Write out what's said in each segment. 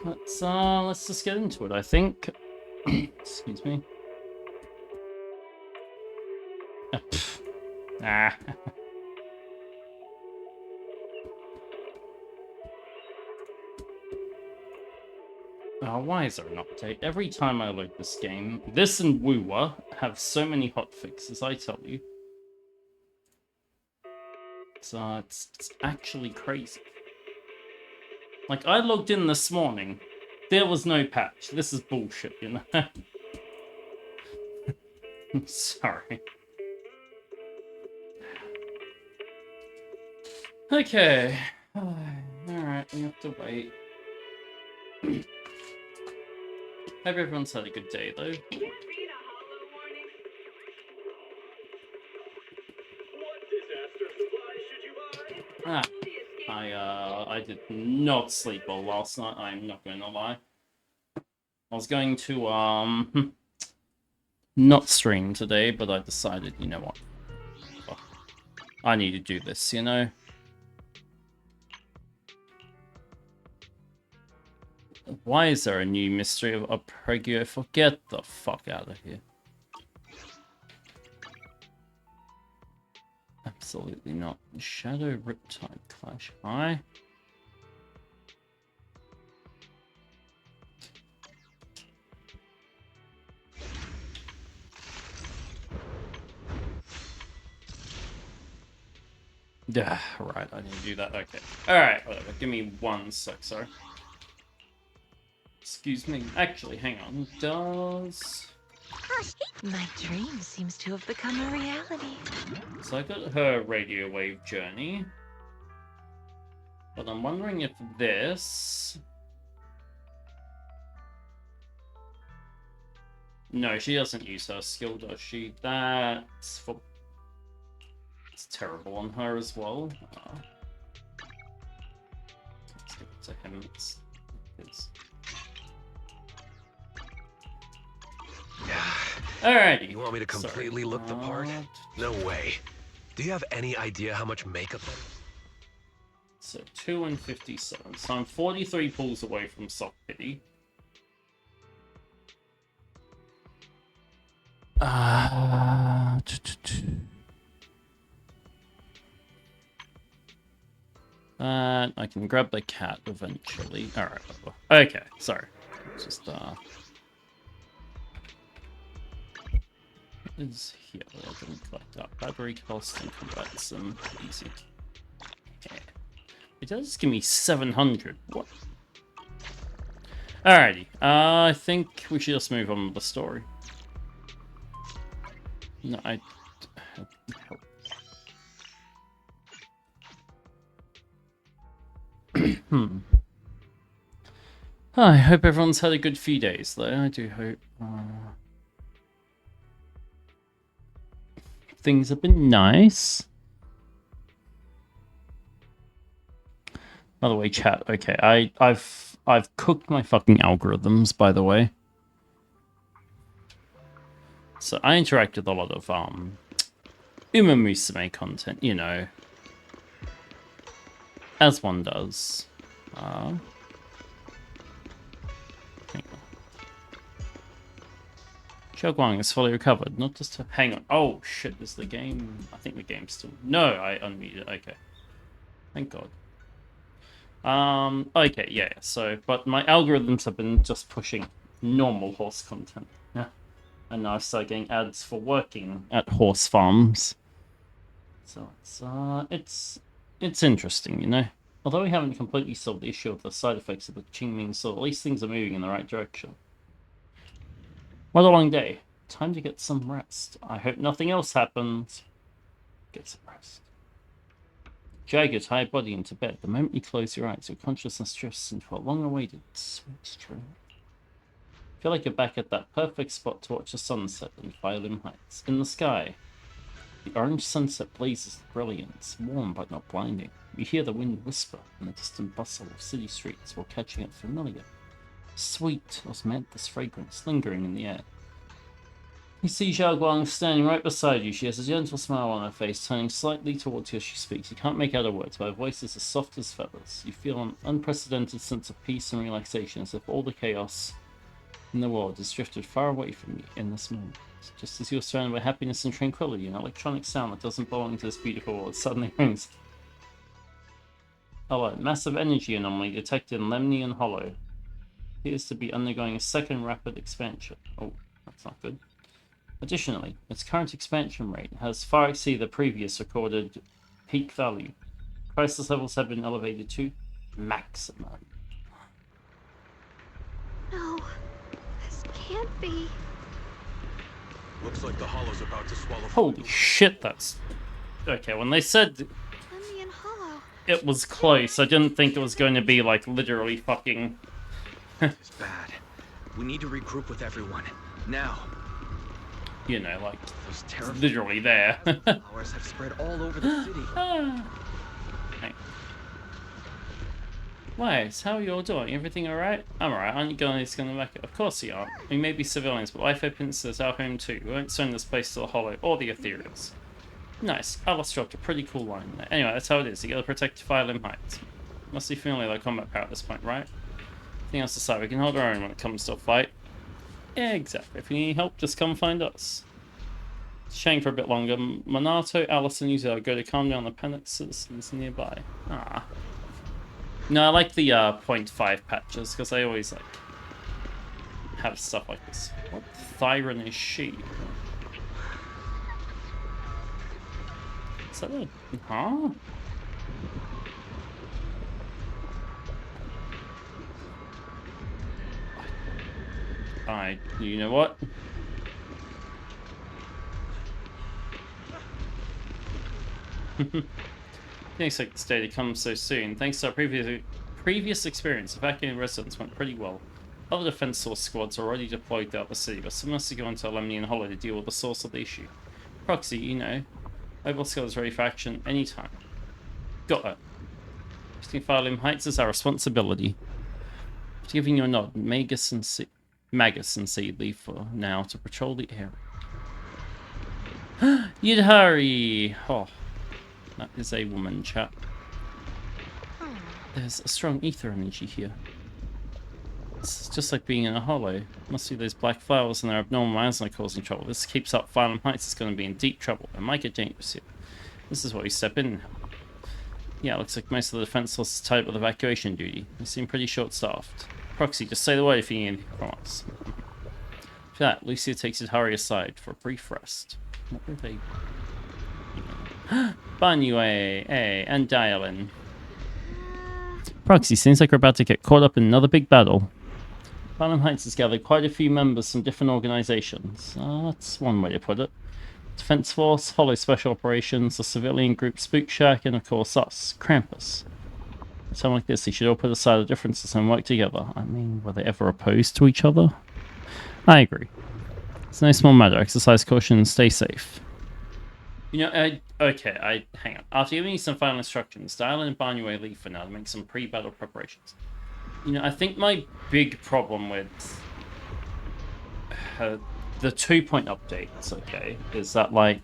let's just get into it, I think. Excuse me. Ah. Oh, why is there an update? Every time I load this game, this and Woowa have so many hotfixes, I tell you. It's actually crazy. Like, I logged in this morning, there was no patch. This is bullshit, you know? I'm sorry. Okay. Alright, we have to wait. Hope everyone's had a good day, though. Ah, I did not sleep well last night, I'm not going to lie. I was going to, not stream today, but I decided, you know what? I need to do this, you know? Why is there a new mystery of Pregio? Get the fuck out of here. Absolutely not. Shadow Riptide Clash. Hi. Yeah, right, I need to do that. Okay. Alright, whatever. Give me 1 sec, sorry. Excuse me. Actually, hang on. Does... My dream seems to have become a reality. So I got her radio wave journey. But I'm wondering if this... No, she doesn't use her skill, does she? That's for... It's terrible on her as well. Let's give it to him. It's... Alrighty. You want me to completely look the part? No way. Do you have any idea how much makeup that is? So 2 and 57. So I'm 43 pulls away from Soft Pity. I can grab the cat eventually. Alright, okay, sorry. Just is here that I didn't collect up. Battery cost and convert some easy. Yeah. It does give me 700. What? Alrighty. I think we should just move on with the story. No, I... I hope everyone's had a good few days, though. I do hope. Things have been nice. By the way, chat. Okay, I've cooked my fucking algorithms. By the way, so I interact with a lot of Uma Musume content. You know, as one does. Hang on. Xiaoguang is fully recovered. Not just to... Hang on. Oh, shit. Is the game... I think the game's still... No, I unmuted. Okay. Thank God. Okay, yeah. So, but my algorithms have been just pushing normal horse content. Yeah. And now I start getting ads for working at horse farms. So it's interesting, you know? Although we haven't completely solved the issue of the side effects of the Qingming Soul, at least things are moving in the right direction. What a long day. Time to get some rest. I hope nothing else happens. Get some rest. Drag your tired body into bed. The moment you close your eyes, your consciousness drifts into a long-awaited sweet dream. Feel like you're back at that perfect spot to watch the sunset in Violin Heights. In the sky, the orange sunset blazes with brilliance, warm but not blinding. You hear the wind whisper in the distant bustle of city streets while catching it familiar, sweet osmanthus fragrance lingering in the air. You see Zhao Guang standing right beside you. She has a gentle smile on her face, turning slightly towards you as she speaks. You can't make out her words, but her voice is as soft as feathers. You feel an unprecedented sense of peace and relaxation, as if all the chaos in the world has drifted far away from you in this moment. Just as you're surrounded by happiness and tranquility, an electronic sound that doesn't belong to this beautiful world suddenly rings. Alert. Massive energy anomaly detected in Lemnian Hollow. Appears to be undergoing a second rapid expansion. Oh, that's not good. Additionally, its current expansion rate has far exceeded the previous recorded peak value. Crisis levels have been elevated to maximum. No, this can't be. Looks like the hollow's about to swallow. Holy shit, that's... Okay, when they said Lemnian Hollow. it was close, I didn't think it was going to be, like, literally fucking... It's bad. We need to regroup with everyone. Now. You know, like, Those terrible literally there. flowers have spread all over the city. Hey. Wes, how are you all doing? Everything alright? I'm alright. Aren't you guys gonna make it? Of course you are. We may be civilians, but life opens is our home too. We won't send this place to the Hollow or the Ethereals. Nice. Alice dropped a pretty cool line there. Anyway, that's how it is. You gotta protect Fire Limb Heights. Must be feeling like combat power at this point, right? Anything else aside, we can hold our own when it comes to a fight. Yeah, exactly. If you need help, just come find us. Shang for a bit longer. Minato, Alice, and Yuzo go to calm down the panicked citizens nearby. Ah. No, I like the 0.5 patches, because they always, like, have stuff like this. What Thyron is she? Is that a... Huh? You know what? Thanks like this day to come so soon. Thanks to our previous experience, evacuating residents went pretty well. Other defense source squads are already deployed throughout the city, but some must have gone to Lemnian Hollow to deal with the source of the issue. Proxy, you know, Mobile Squad is ready for action anytime. Got it. Protecting Fire Limb Heights is our responsibility. After giving you a nod, Magus and C leave for now to patrol the area. You'd hurry! Oh, that is a woman, chap. There's a strong ether energy here. It's just like being in a hollow. Must be those black flowers and their abnormal eyes are causing trouble. This keeps up, Fire Limb Heights is going to be in deep trouble. It might get dangerous here. This is where you step in. Yeah, it looks like most of the defense force is tied up with evacuation duty. They seem pretty short-staffed. Proxy, just say the word if you need anything from us. For that, Lucia takes Hurry aside for a brief rest. What were they? Banyue, and Dialin. Proxy, seems like we're about to get caught up in another big battle. Fire Limb Heights has gathered quite a few members from different organizations. That's one way to put it. Defense Force, Hollow Special Operations, the civilian group Spook Shack, and of course us, Krampus. At a time like this, they should all put aside the differences and work together. I mean, were they ever opposed to each other? I agree. It's no small matter. Exercise caution and stay safe. You know, hang on. After giving you some final instructions, Dial and Banyue leave for now to make some pre-battle preparations. You know, I think my big problem with the 2-point updates, okay, is that, like,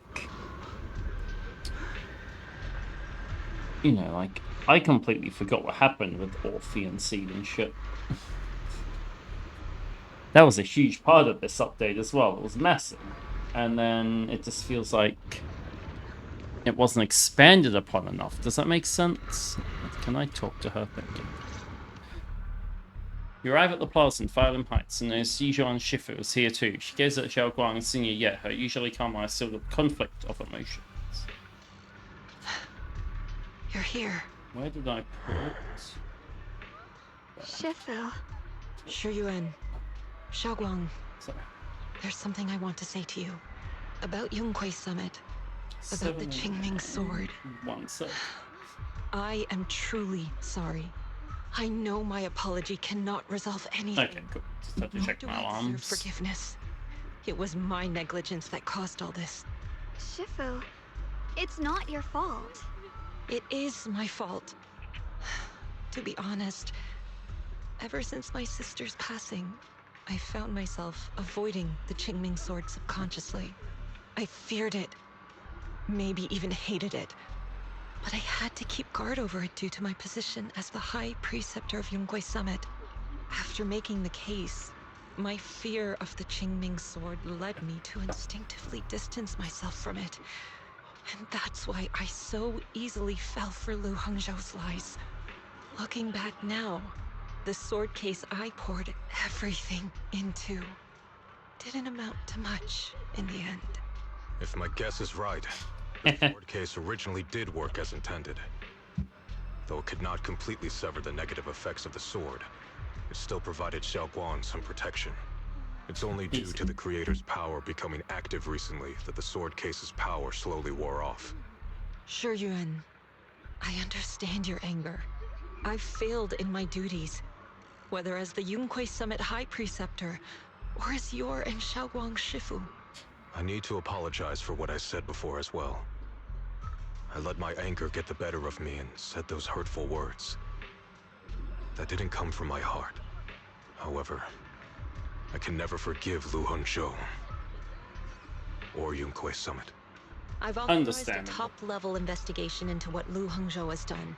you know, like, I completely forgot what happened with Orphe and Seed and shit. That was a huge part of this update as well. It was massive. And then it just feels like it wasn't expanded upon enough. Does that make sense? Can I talk to her? Thank you. You arrive at the plaza in Fire Limb Heights, and there's Yijuan Shifu is here too. She gazes at Xiao Guang and seeing you yet, her usually calm eyes filled with conflict of emotions. You're here. Where did I put it? Shifu. Shuyuan. Xiaoguang. Sorry. There's something I want to say to you. About Yongkui's summit. About the Qingming sword. 1 sec. I am truly sorry. I know my apology cannot resolve anything. Okay, cool. Just have to Nor check do my I deserve alarms. forgiveness. It was my negligence that caused all this. Shifu, it's not your fault. It is my fault. To be honest, ever since my sister's passing, I found myself avoiding the Qingming sword subconsciously. I feared it, maybe even hated it. But I had to keep guard over it due to my position as the High Preceptor of Yunhui Summit. After making the case, my fear of the Qingming sword led me to instinctively distance myself from it. And that's why I so easily fell for Lu Hongzhou's lies. Looking back now, the sword case I poured everything into didn't amount to much in the end. If my guess is right, the sword case originally did work as intended. Though it could not completely sever the negative effects of the sword, it still provided Xiaoguang some protection. It's only due to the creator's power becoming active recently that the sword case's power slowly wore off. Sure, Yuan. I understand your anger. I've failed in my duties, whether as the Yunhui Summit High Preceptor, or as your and Xiaoguang's Shifu. I need to apologize for what I said before as well. I let my anger get the better of me and said those hurtful words. That didn't come from my heart. However, I can never forgive Lu Hongzhou or Yunhui Summit. I've authorized a Understandable. top-level investigation into what Lu Hongzhou has done.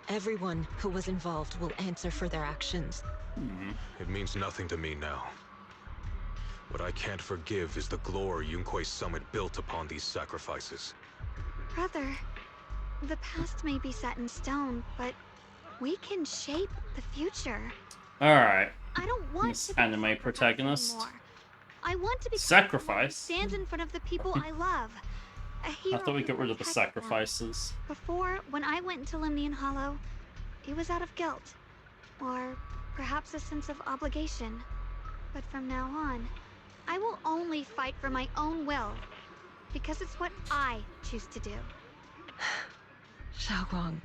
Everyone who was involved will answer for their actions. It means nothing to me now. What I can't forgive is the glory Yunhui Summit built upon these sacrifices. Brother, the past may be set in stone, but we can shape the future. Alright. I don't want This to be anime sacrificed protagonist. anymore. I want to be Sacrifice? stands in front of the people I love. A hero I thought we who got rid of the protects them. sacrifices. Before, when I went into Limnian Hollow, it was out of guilt, or perhaps a sense of obligation. But from now on, I will only fight for my own will, because it's what I choose to do. Xiaoguang,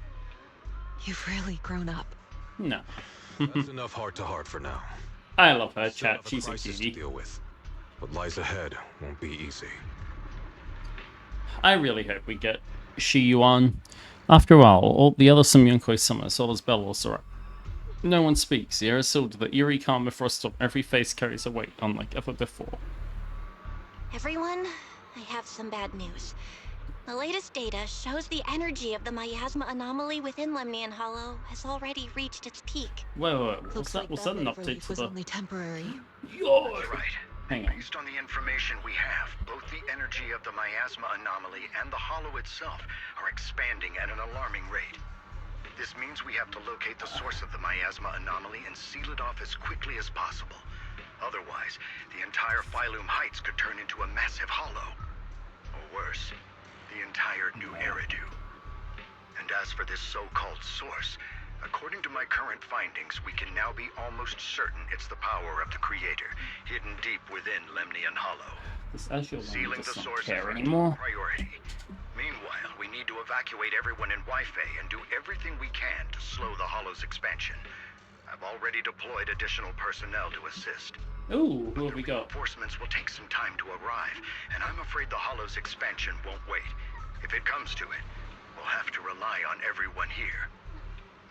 you've really grown up. No. That's enough heart-to-heart for now. I love her, Still chat. have a She's a crisis to cutie. deal with. What lies ahead won't be easy. I really hope we get Shi Yuan. After all the other some Yunhui Summers, all his bellows are up. No one speaks. The air is sealed with the eerie calm of frost on every face carries a weight unlike ever before. Everyone, I have some bad news. The latest data shows the energy of the miasma anomaly within Lemnian Hollow has already reached its peak. Whoa, Looks like was that that an wave update relief to was the... only temporary. Yo! That's right. Hang on. Based on the information we have, both the energy of the miasma anomaly and the hollow itself are expanding at an alarming rate. This means we have to locate the source of the miasma anomaly and seal it off as quickly as possible. Otherwise, the entire Phylum Heights could turn into a massive hollow. Or worse, the entire New Eridu. And as for this so-called source, according to my current findings, we can now be almost certain it's the power of the Creator, hidden deep within Lemnian Hollow. This Azure Sealing does the not source is care our anymore. top priority. Meanwhile, we need to evacuate everyone in Weifei and do everything we can to slow the Hollow's expansion. I've already deployed additional personnel to assist. Ooh, who have we got? Reinforcements will take some time to arrive, and I'm afraid the Hollow's expansion won't wait. If it comes to it, we'll have to rely on everyone here.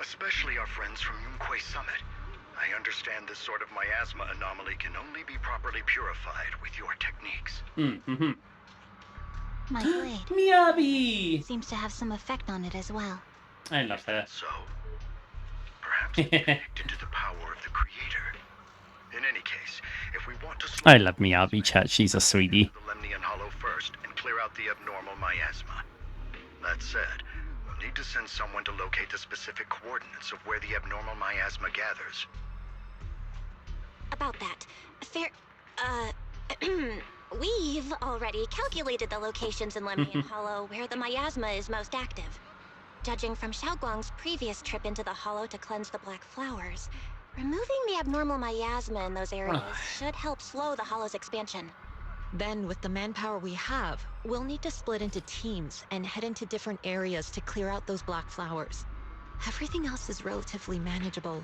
Especially our friends from Yunhui Summit. I understand this sort of miasma anomaly can only be properly purified with your techniques. My blade Miyabi! seems to have some effect on it as well. I love her. So, perhaps it's connected to the power of the Creator. In any case, if we want to slow I love Miyabi, chat. She's a sweetie. the Lemnian Hollow first and clear out the abnormal miasma. That said, we'll need to send someone to locate the specific coordinates of where the abnormal miasma gathers. About that, we've already calculated the locations in Lemnian Hollow where the miasma is most active. Judging from Xiaoguang's previous trip into the Hollow to cleanse the black flowers, removing the abnormal miasma in those areas should help slow the Hollow's expansion. Then, with the manpower we have, we'll need to split into teams and head into different areas to clear out those black flowers. Everything else is relatively manageable.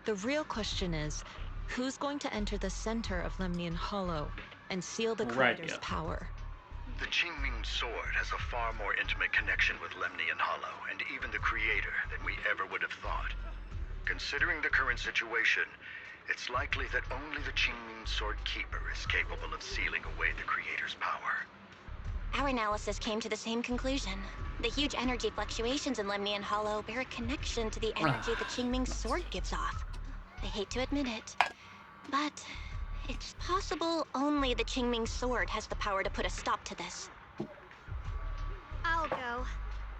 The real question is, who's going to enter the center of Lemnian Hollow and seal the Right, Creator's yeah. power? The Qingming Sword has a far more intimate connection with Lemnian Hollow and even the Creator than we ever would have thought. Considering the current situation, it's likely that only the Qingming Sword Keeper is capable of sealing away the Creator's power. Our analysis came to the same conclusion. The huge energy fluctuations in Lemnian Hollow bear a connection to the energy the Qingming Sword gives off. I hate to admit it, but it's possible only the Qingming Sword has the power to put a stop to this. I'll go.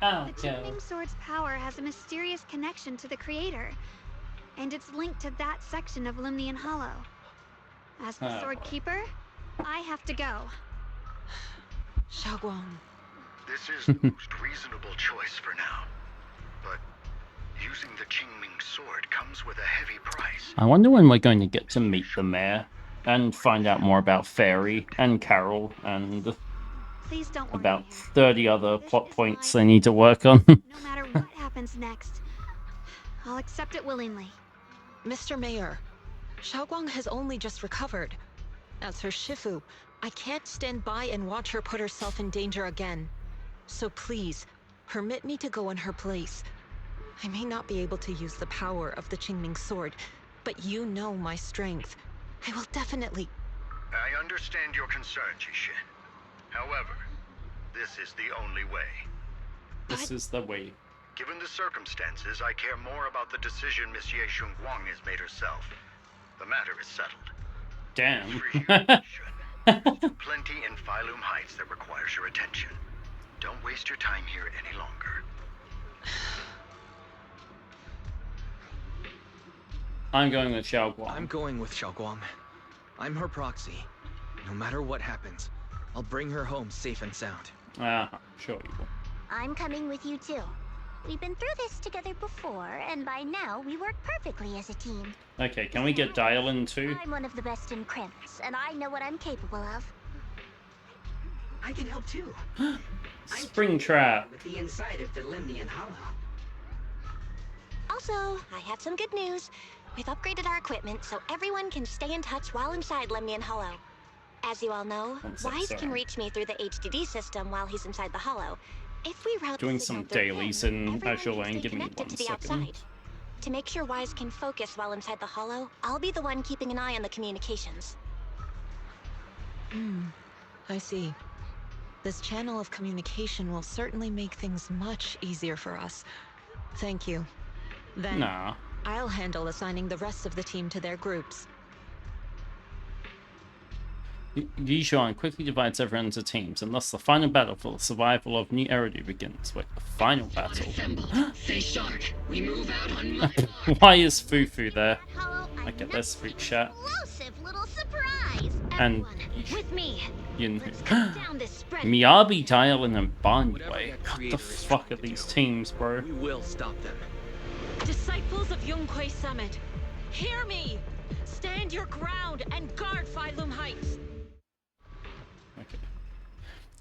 The Qingming Sword's power has a mysterious connection to the Creator, and it's linked to that section of Limnian Hollow. As the Sword Keeper, I have to go. Xiaoguang. This is the most reasonable choice for now. But using the Qingming Sword comes with a heavy price. I wonder when we're going to get to meet the mayor and find out more about Fairy and Carol and Please don't worry, about Mayor. 30 other This plot is points my they need to work on. No matter what happens next, I'll accept it willingly. Mr. Mayor, Xiaoguang has only just recovered. As her Shifu, I can't stand by and watch her put herself in danger again. So please, permit me to go in her place. I may not be able to use the power of the Qingming Sword, but you know my strength. I will definitely... I understand your concern, Jishin. However, this is the only way. This is the way. Given the circumstances, I care more about the decision Miss Ye Shunguang has made herself. The matter is settled. Damn. For you, Jishin, plenty in Phylum Heights that requires your attention. Don't waste your time here any longer. I'm going with Xiaoguang. I'm going with Xiaoguang. I'm her proxy. No matter what happens, I'll bring her home safe and sound. Sure you will. I'm coming with you too. We've been through this together before, and by now we work perfectly as a team. Okay, can we get Dial-In too? I'm one of the best in Krampus, and I know what I'm capable of. I can help too. Springtrap. With the inside of the Limnian Hollow. Also, I have some good news. We've upgraded our equipment so everyone can stay in touch while inside Lemnian Hollow. As you all know, Wise can reach me through the HDD system while he's inside the Hollow. If we route Doing the some signal through dailies him, in everyone Azure can Lane. stay Give me connected one to the second. outside. To make sure Wise can focus while inside the Hollow, I'll be the one keeping an eye on the communications. I see. This channel of communication will certainly make things much easier for us. Thank you. Then, Nah. I'll handle assigning the rest of the team to their groups. Yishuan quickly divides everyone into teams, and thus the final battle for the survival of New Eridu begins. Wait, the final battle? Stay sharp. We move out on my... Why is Fufu there? Hollow, Okay, there's Freak Chat. explosive little surprise. And With me. Yun. Let's cut down this spread. Miyabi, Dial-In, and Banway. Whatever that What the creator is fuck trying are to these do, teams, bro? We will stop them. Disciples of Yonghui Summit, hear me! Stand your ground and guard Phylum Heights! Okay.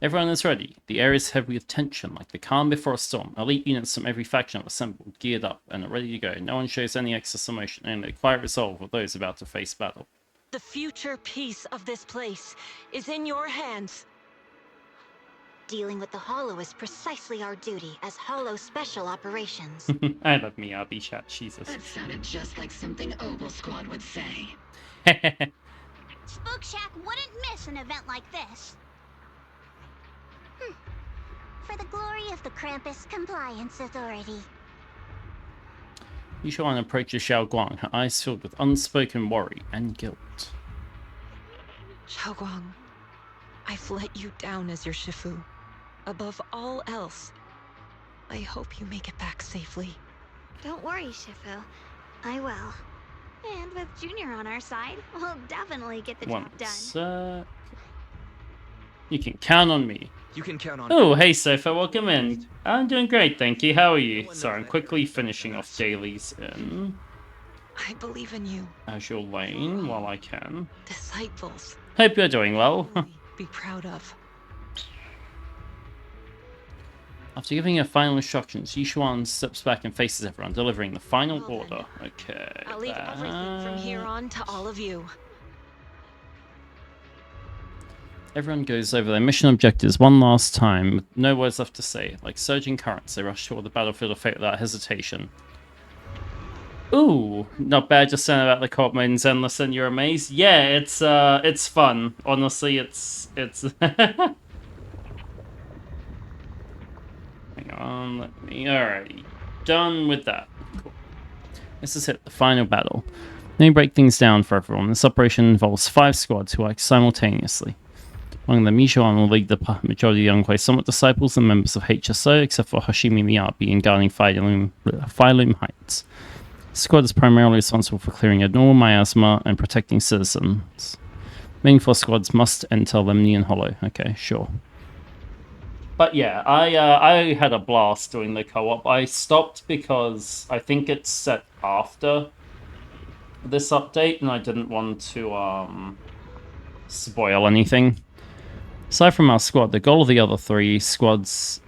Everyone is ready. The area is heavy with tension, like the calm before a storm. Elite units from every faction have assembled, geared up, and are ready to go. No one shows any excess emotion, and a quiet resolve of those about to face battle. The future peace of this place is in your hands. Dealing with the Hollow is precisely our duty as Hollow Special Operations. I love Miyabi chat, Jesus. That sounded just like something Obel Squad would say. Spook Shack wouldn't miss an event like this. For the glory of the Krampus Compliance Authority. Yishuan approaches Xiaoguang, her eyes filled with unspoken worry and guilt. Xiaoguang, I've let you down as your Shifu. Above all else, I hope you make it back safely. Don't worry, Shifu. I will. And with Junior on our side, we'll definitely get the One job done. sec. You can count on me. You can count on... Oh, hey Sofa, welcome in. I'm doing great, thank you. How are you? Sorry, I'm quickly finishing off dailies in I believe in you. Azure Lane while I can. Disciples. Hope you're doing well. Really be proud of. After giving her final instructions, Yishuan steps back and faces everyone, delivering the final Well then, order. Okay. I'll leave everything from here on to all of you. Everyone goes over their mission objectives one last time, with no words left to say. Like surging currents, they rush toward the battlefield of fate without hesitation. Ooh, not bad. Just saying about the co-op mode in Zenless and you're amazed. Yeah, it's fun. Honestly, it's. Hang on, let me. Alrighty, done with that. Cool. Let's just hit the final battle. Let me break things down for everyone. This operation involves 5 squads who act simultaneously. Among them, Michoan will lead the majority of the Youngquay Summit disciples and members of HSO, except for Hashimi Miyabi in guarding Phylum Heights. The squad is primarily responsible for clearing abnormal miasma and protecting citizens. Remaining 4 squads must enter Lemnian Hollow. Okay, sure. But yeah, I had a blast doing the co-op. I stopped because I think it's set after this update, and I didn't want to spoil anything. Aside from our squad, the goal of the other 3 squads,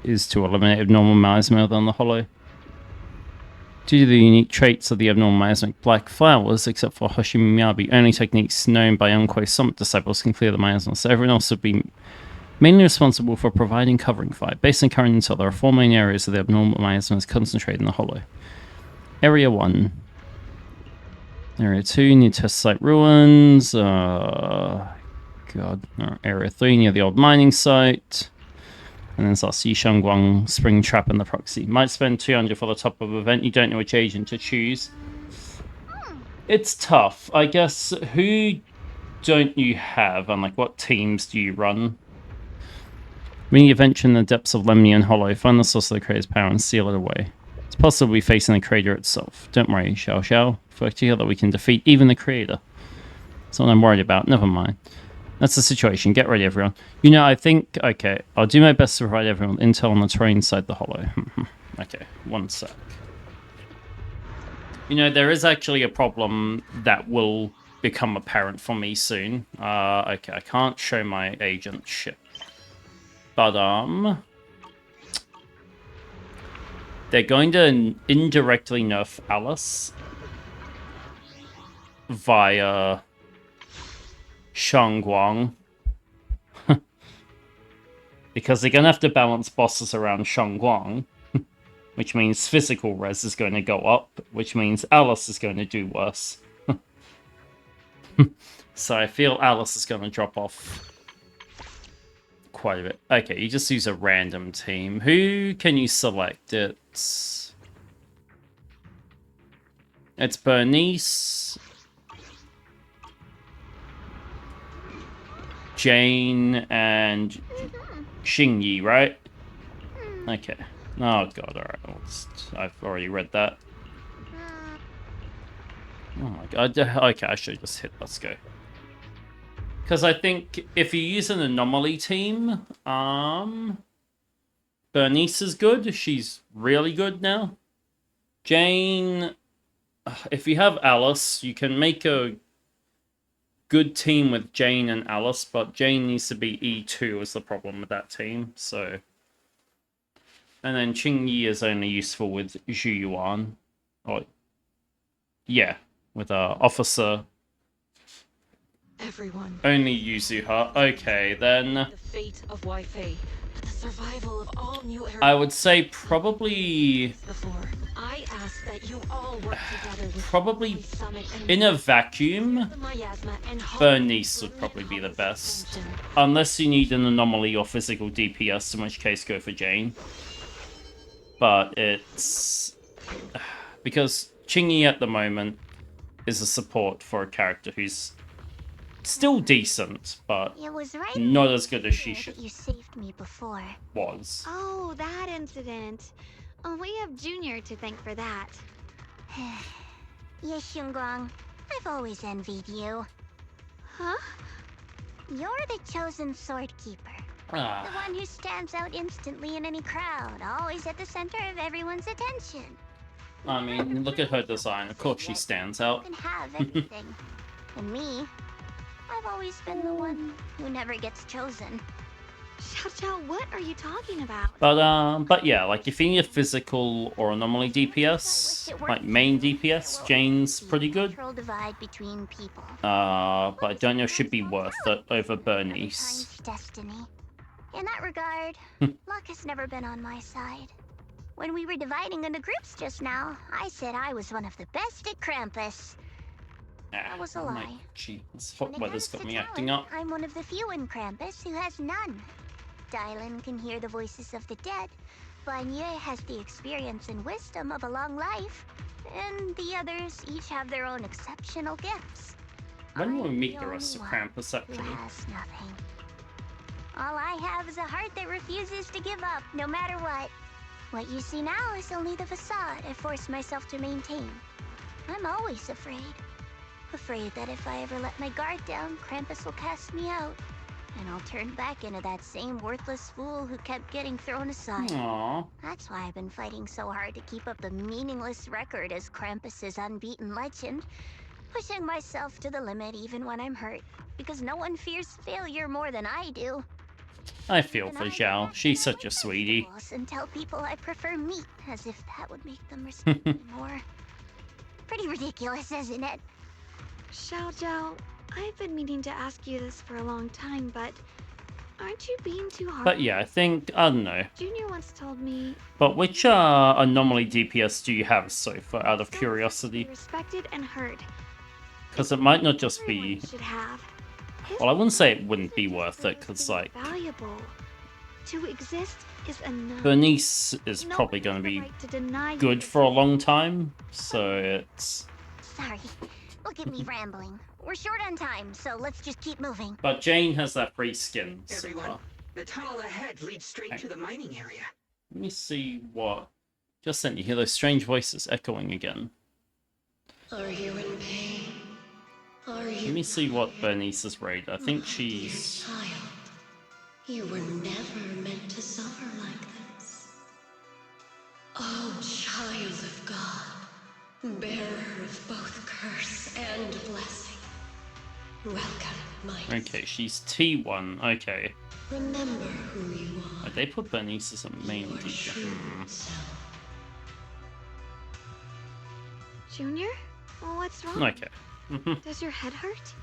is to eliminate abnormal miasma within the Hollow. Due to the unique traits of the abnormal miasmic black flowers, except for Hashimi Miyabi, only techniques known by Youngquay Summit disciples can clear the miasma, so everyone else would be mainly responsible for providing covering fire. Based on current intel, there are 4 main areas of the abnormal miasma concentrated in the Hollow. Area 1. Area 2, near test site ruins. Area 3, near the old mining site. And then there's our Xishangguang spring trap and the proxy. Might spend 200 for the top of event. You don't know which agent to choose. It's tough. I guess, who don't you have? And like, what teams do you run? When you venture in the depths of Lemnian Hollow, find the source of the crater's power and seal it away. It's possible we're facing the crater itself. Don't worry, Xiao Xiao. If we work together, we can defeat even the creator. That's what I'm worried about. Never mind. That's the situation. Get ready, everyone. You know, I think... Okay, I'll do my best to provide everyone intel on the terrain inside the Hollow. Okay, one sec. You know, there is actually a problem that will become apparent for me soon. Okay, I can't show my agent ship. But, they're going to indirectly nerf Alice via Shangguang. Because they're going to have to balance bosses around Shangguang, which means physical res is going to go up, which means Alice is going to do worse. So I feel Alice is going to drop off quite a bit. Okay, you just use a random team. Who can you select? It's Bernice, Jane, and Xingyi, right? Okay. Oh god, alright. I've already read that. Oh my god. Okay, I should just hit let's go. Because I think if you use an anomaly team, Bernice is good. She's really good now. Jane, if you have Alice, you can make a good team with Jane and Alice, but Jane needs to be E2 is the problem with that team, so... And then Qingyi is only useful with Zhu Yuan. Or, yeah, with Officer... Everyone. Only Yuzuha. Okay, then... The fate of Wi-Fi, the survival of all new areas. I would say probably... Before, I ask that you all work together with probably in a vacuum, Bernice would probably be the best. Unless you need an anomaly or physical DPS, in which case go for Jane. But it's... Because Qingyi at the moment is a support for a character who's still decent, but not as good as she should. You saved me before. Was. Oh, that incident. Oh, we have Junior to thank for that. Yes, Xingguang. I've always envied you. Huh? You're the chosen sword keeper. The one who stands out instantly in any crowd, always at the center of everyone's attention. I mean, look at her design. Of course she stands out. You can have everything. And me, I've always been the one who never gets chosen. Xiao, what are you talking about? But yeah, like if you need a physical or anomaly DPS, like main DPS, Jane's pretty good. Divide between people. But I don't know if she'd be worth it over Bernice. Destiny. In that regard, luck has never been on my side. When we were dividing into groups just now, I said I was one of the best at Krampus. That was a lie. Gee, this When hot it weather's comes got to me acting talent, up. I'm one of the few in Krampus who has none. Dylan can hear the voices of the dead. Vanya has the experience and wisdom of a long life. And the others each have their own exceptional gifts. When will we I'm meet the only rest of one Krampus, who actually? has nothing. All I have is a heart that refuses to give up, no matter what. What you see now is only the facade I force myself to maintain. I'm always afraid. Afraid that if I ever let my guard down, Krampus will cast me out. And I'll turn back into that same worthless fool who kept getting thrown aside. Aww. That's why I've been fighting so hard to keep up the meaningless record as Krampus's unbeaten legend. Pushing myself to the limit even when I'm hurt. Because no one fears failure more than I do. I feel for Zhao. She's such a sweetie. And tell people I prefer meat, as if that would make them respect me more. Pretty ridiculous, isn't it? Xiao, I've been meaning to ask you this for a long time, but aren't you being too hard? But yeah, I think, I don't know. Junior once told me. But which anomaly DPS do you have so far, out of curiosity? Respected and heard. Because it might not just Everyone be... should have. Well, I wouldn't say it wouldn't be worth it, because, like, Valuable. To exist is enough. Bernice is No probably one going has to the be right to deny good you for a long time, so it's... Sorry. Look at me rambling. We're short on time, so let's just keep moving. But Jane has that free skin, so... Everyone, the tunnel ahead leads straight to the mining area. Let me see what... Just then, you hear those strange voices echoing again. Are you in pain? Are you? Let me see what Bernice's raid. I think she's... Child, you were never meant to suffer like this. Oh, child of God, bearer of both curse and blessing. Welcome, my. Okay, she's T1. Okay. Remember who you are. They put Bernice as a main Your teacher. true self. Junior? Well, what's wrong? Okay. Does your head hurt?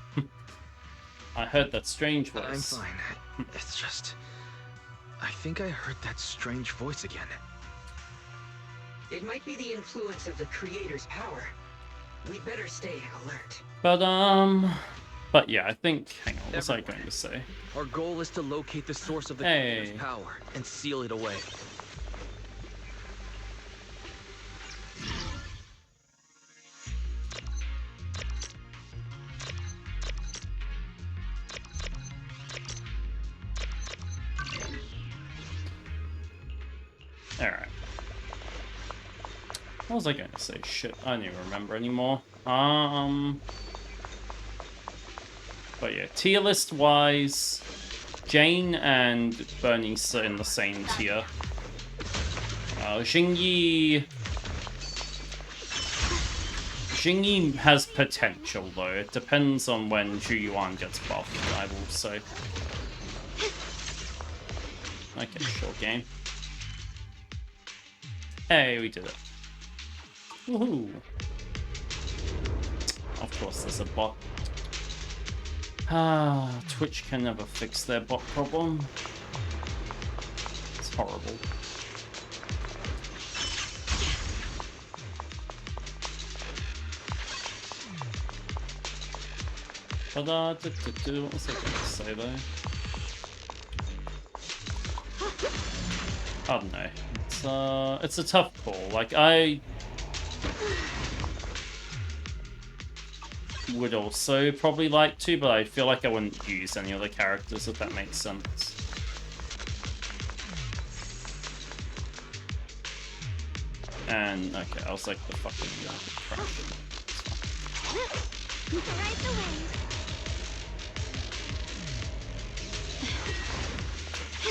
I heard that strange voice. I'm fine. It's just... I think I heard that strange voice again. It might be the influence of the creator's power. We'd better stay alert. But yeah, I think... Hang on, what was I going to say? Our goal is to locate the source of the Hey. creator's power and seal it away. Alright. What was I going to say? Shit, I don't even remember anymore. But yeah, tier list wise, Jane and Bernice are in the same tier. Xingyi has potential though. It depends on when Zhu Yuan gets buffed, I will say. Okay, short game. Hey, we did it. Woohoo! Of course, there's a bot. Twitch can never fix their bot problem. It's horrible. But, what was I going to say though? I don't know. It's a tough call. Like, I would also probably like to, but I feel like I wouldn't use any other characters, if that makes sense. And, okay, I was like the fucking crash.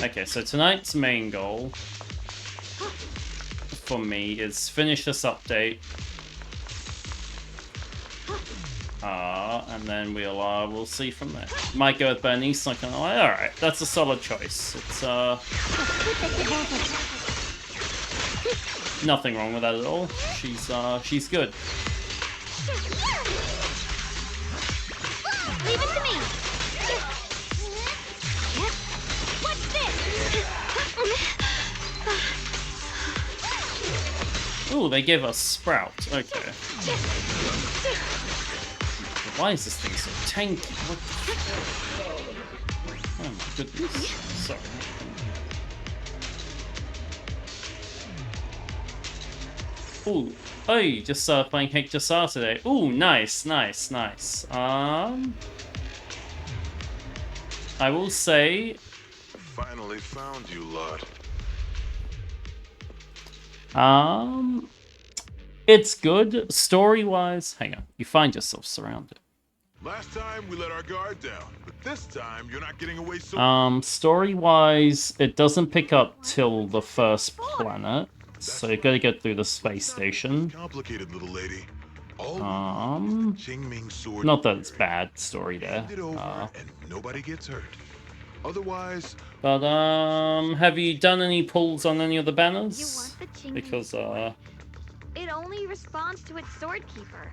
Okay, so tonight's main goal for me is finish this update. And then we'll see from there. Might go with Bernice, like, alright, that's a solid choice. It's nothing wrong with that at all. She's good. Leave it to me. What's this? Oh, they gave us Sprout. Okay. Why is this thing so tanky? What the... Oh my goodness. Sorry. Ooh. Oh, just playing HSR today. Ooh, nice. I will say... Finally found you, Lord. It's good. Story-wise... Hang on. You find yourself surrounded. Last time we let our guard down, but this time you're not getting away so... Story-wise, it doesn't pick up till the first planet. So you gotta get through the space station. Complicated, little lady. Not that it's bad story there. And nobody gets hurt. Otherwise... But, have you done any pulls on any of the You banners? want the Qingming Because, sword? It only responds to its sword keeper.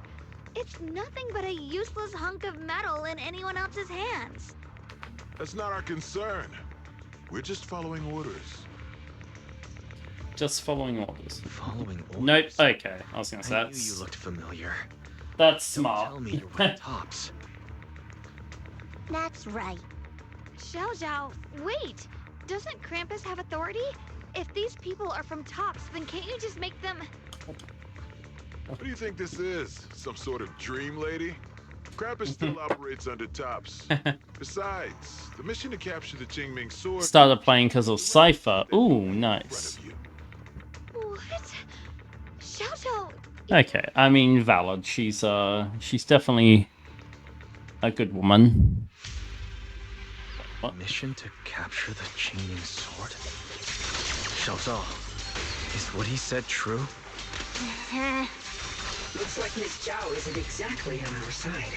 It's nothing but a useless hunk of metal in anyone else's hands. That's not our concern. We're just following orders. just following orders. Following orders? Nope, okay. I was gonna say I knew you looked familiar. That's Don't smart. tell me you were the tops. That's right. Xiao Zhao, wait! Doesn't Krampus have authority? If these people are from Tops, then can't you just make them... What do you think this is? Some sort of dream lady? Krampus still operates under Tops. Besides, the mission to capture the Qingming sword... Started playing because of Cypher. Ooh, nice. What? Xiao Zhao... Okay, I mean, valid. She's definitely a good woman. What? Mission to capture the Qingming sword? Xiao Zhao, is what he said true? Looks like Miss Zhao isn't exactly on our side.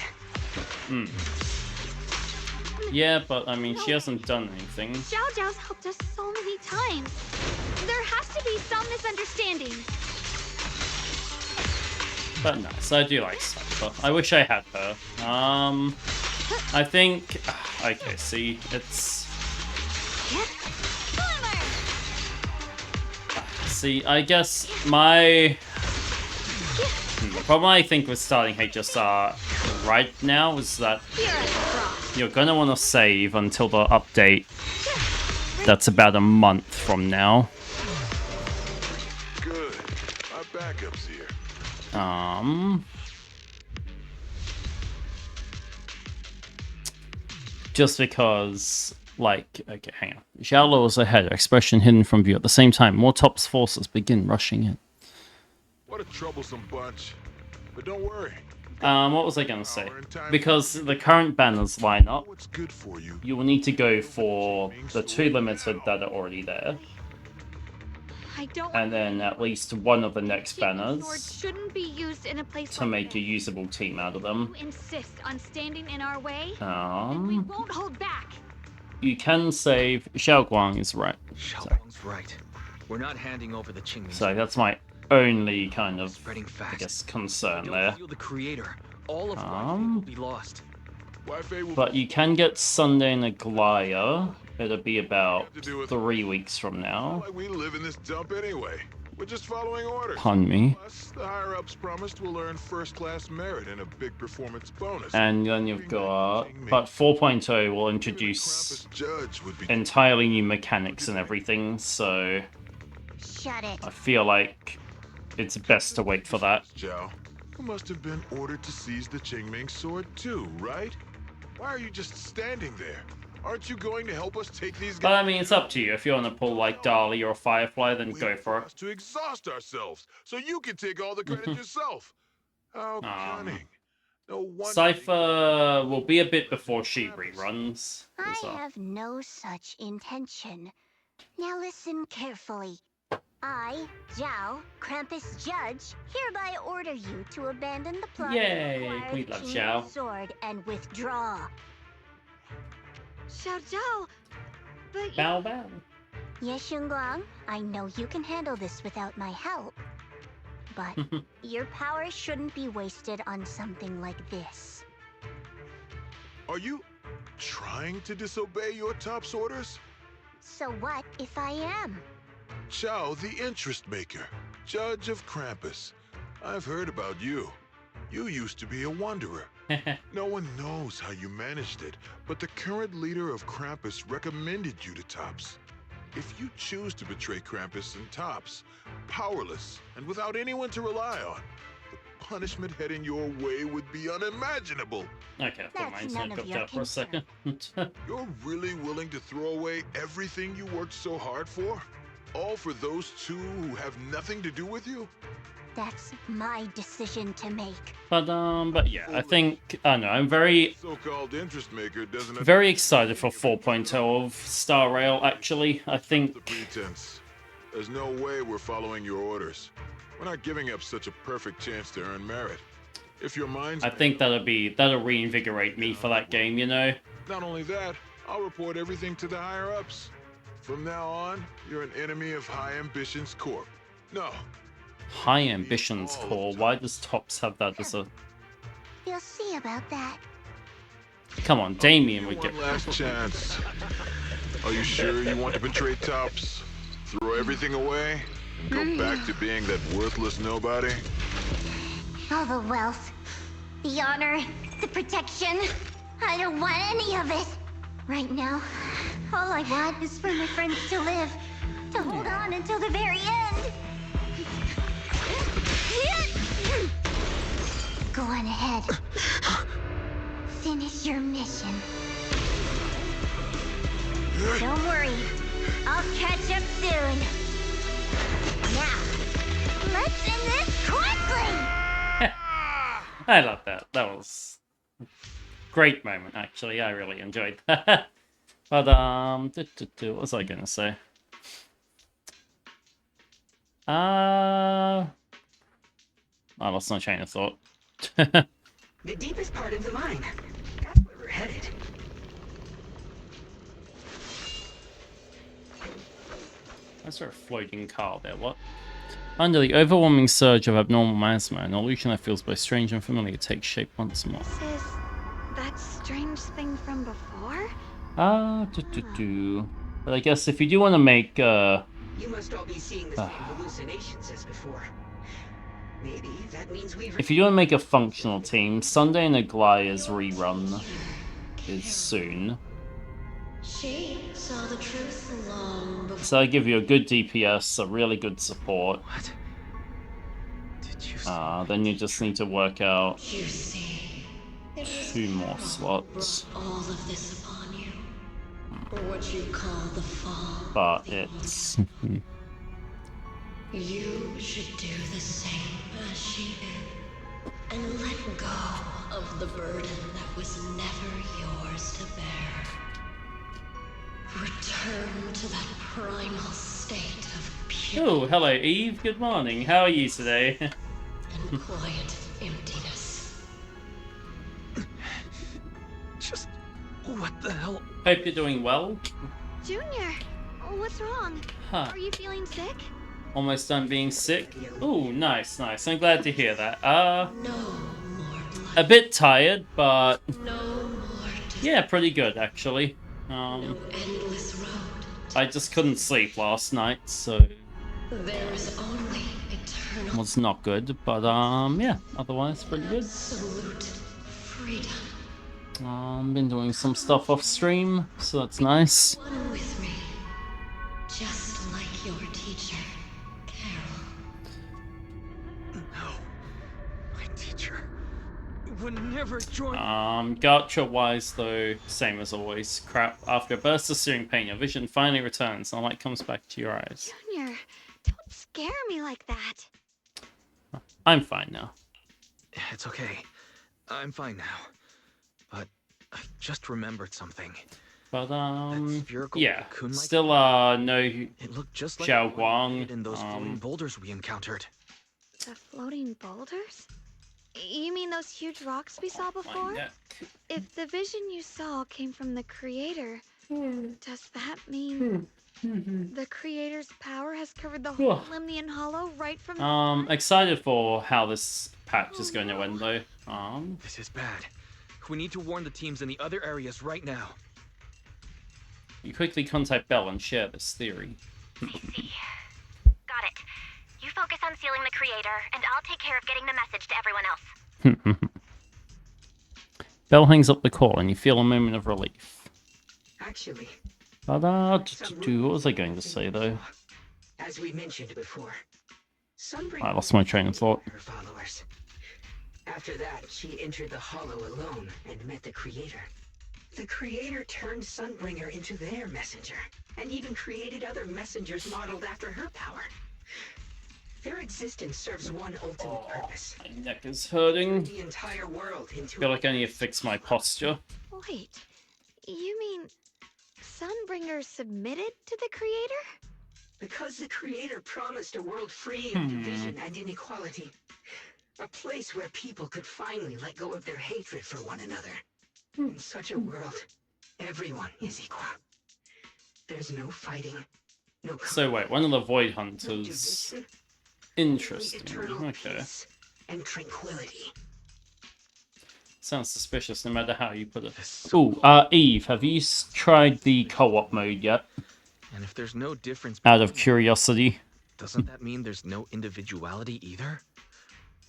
Yeah, but I mean, she hasn't done anything. Xiao Zhao's helped us so many times. There has to be some misunderstanding. But nice, I do like Cypher. I wish I had her. I think... Okay, see, it's... See, I guess my... The problem I think with starting HSR right now is that you're gonna want to save until the update that's about a month from now. Good. Our backup's here. Just because, like, okay, hang on. Zhao Luo is ahead, expression hidden from view. At the same time, more Top's forces begin rushing in. What a troublesome bunch. But don't worry. What was I gonna say? Because the current banners line up, What's good for you? you will need to go for the 2 limited that are already there. I don't And then at least one of the next Sword banners shouldn't be used in a place to like make a this. usable team out of You them. insist on standing in our way? Then we won't hold back. You can save. Xiaoguang is right. Xiaoguang's right. We're not handing over the Qingming So sword. that's my only kind of, Spreading fast. I guess, concern Don't there. feel the creator. All of Wi-Fi will be lost. Wi-Fi will But you can get Sunday in Aglaya. It'll be about 3 weeks from now. like we live in this dump anyway. We're just following orders. Pun me. Plus, the higher-ups promised we'll earn first-class merit and a big performance bonus. And then you've got... But 4.0 will introduce Krampus Judge would be entirely new mechanics and everything, so Shut it. I feel like it's best to wait for that. Zhao, who must have been ordered to seize the Qingming sword too, right? Why are you just standing there? Aren't you going to help us take these But guys? I mean, it's up to you. If you want to pull like Dali or Firefly, then go for it. To exhaust ourselves, so you can take all the credit yourself. How cunning. No wonder. Cypher will be a bit before she reruns. I 'cause, have no such intention. Now listen carefully. I, Zhao, Krampus Judge, hereby order you to abandon the plot Yay, of the we acquired love Qingming Zhao. sword and withdraw. Xiao Zhao, but Bow bow. Yes, Xingguang, I know you can handle this without my help. But your power shouldn't be wasted on something like this. Are you trying to disobey your top's orders? So what if I am? Zhao, the interest maker. Judge of Krampus. I've heard about you. You used to be a wanderer. No one knows how you managed it, but the current leader of Krampus recommended you to Tops. If you choose to betray Krampus and Tops, powerless and without anyone to rely on, the punishment heading your way would be unimaginable. Okay, I thought my internet dropped out for a second. You're really willing to throw away everything you worked so hard for? All for those two who have nothing to do with you? That's my decision to make. But yeah, I think, I don't know, I'm very So-called interest maker doesn't very excited for 4.0 of Star Rail, actually. I think the pretense. There's no way we're following your orders. We're not giving up such a perfect chance to earn merit. If your mind's I think that'll reinvigorate me for that game, you know. Not only that, I'll report everything to the higher-ups. From now on, you're an enemy of High Ambitions Corp. No. High Ambitions Core. Why does Tops have that as a... You'll see about that. Come on, Damien would get... One last chance. Are you sure you want to betray Tops? Throw everything away? And go back to being that worthless nobody? All the wealth, the honor, the protection. I don't want any of it. Right now, all I want is for my friends to live. To hold on until the very end. Go on ahead. Finish your mission. Don't worry. I'll catch up soon. Now, let's end this quickly! I love that. That was a great moment, actually. I really enjoyed that. But, what was I gonna say? I lost my train of thought. The deepest part of the mine. That's where we're headed. That's a floating car there, what? Under the overwhelming surge of abnormal miasma, an illusion that feels both strange and familiar takes shape once more. This is that strange thing from before? But I guess if you do want to make, You must all be seeing the same hallucinations as before. Maybe that means we've... if you do want to make a functional team, Sunday and Aglaya's rerun is soon. She saw the truth long before. So I give you a good DPS, a really good support. What? Did you... Then you just need to work out You see, it was 2 more Carol slots. brought all of this upon you. For what you call the fall. But it's... You should do the same as she did. And let go of the burden that was never yours to bear. Return to that primal state of pure Oh, hello Eve, good morning. How are you today? and quiet emptiness. Just... what the hell? Hope you're doing well. Junior, what's wrong? Huh. Are you feeling sick? Almost done being sick. Ooh, nice. I'm glad to hear that. No more blood. A bit tired, but No more death. yeah, pretty good actually. No endless road. I just couldn't sleep last night, so There is only eternal was not good. But yeah, otherwise pretty good. absolute freedom. Been doing some stuff off stream, so that's nice. One with me. Just like your teacher, Carol. No. My teacher would never join... Gacha wise though, same as always. Crap. After a burst of searing pain, your vision finally returns, and the light comes back to your eyes. Junior, don't scare me like that. I'm fine now. It's okay. I'm fine now. But I just remembered something. But That spherical yeah, cocoon-like still no It looked just like Xiao the one Guang, hid in those floating boulders we encountered. The floating boulders? You mean those huge rocks we saw my before? neck. If the vision you saw came from the creator, does that mean the creator's power has covered the whole Limnian Hollow right from the start? Excited for how this patch is going to end though. This is bad. We need to warn the teams in the other areas right now. You quickly contact Bell and share this theory. I see. Got it. You focus on sealing the creator, and I'll take care of getting the message to everyone else. Bell hangs up the call, and you feel a moment of relief. Actually, But, what was I going to say, though? as we mentioned before, Sunbringer I lost my train of thought. her followers. After that, she entered the Hollow alone and met the Creator. The Creator turned Sunbringer into their messenger, and even created other messengers modeled after her power. Their existence serves one ultimate purpose. My neck is hurting. The entire world into I feel like I need to fix my posture. Wait, you mean Sunbringer submitted to the Creator? Because the Creator promised a world free of division and inequality. A place where people could finally let go of their hatred for one another. In such a world, everyone is equal. There's no fighting, no So wait, one of the Void no Hunters. division, Interesting. eternal Okay. peace and tranquility. Sounds suspicious no matter how you put it. Ooh, Eve, have you tried the co-op mode yet? And if there's no difference Out of between them, curiosity. doesn't that mean there's no individuality either?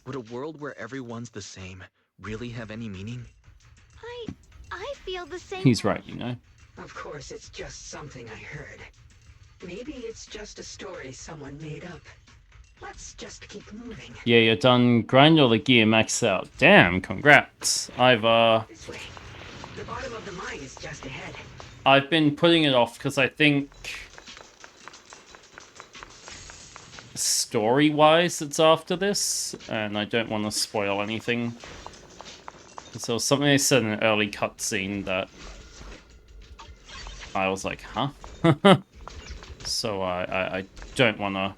Would a world where everyone's the same really have any meaning? I feel the same. He's right, you know. Of course, it's just something I heard. Maybe it's just a story someone made up. Let's just keep moving. Yeah, you're done. Grind all the gear max out. Damn, congrats. This way. The bottom of the mine is just ahead. I've been putting it off because I think story-wise it's after this, and I don't want to spoil anything. So something they said in an early cutscene that I was like, huh? So I don't want to.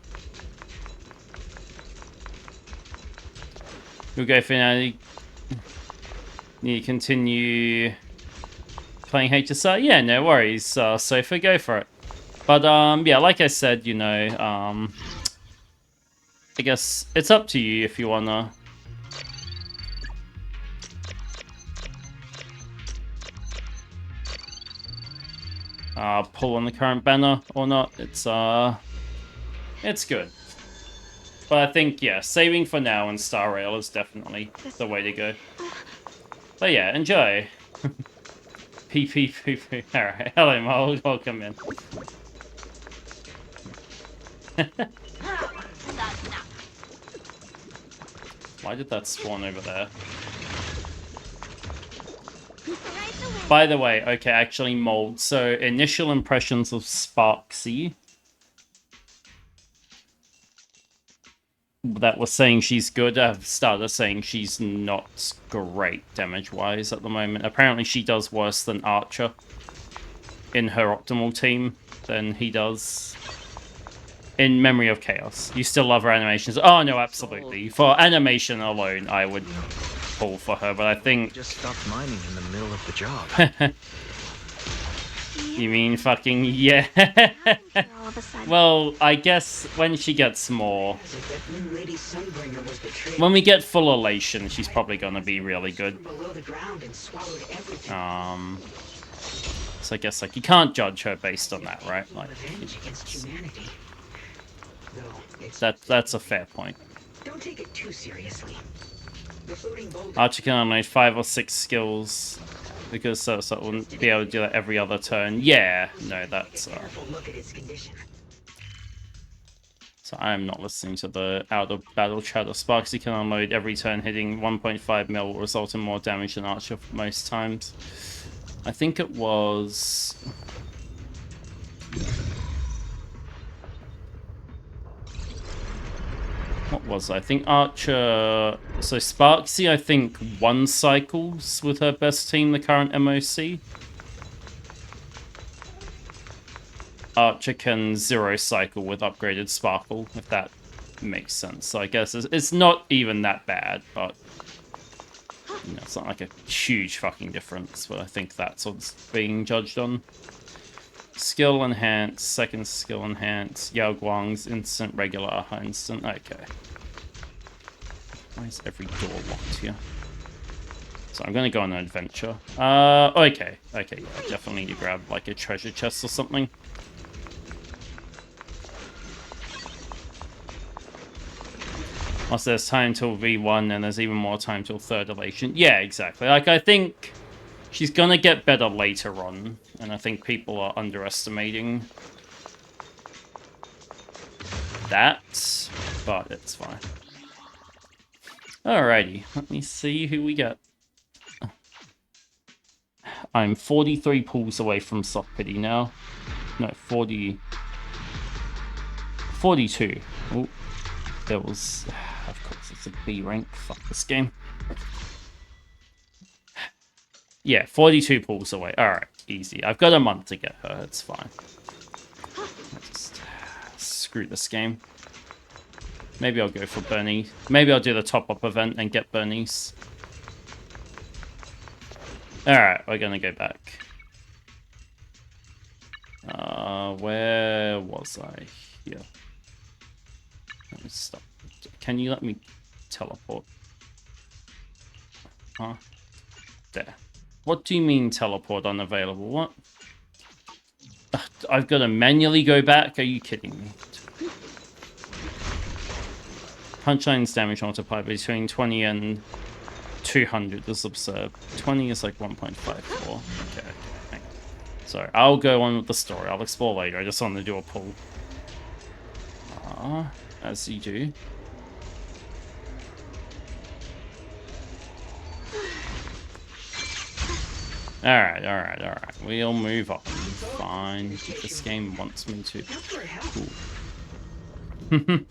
You'll go for now. Need to continue playing HSR? Yeah, no worries, Sofa, go for it. But, yeah, like I said, you know, I guess it's up to you if you wanna... pull on the current banner or not. It's good. But I think, yeah, saving for now and Star Rail is definitely the way to go. But yeah, enjoy. Pee pee poo poo. Alright, hello Mo, welcome in. Why did that spawn over there? By the way, okay, actually Mold. So, initial impressions of Sparksy. That was saying she's good. I've started saying she's not great damage-wise at the moment. Apparently she does worse than Archer in her optimal team than he does in Memory of Chaos. You still love her animations? Oh, no, absolutely. For animation alone, I would pull for her, but I think... Just stopped mining in the middle of the job. You mean fucking yeah? Well, I guess when she gets more... When we get full elation, she's probably gonna be really good. So I guess, like, you can't judge her based on that, right? Like, that's a fair point. Don't take it too seriously. Archer can unload 5 or 6 skills because so it wouldn't be able to do that every other turn. Yeah, no, that's. So I am not listening to the out of battle chatter. Sparksy can unload every turn, hitting 1.5 mil will result in more damage than Archer most times. I think it was. What was I think Archer... So Sparksy, I think, 1 cycles with her best team, the current MOC. Archer can 0 cycle with upgraded Sparkle, if that makes sense. So I guess it's not even that bad, but... You know, it's not like a huge fucking difference, but I think that's what's being judged on. Skill enhance, second skill enhance, Yao Guang's instant, regular, instant. Okay. Why is every door locked here? So I'm gonna go on an adventure. Okay. Okay, yeah, I definitely need to grab like a treasure chest or something. Once there's time till V1, and there's even more time till third elation. Yeah, exactly. Like, I think she's gonna get better later on, and I think people are underestimating that, but it's fine. Alrighty, let me see who we get. I'm 43 pulls away from soft pity now. No, 40... 42. Oh, there was... Of course, it's a B rank. Fuck this game. Yeah, 42 pulls away. Alright, easy. I've got a month to get her. It's fine. Just screw this game. Maybe I'll go for Bernice. Maybe I'll do the top-up event and get Bernice. Alright, we're gonna go back. Where was I? Here. Let me stop. Can you let me teleport? Huh? There. What do you mean teleport unavailable? What? Ugh, I've got to manually go back? Are you kidding me? Punchline's damage multiplier between 20 and 200 is absurd. 20 is like 1.54. Okay. So I'll go on with the story. I'll explore later. I just want to do a pull. As you do. Alright. We'll move on. Fine. This game wants me to.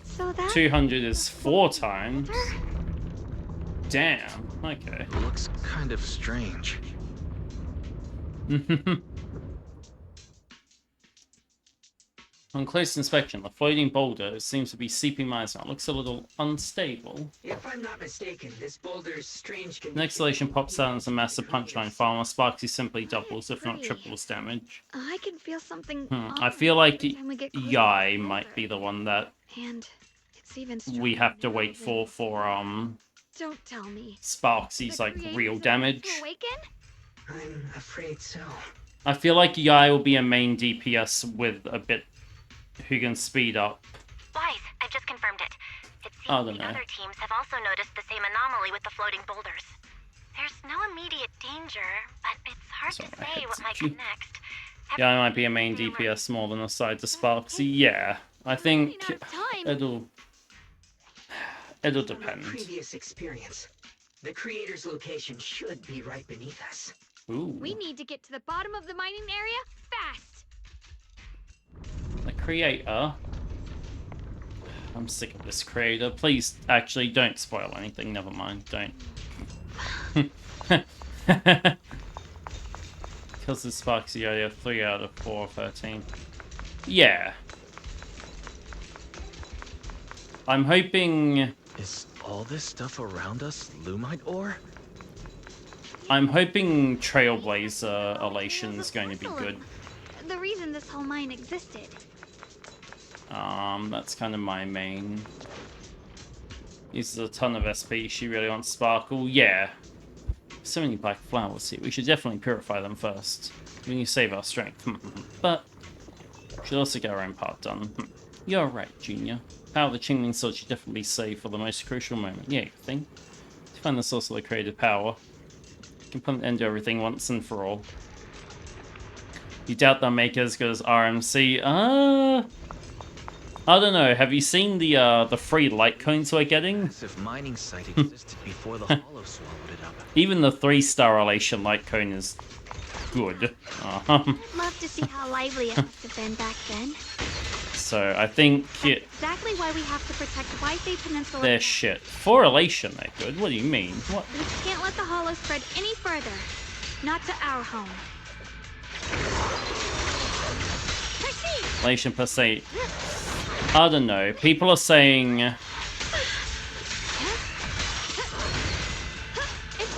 So that 200 is 4 times. Damn. Okay. Looks kind of strange. On close inspection, the floating boulder seems to be seeping miasma. It looks a little unstable. If I'm not mistaken, this boulder's strange condition... The next elation pops out as a massive punchline farmer. Sparksy simply doubles, if not triples damage. I can feel something. I feel like every time we get closer to Yai the might boulder. be the one that And it's even we have to stronger wait now. for Don't tell me. Sparksy's The like creators real are about damage. to awaken? I'm afraid so. I feel like Yai will be a main DPS with a bit who can speed up. Blythe, I've just confirmed it. It I seems don't the know. other teams have also noticed the same anomaly with the floating boulders. There's no immediate danger, but it's hard Sorry, to my say head's what might itchy. come next. Yai might be a main DPS more than a side to Sparksy. Yeah, I think Running out of time. it'll From my depend. previous experience, the creator's location should be right beneath us. Ooh, We need to get to the bottom of the mining area fast. the creator. I'm sick of this creator. Please, actually, don't spoil anything. Never mind. Don't. Because the Sparksy area 3 out of 4 of 13. Yeah. I'm hoping. Is all this stuff around us Lumite ore? I'm hoping Trailblazer Elation is going to be good. The reason this whole mine existed. That's kind of my main. Uses a ton of SP. She really wants Sparkle. Yeah. So many black flowers here. We should definitely purify them first. We need to save our strength. But we should also get our own part done. You're right, Junior. Power of the Qingling Sword should definitely be saved for the most crucial moment. Yeah, you think? To find the source of the creative power, you can put an end to everything once and for all. You doubt they'll make it as good as RMC? I don't know. Have you seen the free light cones we're getting? As if mining site existed before the Hollow swallowed it up. Even the 3-star elation light cone is good. Love to see how lively it must have been back then. So I think Exactly why we have to protect Waifei Peninsula. they're now. shit. For elation, they're good. What do you mean? What? We can't let the hollow spread any further. Not to our home. Proceed! Elation per se. I don't know. People are saying. It's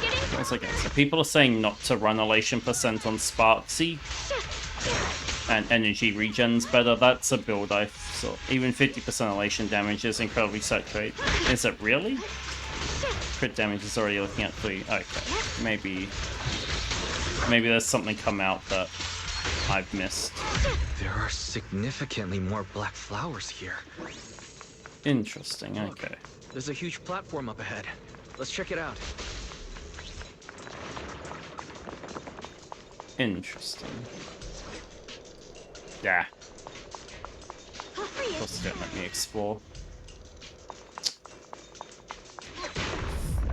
getting What's I gonna say? People are saying not to run elation percent on Sparksy and energy regens better. That's a build I saw. Even 50% elation damage is incredibly saturated. Is it really? Crit damage is already looking at 3. Okay, maybe there's something come out that I've missed. There are significantly more black flowers here. Interesting. Okay. There's a huge platform up ahead. Let's check it out. Interesting. Yeah. Of course, don't let me explore.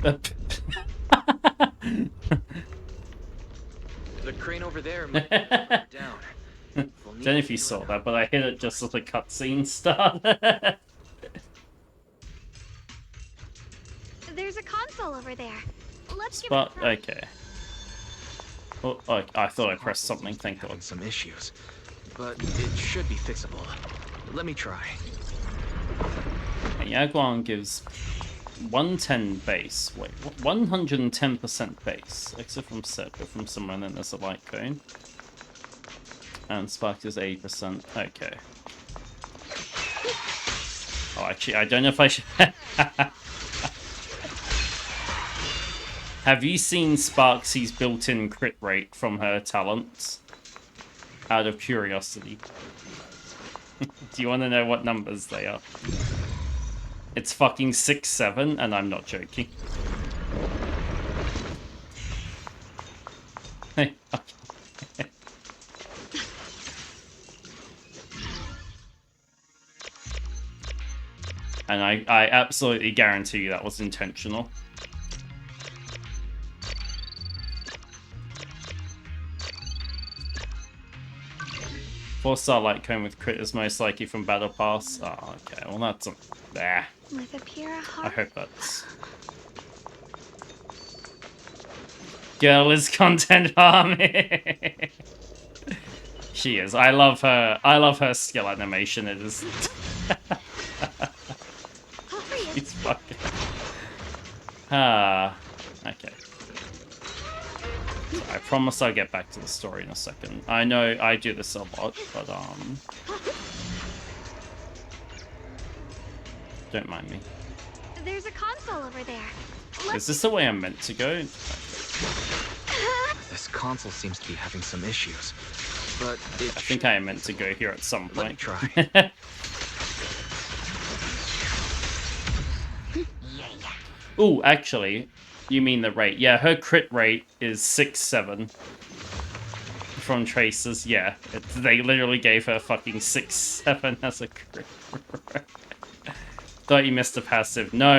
The crane over there might be down. Don't know if you saw that, but I hit it just as the cutscene started. There's a console over there. Let's give But it a try. okay. Oh, I thought I pressed something. Thank God. Having some issues, but it should be fixable. Let me try. Yaguan gives 110 base. Wait, 110% base. Exit from set, but from somewhere, and then there's a light cone. And spark is 80%. Okay. Oh, actually, I don't know if I should. Have you seen Sparksy's built-in crit rate from her talents? Out of curiosity. Do you want to know what numbers they are? It's fucking 6-7, and I'm not joking. Hey, okay. And I absolutely guarantee you that was intentional. 4-star light cone with crit is most likely from Battle Pass. Oh, okay. Well, that's there. With a pure I heart. hope that's. Girl is content farming. She is. I love her. I love her skill animation. It is. She's fucking. Okay. I promise I'll get back to the story in a second. I know I do this a lot, but don't mind me. There's a console over there. Is this the way I'm meant to go? This console seems to be having some issues, but I think I am meant to go here at some point. Let me try. Ooh, actually, you mean the rate. Yeah, her crit rate is 6-7 from Traces. Yeah, they literally gave her fucking 6-7 as a crit rate. Thought you missed a passive. No.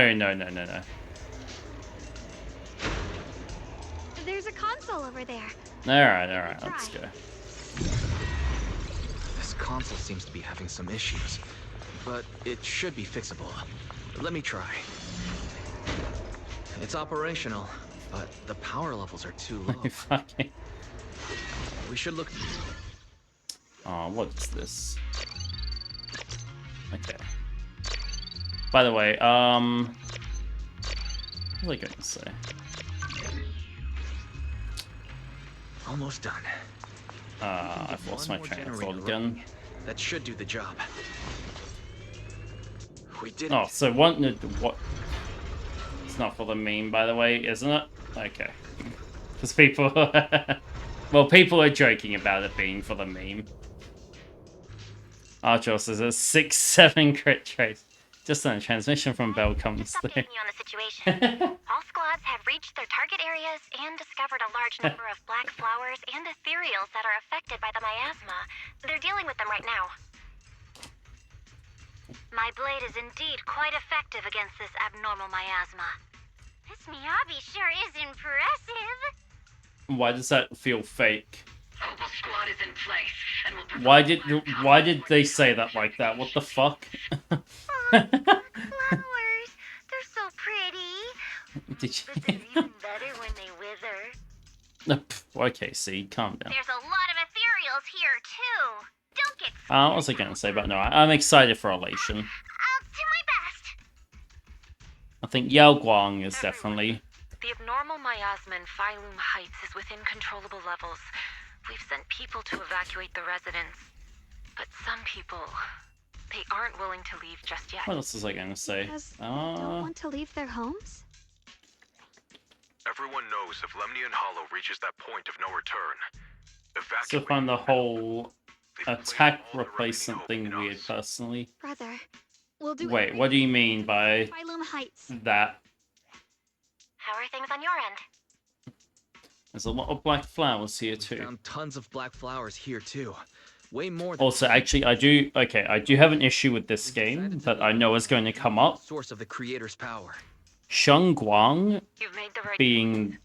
There's a console over there. Alright, let's go. This console seems to be having some issues, but it should be fixable. Let me try. It's operational, but the power levels are too low. Fucking. We should look. Oh, what is this? Okay. By the way, what was I going to say? Almost done. I've lost my train of thought again. That should do the job. We did. Oh, so what? It's not for the meme, by the way, isn't it? Okay. Because people... well, people are joking about it being for the meme. Archer says a 6-7 crit trace. Just then a transmission from Bell comes through. Update me on the situation. All squads have reached their target areas and discovered a large number of black flowers and ethereals that are affected by the miasma. They're dealing with them right now. My blade is indeed quite effective against this abnormal miasma. This Miyabi sure is impressive. Why does that feel fake? Opal squad is in place, and will provide Why did they say that like that? What the fuck? Flowers, they're so pretty. Did you... But they're even better when they wither. Okay, see, calm down. There's a lot of ethereals here too. Don't get What was I going to say? But no, I'm excited for Elation. I'll do my best. I think Yao Guang is definitely... The abnormal miasma in Phylum Heights is within controllable levels. We've sent people to evacuate the residents. But some people, they aren't willing to leave just yet. What else was I going to say? Because they don't want to leave their homes? Everyone knows if Lemnian Hollow reaches that point of no return, So find the whole attack replacement thing weird, personally. Brother, We'll do Wait, what do you mean by Phylum Heights. that? How are things on your end? There's a lot of black flowers here We too. found tons of black flowers here too. Way more than Also, actually, I do have an issue with this game that I know is going to come up. source of the creator's power. Shengguang You've made the right being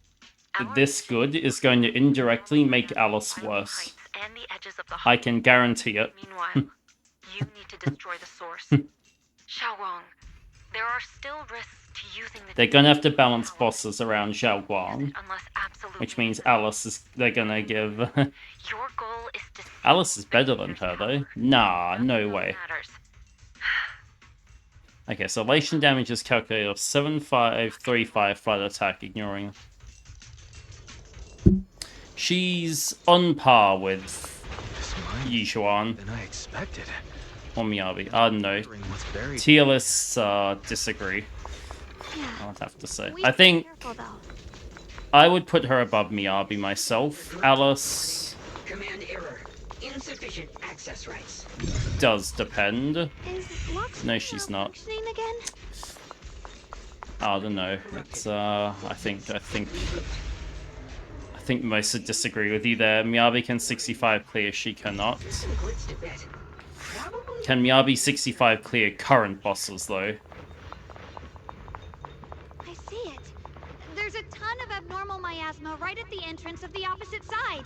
Our this good is going to indirectly make Alice Phylum worse. Heights and the edges of the I can guarantee it. Meanwhile, you need to destroy the source. Xiaowang, there are still risks to using the They're gonna have to balance bosses around Xiaoguang, unless absolutely which means Alice is. They're gonna give. your goal is to Alice is better than her though. Nah, no way. matters. Okay, so elation damage is calculated off 7535 flight attack, ignoring. She's on par with This might Yizhuan than I expected. or Miyabi. I don't know. Wondering what's buried. Tier lists disagree, Yeah. I'll have to say. We I should be think careful, though. I would put her above Miyabi myself. Alice Command error. Insufficient access rights. does depend. Is Lux No, she's not. malfunctioning again? I don't know. It's I think most would disagree with you there. Miyabi can 65 clear, she cannot. Glitched a bit. Probably Can Miyabi 65 clear current bosses though? I see it. There's a ton of abnormal miasma right at the entrance of the opposite side.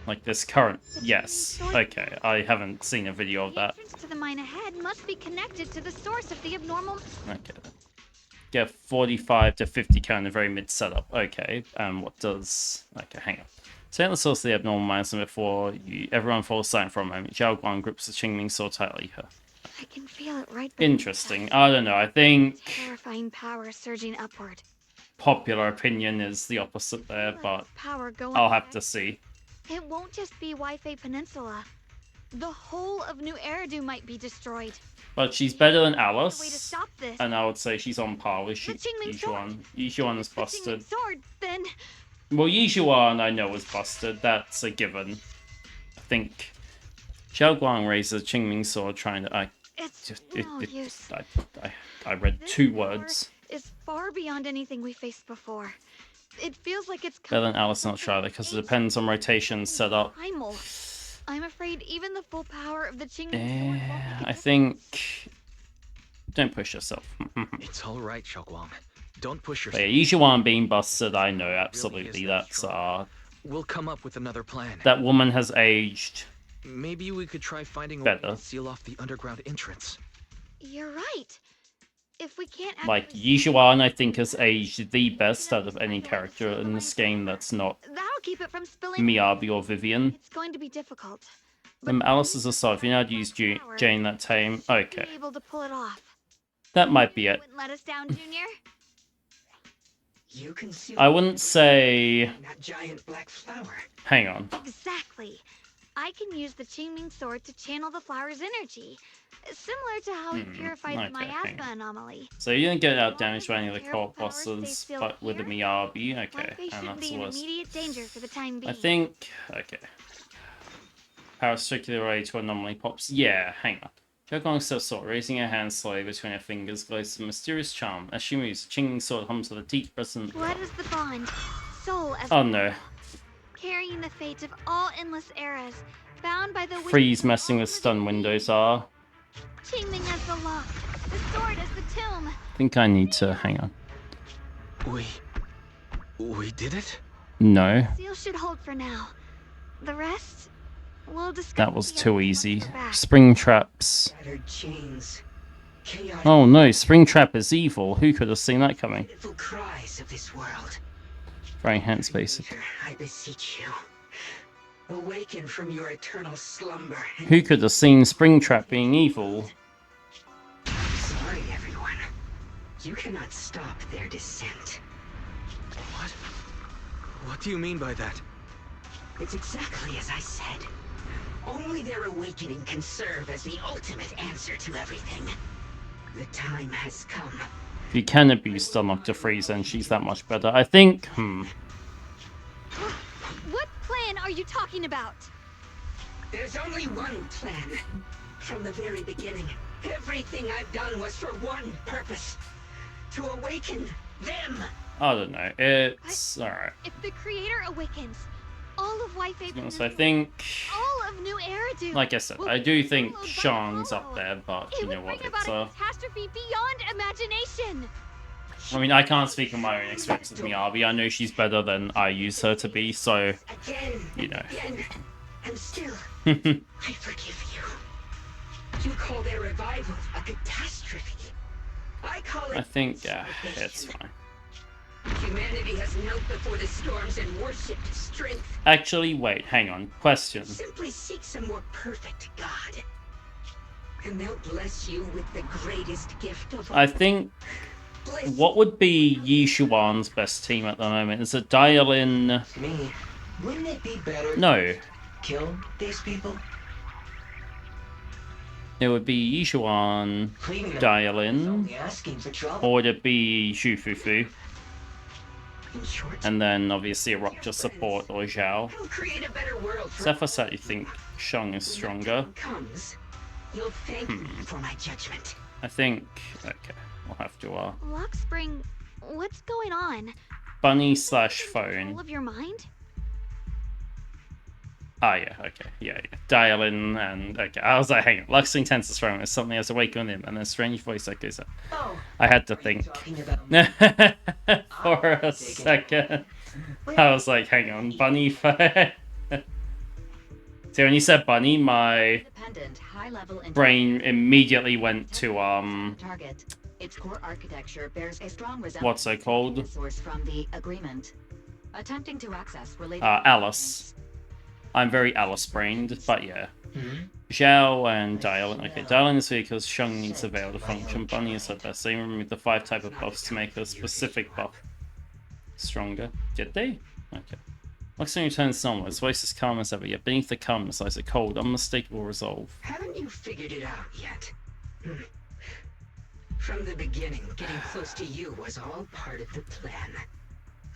Like this current? Yes. Okay, I haven't seen a video of The that. entrance to the mine ahead must be connected to the source of the abnormal. Okay. Get 45 to 50 count in a very mid setup. Okay, what does... Okay, hang on. Stay on the source of the abnormal miasma before everyone falls silent for a moment. Zhao Guang grips the Qingming sword tightly. I can feel it right beneath Interesting. us. I don't know. I think Terrifying power surging upward. popular opinion is the opposite there, Let but this power go I'll have ahead. to see. It won't just be Wi-Fi Peninsula. The whole of New Eridu might be destroyed. But she's better than There's a way to Alice, stop this. and I would say she's on par with The Qingming sword. Yizhuan. Yizhuan is If the Qingming busted. sword, then Well, Yizhuan I know is busted. That's a given. I think Zhao Guang raises a Qingming sword trying to... it's it, no use. I read This 2 power words. is far beyond anything we faced before. It feels like it's Better than coming Alice, from not Charlotte, because it something depends on rotation setup. primal. I'm afraid even the full power of the Qingming sword won't make a I difference. think... Don't push yourself. It's all right, Xiaoguang. Don't push But yourself. yeah, Yizhuan being busted, I know, absolutely. that That's, strong. We'll come up with another plan. that woman has aged. Maybe we could try finding a way Better. to seal off the underground entrance. You're right. If we can't Like, actually see Yizhuan, I think, has aged the best out of any character in this game that's not that'll keep it from spilling. Miyabi or Vivian. It's going to be difficult. Alice is a sod. If you know how to use Jane that time, okay. Be able to pull it off. That might be it. Wouldn't let us down, Junior. you can see I wouldn't say... that giant black flower. Hang on. Exactly. I can use the Qingming sword to channel the flower's energy, similar to how we purified the okay, hang miasma anomaly. So you didn't get out damage by any of the co-op bosses, but with the Miyabi, okay, Wi-Fi and shouldn't that's be the in worst. immediate danger for the time being. I think, okay. Power circular ray to anomaly pops. Yeah, hang on. Xiaoguang steps forward, raising her hand slowly between her fingers, glows a mysterious charm. As she moves, the Qingming sword hums with a deep resonant. Blood is the bond, soul as Oh no. carrying the fate of all endless eras, bound by the wishes Freeze of messing all with living stun windows are. Qingming as the lock, the sword as the tomb. I think I need to, hang on. We did it? No, Seal should hold for now. The rest, we'll discuss. that was together too once easy. we're back. Spring traps. Shattered chains. Chaotic Oh no, Spring Trap is evil. Who could have seen that coming? pitiful cries of this world. Very hands basic. Creator, I beseech you. Awaken from your eternal slumber. and- Who could have seen Spring Trap being evil? Sorry, everyone. You cannot stop their descent. What? What do you mean by that? It's exactly as I said. Only their awakening can serve as the ultimate answer to everything. The time has come. If you can abuse Stunlock to freeze, then she's that much better. I think, What plan are you talking about? There's only one plan. From the very beginning, Everything I've done was for one purpose. To awaken them. I don't know. It's alright. If the creator awakens, all of Wi-Fi I think, all of New Eridu, like I said, I do think Shang's up there, but you know what? It's catastrophe beyond imagination. I mean, I can't speak on my own experience with Miyabi. I know she's better than I use her to be, so you know. And still, I forgive you. You call their revival a catastrophe. I call it. I think it's fine. Humanity has knelt before the storms and worshipped strength. Actually, wait, hang on. Question. Simply seeks a more perfect God. And they'll bless you with the greatest gift of all. I think what would be Yishuan's best team at the moment? Is it Dial-In? Me. Wouldn't it be better? No. Kill these people? It would be Yishuan, Dial-In, or would it be Shufufu? And then obviously a Rupture support or Zhao. Zephyr said you think Shang is stronger. I think okay, we'll have to Lockspring, what's going on? Bunny / phone. All of your mind? Ah yeah, okay, yeah. Dial-In and okay. I was like, hang on, Luxing Tensor's phone is something has awakened him, and then strange voice echoes up. I had to think for a second. I was like, hang on, Bunny phone. So when you said Bunny, my brain immediately went to Its core architecture bears a strong what's it called? Source from the agreement. Attempting to access related Alice. I'm very Alice-brained, but yeah. Zhao and Dial-In. Okay, Dial-In is because Shang needs a veil to function. Bunny is her best. They removed the 5 type of buffs to make a specific buff stronger. Did they? Okay. Luxing returns normal. His voice is calm as ever, yet beneath the calmness lies a cold, unmistakable resolve. Haven't you figured it out yet? From the beginning, getting close to you was all part of the plan.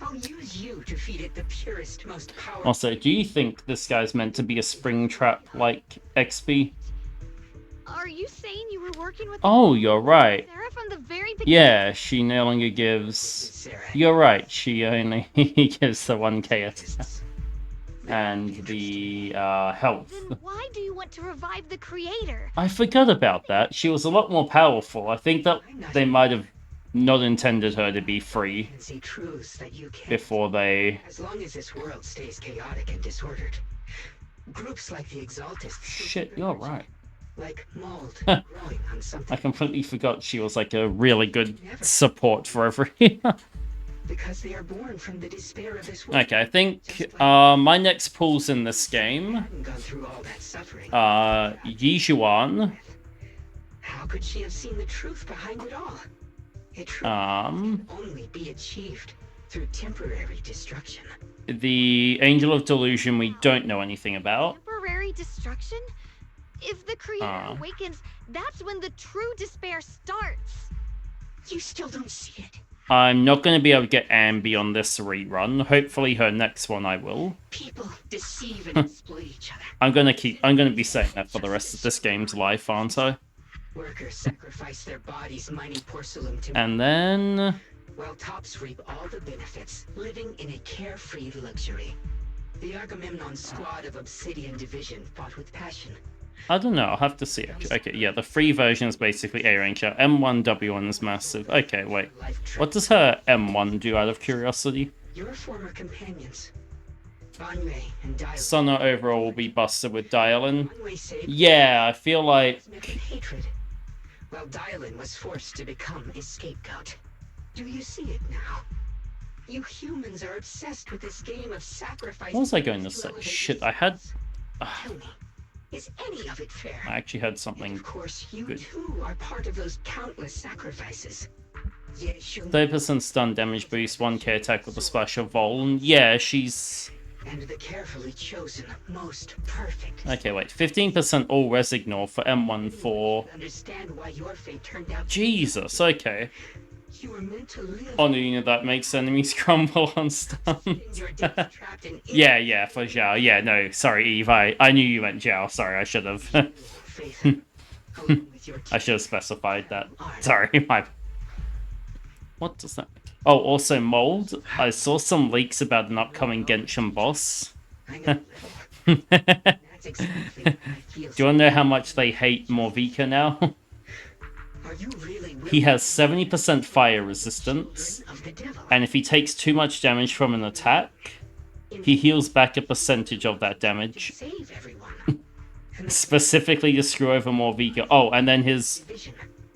I'll use you to feed it the purest, most powerful. Also, do you think this guy's meant to be a spring trap like XP? Are you saying you were working with Oh, you're right. Sarah from the very beginning? Yeah, she no longer gives... You're right, she only gives the 1k attack. And the health. Then why do you want to revive the creator? I forgot about that. She was a lot more powerful. I think that they might have not intended her to be free before they... As long as this world stays chaotic and disordered, groups like the Exaltists... Shit, you're right. Like mold growing on something. I completely forgot she was like a really good support for everyone. Because they are born from the despair of this world. Okay, I think my next pulls in this game. Yishuan. How could she have seen the truth behind it all? It can only be achieved through temporary destruction. The Angel of Delusion we don't know anything about. Temporary destruction? If the creator awakens, that's when the true despair starts. You still don't see it. I'm not going to be able to get Ambi on this rerun. Hopefully her next one I will. People deceive and exploit each other. I'm going to be saying that for the rest of this game's life, aren't I? Workers sacrifice their bodies mining porcelain to... And then... While tops reap all the benefits, living in a carefree luxury. The Agamemnon squad of Obsidian Division fought with passion. I don't know, I'll have to see it. Okay, yeah, the free version is basically A-rank. M1, W1 is massive. Okay, wait. What does her M1 do out of curiosity? Your former companions, Banwei and Dial-In. Sona overall will be busted with Dial-In. Yeah, I feel like... hatred, while Dial-In was forced to become a scapegoat. Do you see it now? You humans are obsessed with this game of sacrifice. What was I going to say? Shit, I had... Tell me, is any of it fair? I actually had something and of course, you good. Too are part of those countless sacrifices. 30% stun damage boost, 1k attack with a splash of Vol. Yeah, she's... And the carefully chosen, most perfect. Okay, wait. 15% all resignal for M1 4. Understand why your fate turned out. Jesus, okay. You were meant to live. Oh, no, that makes enemies crumble on stuns. yeah, for Zhao. Yeah, no, sorry, Eve. I knew you meant Zhao. Sorry, I should have. Faith, along with I should have specified that. Sorry, my... What does that mean? Oh, also mold. I saw some leaks about an upcoming Genshin boss. Do you want to know how much they hate Morvika now? He has 70% fire resistance, and if he takes too much damage from an attack, he heals back a percentage of that damage. Specifically to screw over Morvika. Oh, and then his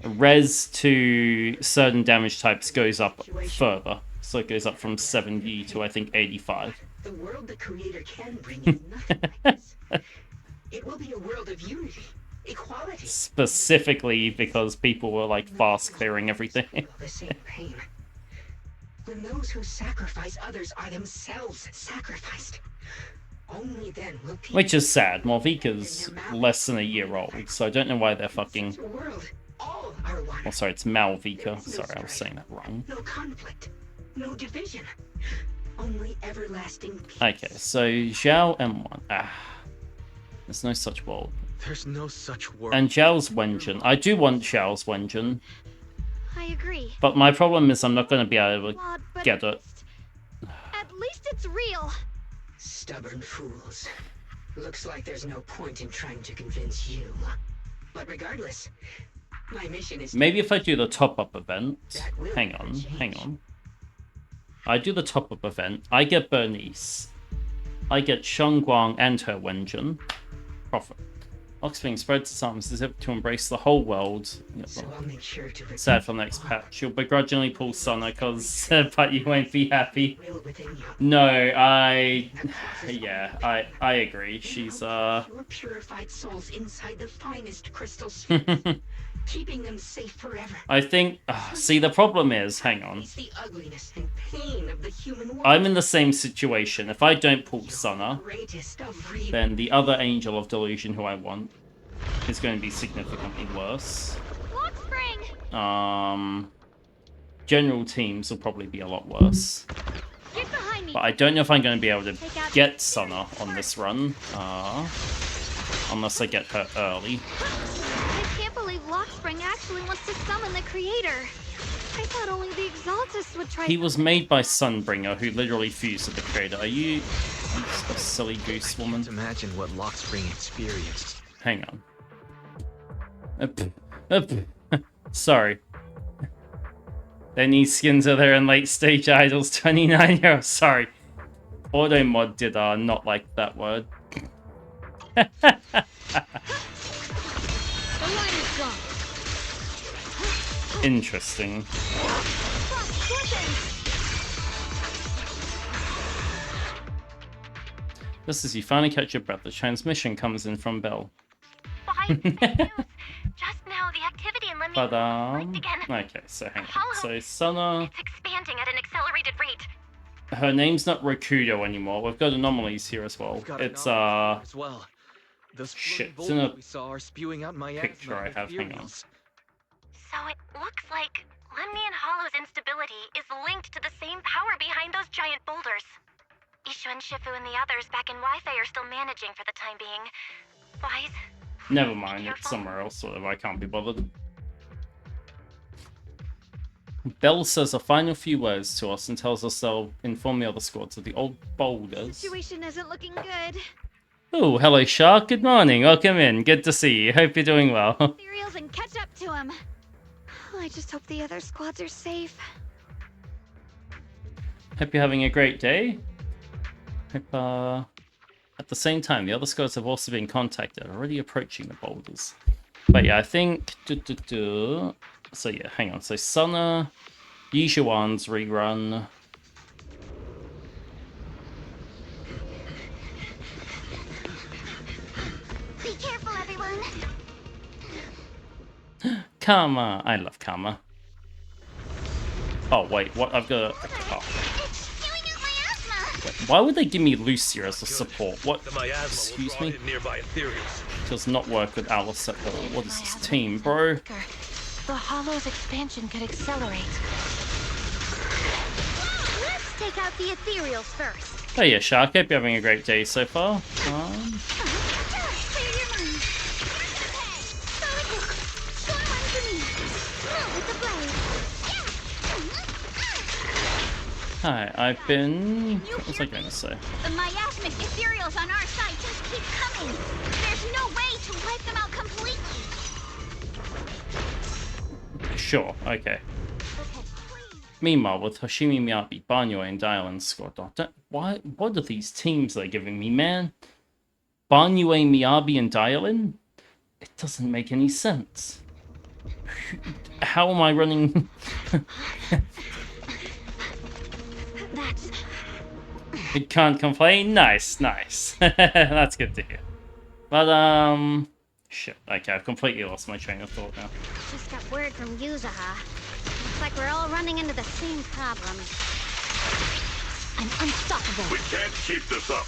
res to certain damage types goes up further. So it goes up from 70 to, I think, 85. The world the Creator can bring is nothing like this. It will be a world of unity, equality. Specifically because people were, like, fast clearing everything. The same pain. When those who sacrifice others are themselves sacrificed, only then will people... Which is sad. Morvika's less than a year old, so I don't know why they're fucking... All are one. Oh, sorry, it's Malvika. Sorry, I was saying that wrong. No conflict, no division, only everlasting peace. Okay, so Zhao M1. There's no such world. There's no such world. And Zhao's Wenjin. I do want Zhao's Wenjin. I agree. But my problem is I'm not going to be able to get it. At least it's real. Stubborn fools. Looks like there's no point in trying to convince you. But regardless, my mission is... Maybe if I do the top-up event... Hang on. I do the top-up event. I get Bernice. I get Shengguang and her Wenjin. Profit. Oxwing spreads its arms as if to embrace the whole world. So I'll make sure to sad for the next patch. You'll begrudgingly pull Sona, but you won't be happy. No, I agree. She's Pure purified souls inside the finest crystal spheres, keeping them safe forever. I think. See, the problem is, hang on. It's the ugliness and pain of the human world. I'm in the same situation. If I don't pull Sona, then the other Angel of Delusion who I want is going to be significantly worse. General teams will probably be a lot worse. But I don't know if I'm going to be able to get Sona on this run. Unless I get her early. I can't believe Lockspring actually wants to summon the Creator. I thought only the Exaltists would try. He was made by Sunbringer, who literally fused with the Creator. Are you a silly goose woman? Imagine what Lockspring experienced. Hang on. Sorry. Any skins are there in late stage idols 29-year-old. Sorry. Automod did not like that word. Interesting. Just as you finally catch your breath, the transmission comes in from Bell. Just now, the activity in Limnian again. Okay, so hang on. So Sona... It's expanding at an accelerated rate. Her name's not Rakudo anymore. We've got anomalies here as well. It's as well. Shit, it's in a we saw are spewing out picture I have. Hang on. So it looks like Limnian Hollow's instability is linked to the same power behind those giant boulders. Ishu and Shifu and the others back in Wi-Fi are still managing for the time being. Wise? Never mind, it's somewhere else, sort of. I can't be bothered. Bell says a final few words to us and tells us they'll inform the other squads of the old boulders. Situation isn't looking good. Oh, hello, Shark. Good morning. Welcome in. Good to see you. Hope you're doing well. Cereals and catch up to him. I just hope the other squads are safe. Hope you're having a great day. Hope, at the same time, the other squads have also been contacted, already approaching the boulders. But yeah, I think... So yeah, hang on. So Sona, Yishuan's rerun. Be careful, everyone. Karma. I love Karma. Oh, wait. What? I've got a... Oh. Why would they give me Lucia as a support? What? Excuse me? Does not work with Alice at all. What is this team, bro? The Hollow's expansion could accelerate. Let's take out the ethereals first. Oh yeah, Shark. Hope you're having a great day so far. Hi, I've been... What was I going to say? The miasmic ethereals on our side just keep coming. There's no way to wipe them out completely. Sure, okay. Meanwhile, with Hashimi Miyabi, Banyo, and Dylan squad, what are these teams they're giving me, man? Banyo, Miyabi, and Dylan? It doesn't make any sense. How am I running? It can't complain. Nice. That's good to hear. But shit. Okay, I've completely lost my train of thought now. Just got word from Yuzaha. Looks like we're all running into the same problem. I'm unstoppable. We can't keep this up.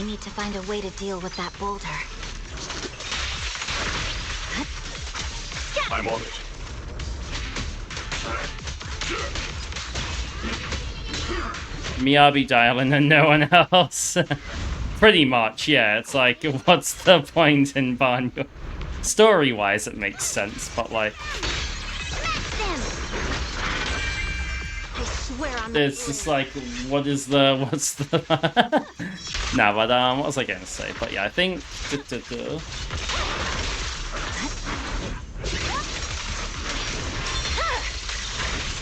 We need to find a way to deal with that boulder. I'm on it. Miyabi, Dylan, and no one else. Pretty much, yeah. It's like, what's the point in Banyo? Story-wise, it makes sense, but like... It's just like, what's the... Nah, but what was I going to say? But yeah, I think...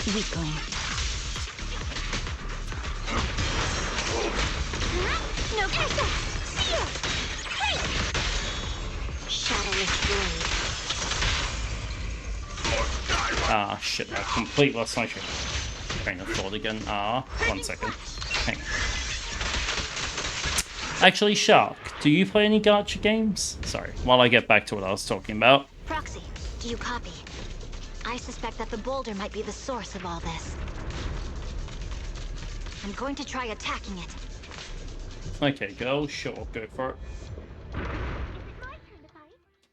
Weakling. No, see ya. Shadowless blade. Ah, shit, I completely lost my train of thought again. 1 second. Hang on. Actually, Shark, do you play any gacha games? Sorry, while I get back to what I was talking about. Proxy, do you copy? I suspect that the boulder might be the source of all this. I'm going to try attacking it. Okay, girl, sure, go for it.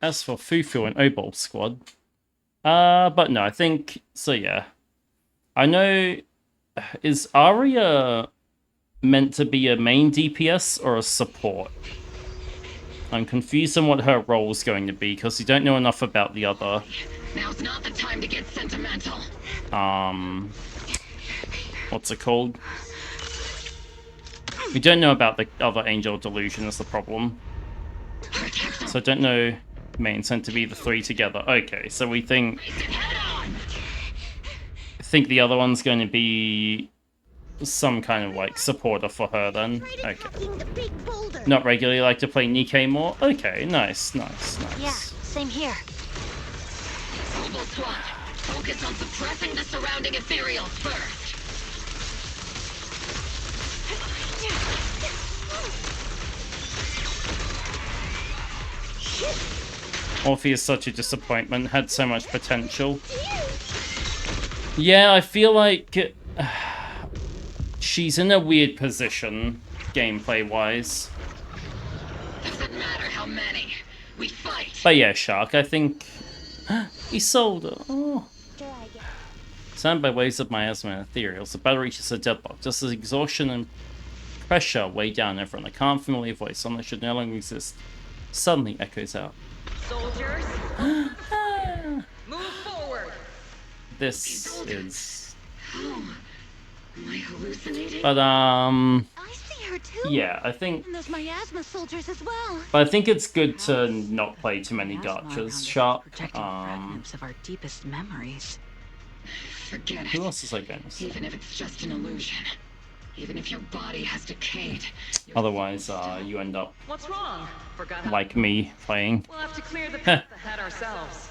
As for Fufu and Obol squad, but no, I think, so yeah. I know, is Arya meant to be a main DPS or a support? I'm confused on what her role is going to be, because you don't know enough about the other... Now's not the time to get sentimental. What's it called? We don't know about the other Angel Delusion is the problem. So I don't know main sent to be the three together. Okay, so we think... I think the other one's going to be some kind of like supporter for her then. Okay. Not regularly like to play Nikkei more? Okay, nice. Yeah, same here. Global SWAT, focus on suppressing the surrounding ethereals first. Orphe is such a disappointment, had so much potential. Yeah, I feel like she's in a weird position, gameplay-wise. Doesn't matter how many, we fight. But yeah, Shark, I think... he sold her. Oh. Surrounded by waves of miasma and ethereals, the battle reaches a deadlock. Just as exhaustion and pressure weigh down everyone, a calm, familiar voice, one that should no longer exist, suddenly echoes out. Soldiers, move forward. This is... Am I hallucinating? But, I see her too. yeah, I think... And those miasma soldiers as well. But I think it's good to not play too many gachas, Sharp. Fragments of our deepest memories. Forget it. Who else is I going to say? Even if it's just an illusion. Even if your body has decayed. Otherwise, you end up What's wrong? Forgot how like me playing. we'll have to clear the path ahead ourselves.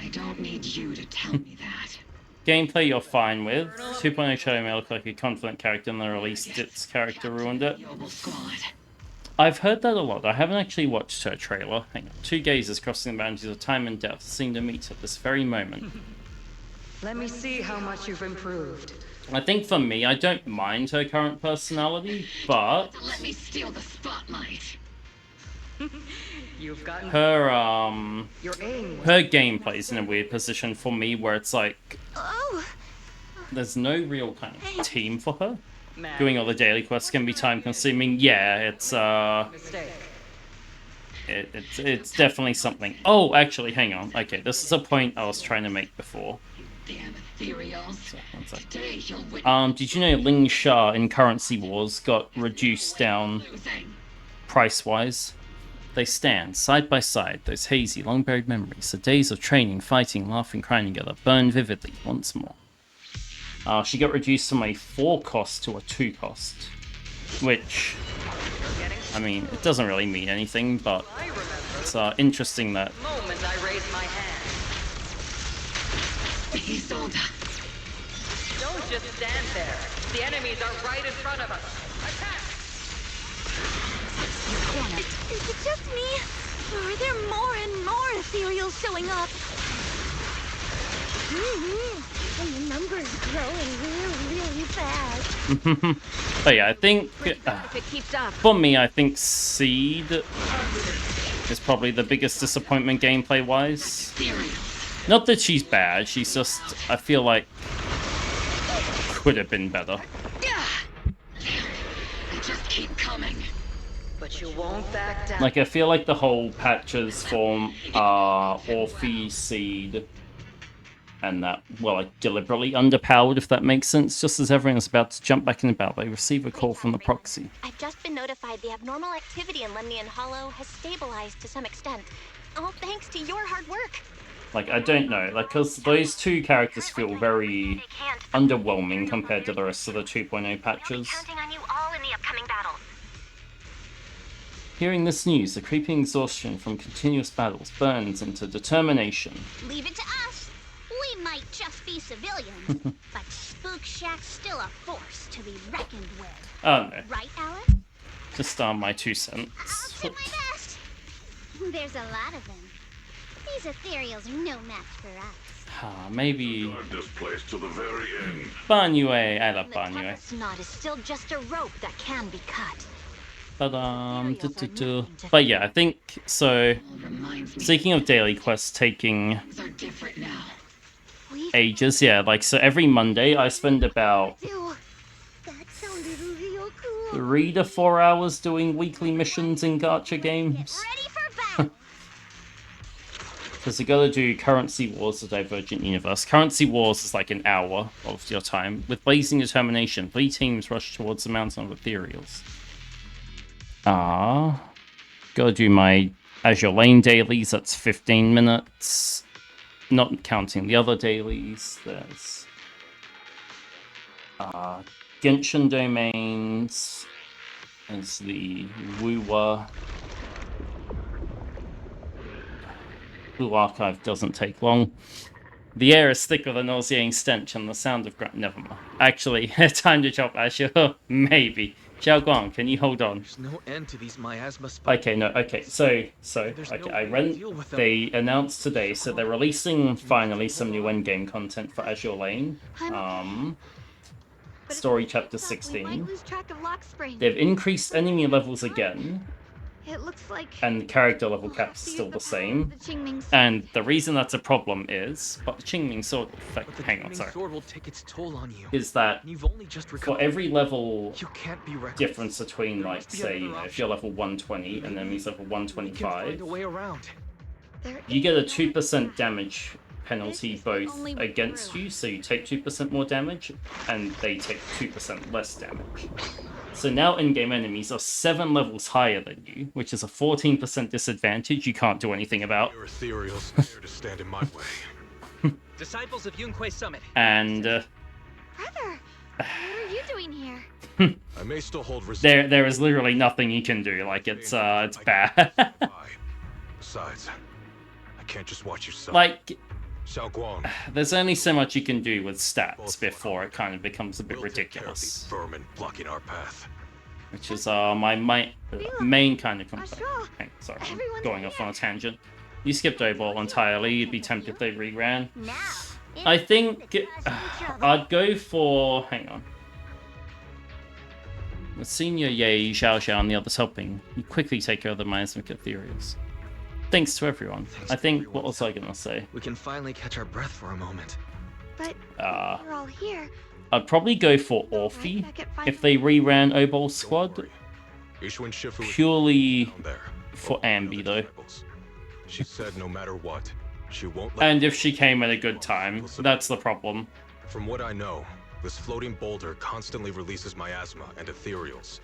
I don't need you to tell me that. Gameplay you're fine with. 2.0 Shadow Mail looked like a confident character and the released its character ruined it. I've heard that a lot. I haven't actually watched her trailer. Hang on. Two gazes crossing the boundaries of time and depth seem to meet at this very moment. Let me see how much you've improved. I think for me, I don't mind her current personality, but Let me steal the spotlight. You've gotten her your aim. her gameplay's in a weird position for me where it's like there's no real kind of team for her. Doing all the daily quests can be time consuming. Yeah, it's Mistake. it's definitely something. Oh, actually, hang on. Okay, this is a point I was trying to make before. Damn it. Ethereals. One sec. Today you'll witness Did you know Ling Sha in Currency Wars got reduced down price-wise? They stand side by side, those hazy, long-buried memories, the days of training, fighting, laughing, crying together, burn vividly once more. She got reduced from a 4 cost to a 2 cost, which, I mean, it doesn't really mean anything, but it's interesting that. Moment I raise my hand. Isolde. Don't just stand there. The enemies are right in front of us. Attack! Is it just me? Or are there more and more ethereals showing up? And the number's growing really fast. But yeah, I think If it keeps up. for me, I think Seed is probably the biggest disappointment gameplay-wise. Not that she's bad, she's just, I feel like, could have been better. They just keep coming. But you won't back down. Like, I feel like the whole patches for Orphe, Seed, and that were like deliberately underpowered, if that makes sense. Just as everyone is about to jump back in the battle, they receive a call from the proxy. I've just been notified the abnormal activity in Lemnian Hollow has stabilized to some extent. All thanks to your hard work. Like, I don't know, like, because those two characters feel very underwhelming compared to the rest of the 2.0 patches. Counting on you all in the upcoming battles. Hearing this news, the creeping exhaustion from continuous battles burns into determination. Leave it to us. We might just be civilians, but Spook Shack's still a force to be reckoned with. Oh no, Right, Alan? just my 2 cents. I'll do my best. There's a lot of them. These ethereals are no match for us. Maybe This place to the very end. Banue, I love The Banue. toughest knot is still just a rope that can be cut. But but yeah, I think so. Reminds me Speaking of daily quests taking things are different now. ages, yeah, like so every Monday I spend about That sounded real cool. 3 to 4 hours doing weekly missions in gacha games. Ready for battle. Because you gotta do Currency Wars, the Divergent Universe. Currency Wars is like an hour of your time. With blazing determination, 3 teams rush towards the mountain of ethereals. Gotta do my Azure Lane dailies, that's 15 minutes. Not counting the other dailies. There's Genshin domains. There's the Wuwa. Blue Archive doesn't take long. The air is thick with a nauseating stench and the sound of never mind. Actually, time to chop Azure. Maybe. Xiaoguang, can you hold on? There's no end to these miasma spikes. Okay, no, okay, so There's okay, no I way to went. deal with them. They announced today, so they're releasing finally some new endgame content for Azure Lane. But Story if we chapter keep up, we 16. might lose track of Lock Spring. They've increased enemy levels again, It looks like and the character level we'll have caps to still use the power same. of the Qingming Sword. And the reason that's a problem is, but the Qingming Sword effect. But the Hang on, Qingming sorry. sword will take its toll on you. Is that And you've only just for recovered. every level You can't be reckless. difference between, There like, must be say, another if you're level 120 and enemy's level We can 125, find a way around. There you get a is no 2% path. damage penalty This is the both only way against through. you, so you take 2% more damage, and they take 2% less damage. So now in-game enemies are 7 levels higher than you, which is a 14% disadvantage you can't do anything about. Your ethereals dare to stand in my way. Disciples of Yunque Summit. And Brother, what are you doing here? I may still hold resistance. there is literally nothing you can do. Like, it's bad. Besides, I can't just watch you suffer. Like, Xiao Guang, there's only so much you can do with stats before it kind of becomes a bit we'll take care of these ridiculous. vermin blocking our path. Which is my main kind of complaint. Ashra, Hey, sorry, I'm everyone's going off here. on a tangent. You skipped Obol entirely, you'd be tempted if they reran. Now, I think it's trouble. I'd go for... hang on. With Senior Ye, Xiao Xiao, and the others helping, you quickly take care of the miasmic ethereals. Thanks to everyone. I think, what was I gonna say? We can finally catch our breath for a moment. But we're all here. I'd probably go for Orphe if they reran Obol's squad. Ishwin Shifu is Purely down there. for Ambi, though. She said no matter what, she won't let And if she came at a good time, that's the problem. From what I know, this floating boulder constantly releases miasma and ethereals,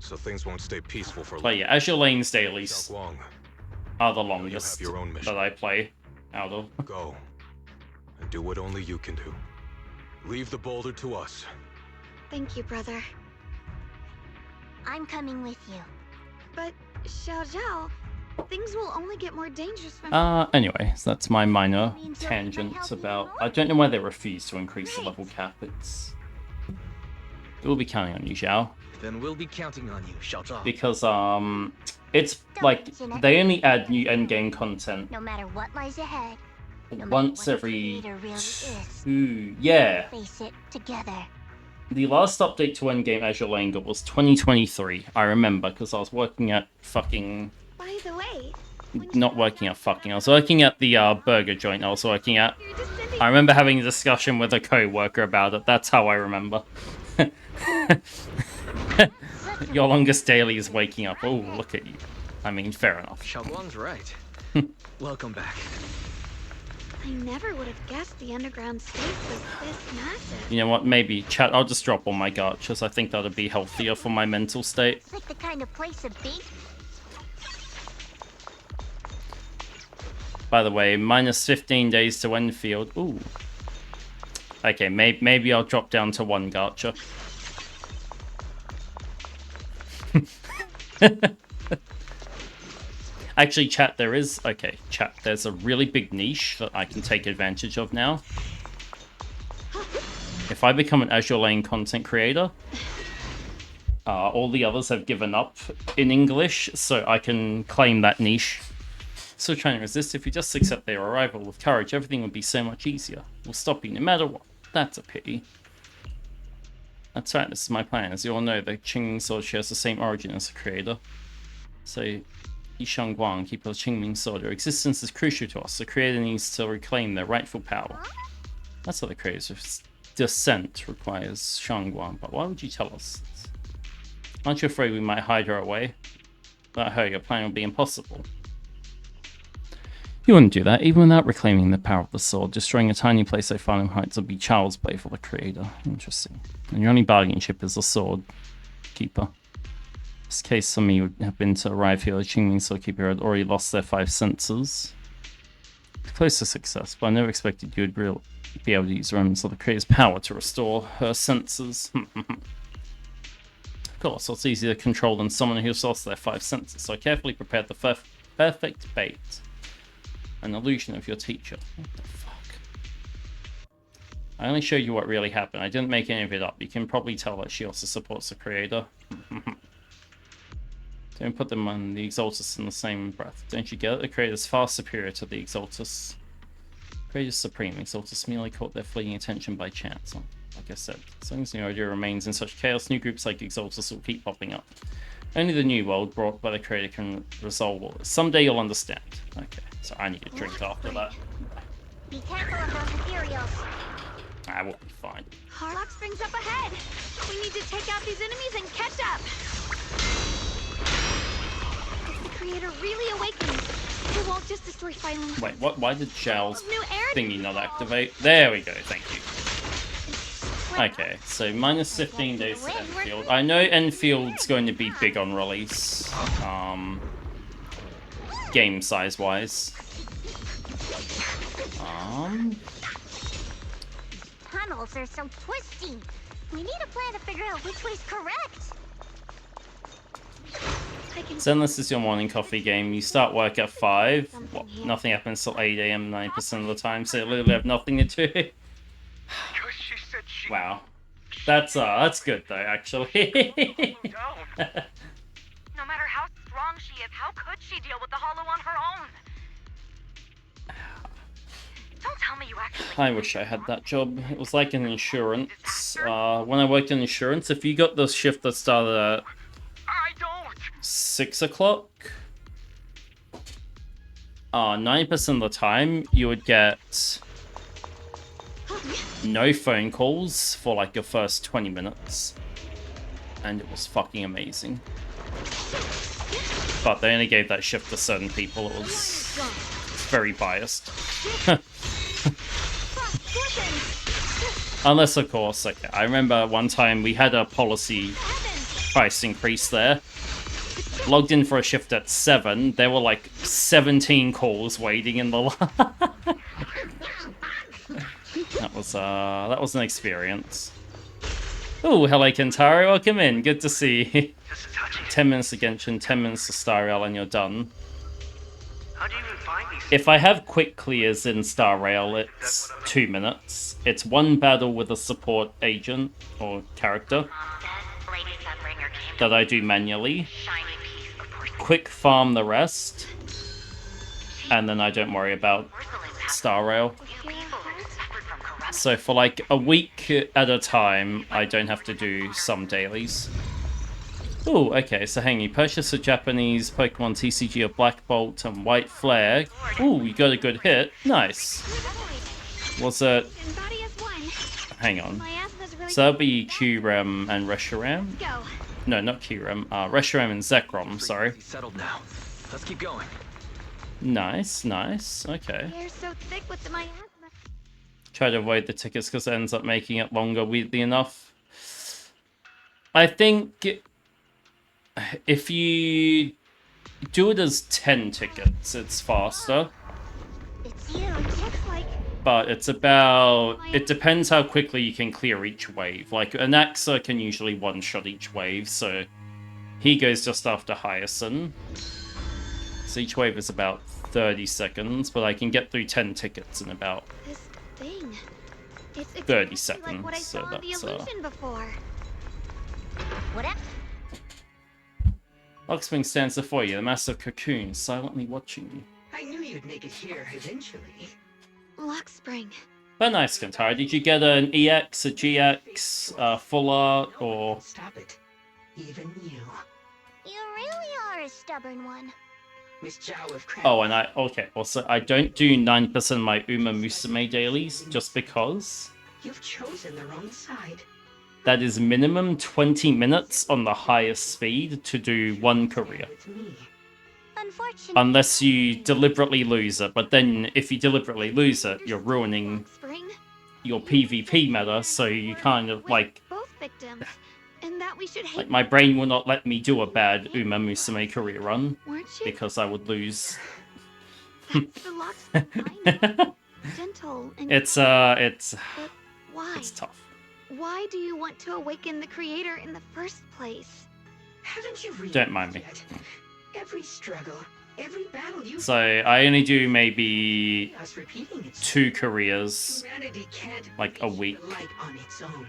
so things won't stay peaceful for long. But yeah, Azure Lane's dailies Xiaoguang, are the you longest have your own mission. that I play out of. Go and do what only you can do. Leave the boulder to us. Thank you, brother. I'm coming with you. But, Xiao Zhao, things will only get more dangerous from... Anyway, so that's my minor tangent about... I don't know why they refuse to increase the level cap. We'll be counting on you, Zhao. Then we'll be counting on you, Xiao Zhao. Because, it's like, they only add new endgame content No matter what lies ahead. once every yeah. Face it together. The last update to Endgame Azure Lane got was 2023. I remember because I was working at fucking. By the way, not working at fucking. I was working at the burger joint. I was working at. I remember having a discussion with a co-worker about it. That's how I remember. Your longest daily is waking up. Oh, look at you. I mean, fair enough. Xiaoguang's right. Welcome back. I never would have guessed the underground space was this massive. You know what? Maybe chat. I'll just drop all my gachas. I think that'll be healthier for my mental state. It's like the kind of place a big. By the way, minus 15 days to Enfield. Ooh. Okay, maybe I'll drop down to 1 gacha. Actually, chat, there's a really big niche that I can take advantage of now. If I become an Azure Lane content creator, all the others have given up in English, so I can claim that niche. Still trying to resist. If you just accept their arrival with courage, everything would be so much easier. We'll stop you no matter what. That's a pity. That's right, this is my plan. As you all know, the Qingming Sword shares the same origin as the creator. So, Yisheng Guang, keeper of Qingming Sword, your existence is crucial to us. The creator needs to reclaim their rightful power. That's what the creator's descent requires, Shang Guang. But why would you tell us this? Aren't you afraid we might hide her away? Without her, your plan would be impossible. You wouldn't do that, even without reclaiming the power of the sword. Destroying a tiny place like Farnham Heights would be child's play for the creator. Interesting. And your only bargaining chip is the sword keeper. This case for me would have been to arrive here. The Qingming Sword Keeper had already lost their 5 senses. Close to success, but I never expected you would be able to use remnants of the creator's power to restore her senses. Of course, it's easier to control than someone who's lost their 5 senses, so I carefully prepared the perfect bait. An illusion of your teacher. What the fuck? I only showed you what really happened. I didn't make any of it up. You can probably tell that she also supports the creator. Don't put them on the Exaltus in the same breath. Don't you get it? The creator is far superior to the Exaltus. Creator is supreme. Exaltus merely caught their fleeting attention by chance. Like I said, as long as the idea remains in such chaos, new groups like Exaltus will keep popping up. Only the new world brought by the creator can resolve all this. Someday you'll understand. Okay, so I need a drink after that. Be careful of those ethereals. I will be fine. Harlock springs up ahead. We need to take out these enemies and catch up. If the creator really awakens, it won't just destroy Phylum. Wait, what? Why did Zhao's thingy not activate? There we go, thank you. Okay, so minus 15 days to Enfield. I know Enfield's going to be big on release, game size wise. Tunnels are so twisty. We need a plan to figure out which way's correct. So unless it's your morning coffee game, you start work at 5. What, nothing happens till 8 AM 9% of the time, so you literally have nothing to do. Wow. That's good though, actually. No matter how strong she is, how could she deal with the Hollow on her own? Don't tell me you actually... I wish I had that job. It was like an insurance. When I worked in insurance, if you got the shift that started at 6 o'clock, 90% of the time you would get no phone calls for like your first 20 minutes. And it was fucking amazing. But they only gave that shift to certain people. It was very biased. Unless, of course, okay, I remember one time we had a policy price increase there. Logged in for a shift at 7, there were like 17 calls waiting in the line. That was an experience. Oh, hello Kentaro, welcome in, good to see you. 10 minutes to Genshin, 10 minutes to Star Rail, and you're done. If I have quick clears in Star Rail, it's 2 minutes. It's 1 battle with a support agent or character that I do manually. Quick farm the rest, and then I don't worry about Star Rail. So for like a week at a time, I don't have to do some dailies. Oh, okay, so hang you purchase a Japanese Pokemon TCG of Black Bolt and White Flag. Ooh, you got a good hit. Nice. Was it... Hang on. So that'll be Kyurem and Reshiram? No, not Kyurem. Reshiram and Zekrom, sorry. Settled now. Let's keep going. Nice, nice. Okay. You're so thick with the miasma. Try to avoid the tickets because it ends up making it longer, weirdly enough. I think if you do it as 10 tickets, it's faster. It's you. Looks like. But it's about... It depends how quickly you can clear each wave. Like, an Axa can usually one-shot each wave, so he goes just after Hyacinth. So each wave is about 30 seconds, but I can get through 10 tickets in about... This thing. It's 30 seconds, like what I so saw in the that's illusion before. Whatever. Luxwing stands before you, the massive cocoon, silently watching you. I knew you'd make it here eventually. Luxspring. But nice, Kentaro. Did you get an EX, a GX, full art, or... Stop it. Even you. You really are a stubborn one. Miss Chow of Crap. Oh, and okay, also, I don't do 9% of my Uma Musume dailies, just because... You've chosen the wrong side. That is minimum 20 minutes on the highest speed to do one career. Unless you deliberately lose it, but then if you deliberately lose it, you're ruining your PvP meta, so you kind of, like... Both victims. And that we should hate. Like, my brain will not let me do a bad Uma Musume career run, because I would lose. That's the Luxspring. Gentle and... It's But why? It's tough. Why do you want to awaken the creator in the first place? Haven't you realized Don't mind me. yet? Every struggle, every battle you So I only do maybe us repeating it. 2 careers, Humanity can't like a week. light on its own.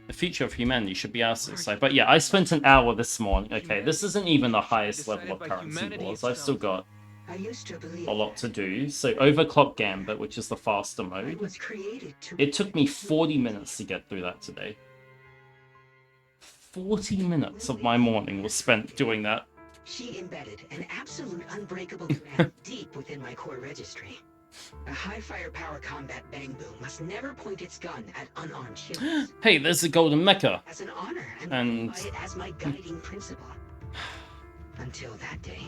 The future of humanity should be ours to decide. But yeah, I spent an hour this morning. Okay, this isn't even the highest level of currency wars. I've still got I used to believe a lot to do. So Overclock Gambit, which is the faster it mode. was created to It took me 40 minutes to get through that today. 40 minutes of my morning was spent doing that. She embedded an absolute unbreakable command deep within my core registry. A high firepower combat bang boom must never point its gun at unarmed humans. Hey, there's the golden mecha. As an honor, And by it as my guiding principle. Until that day.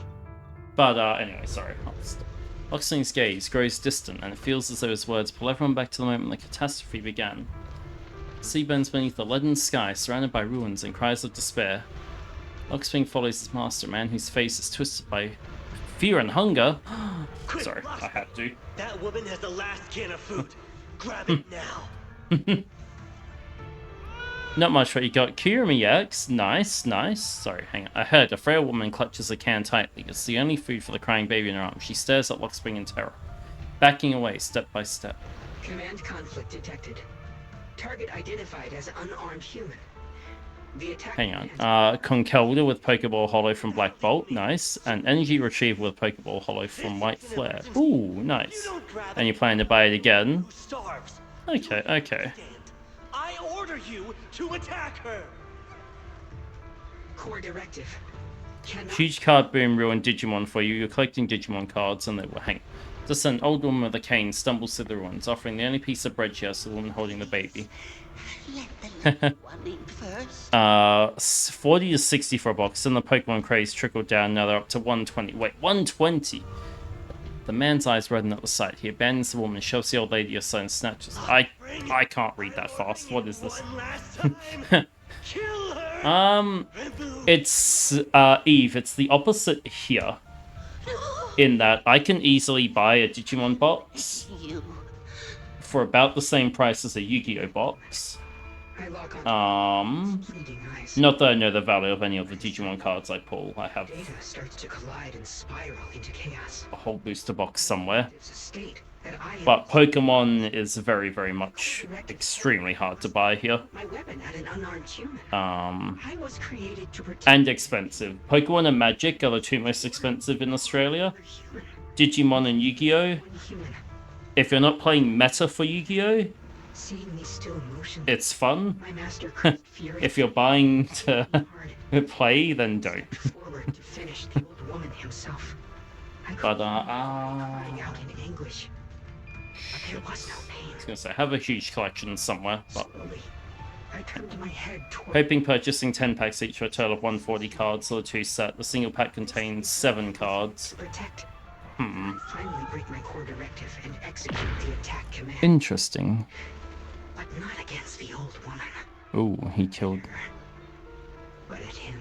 But anyway, sorry. Luxling's gaze grows distant, and it feels as though his words pull everyone back to the moment the catastrophe began. The sea burns beneath the leaden sky, surrounded by ruins and cries of despair. Luxling follows his master, a man whose face is twisted by fear and hunger. Sorry, I had to. That woman has the last can of food. Grab it now. Not much what you got. Kirimi X. Nice, nice. Sorry, hang on. I heard a frail woman clutches a can tightly. It's the only food for the crying baby in her arms. She stares at Luxspring in terror, backing away step by step. Command conflict detected. Target identified as unarmed human. The attack. Hang on. Conkelda with Pokeball Hollow from Black Bolt. Nice. And Energy Retrieval with Pokeball Hollow from White Flare. Ooh, nice. And you plan to buy it again? Okay, okay. I order you to attack her. Core directive. Huge card boom ruined Digimon for you. You're collecting Digimon cards and they will hang. Just an old woman with a cane stumbles through the ruins, offering the only piece of bread she has to the woman holding the baby. 40 to 60 for a box, and the Pokemon craze trickled down, now they're up to 120. Wait, 120? The man's eyes redden at the sight. He abandons the woman, shoves the old lady aside, and snatches. I can't read that fast. What is this? It's Eve. It's the opposite here. In that I can easily buy a Digimon box for about the same price as a Yu-Gi-Oh box. Not that I know the value of any of the Digimon cards I pull. I have a whole booster box somewhere. But Pokemon is very, very much extremely hard to buy here. And expensive. Pokemon and Magic are the two most expensive in Australia. Digimon and Yu-Gi-Oh! If you're not playing meta for Yu-Gi-Oh! It's fun. If you're buying to play, then don't. But I was gonna say, I have a huge collection somewhere, but hoping purchasing 10 packs each for a total of 140 cards, so the 2 set. The single pack contains 7 cards. Interesting. But not against the old woman. Ooh, he killed. But at him.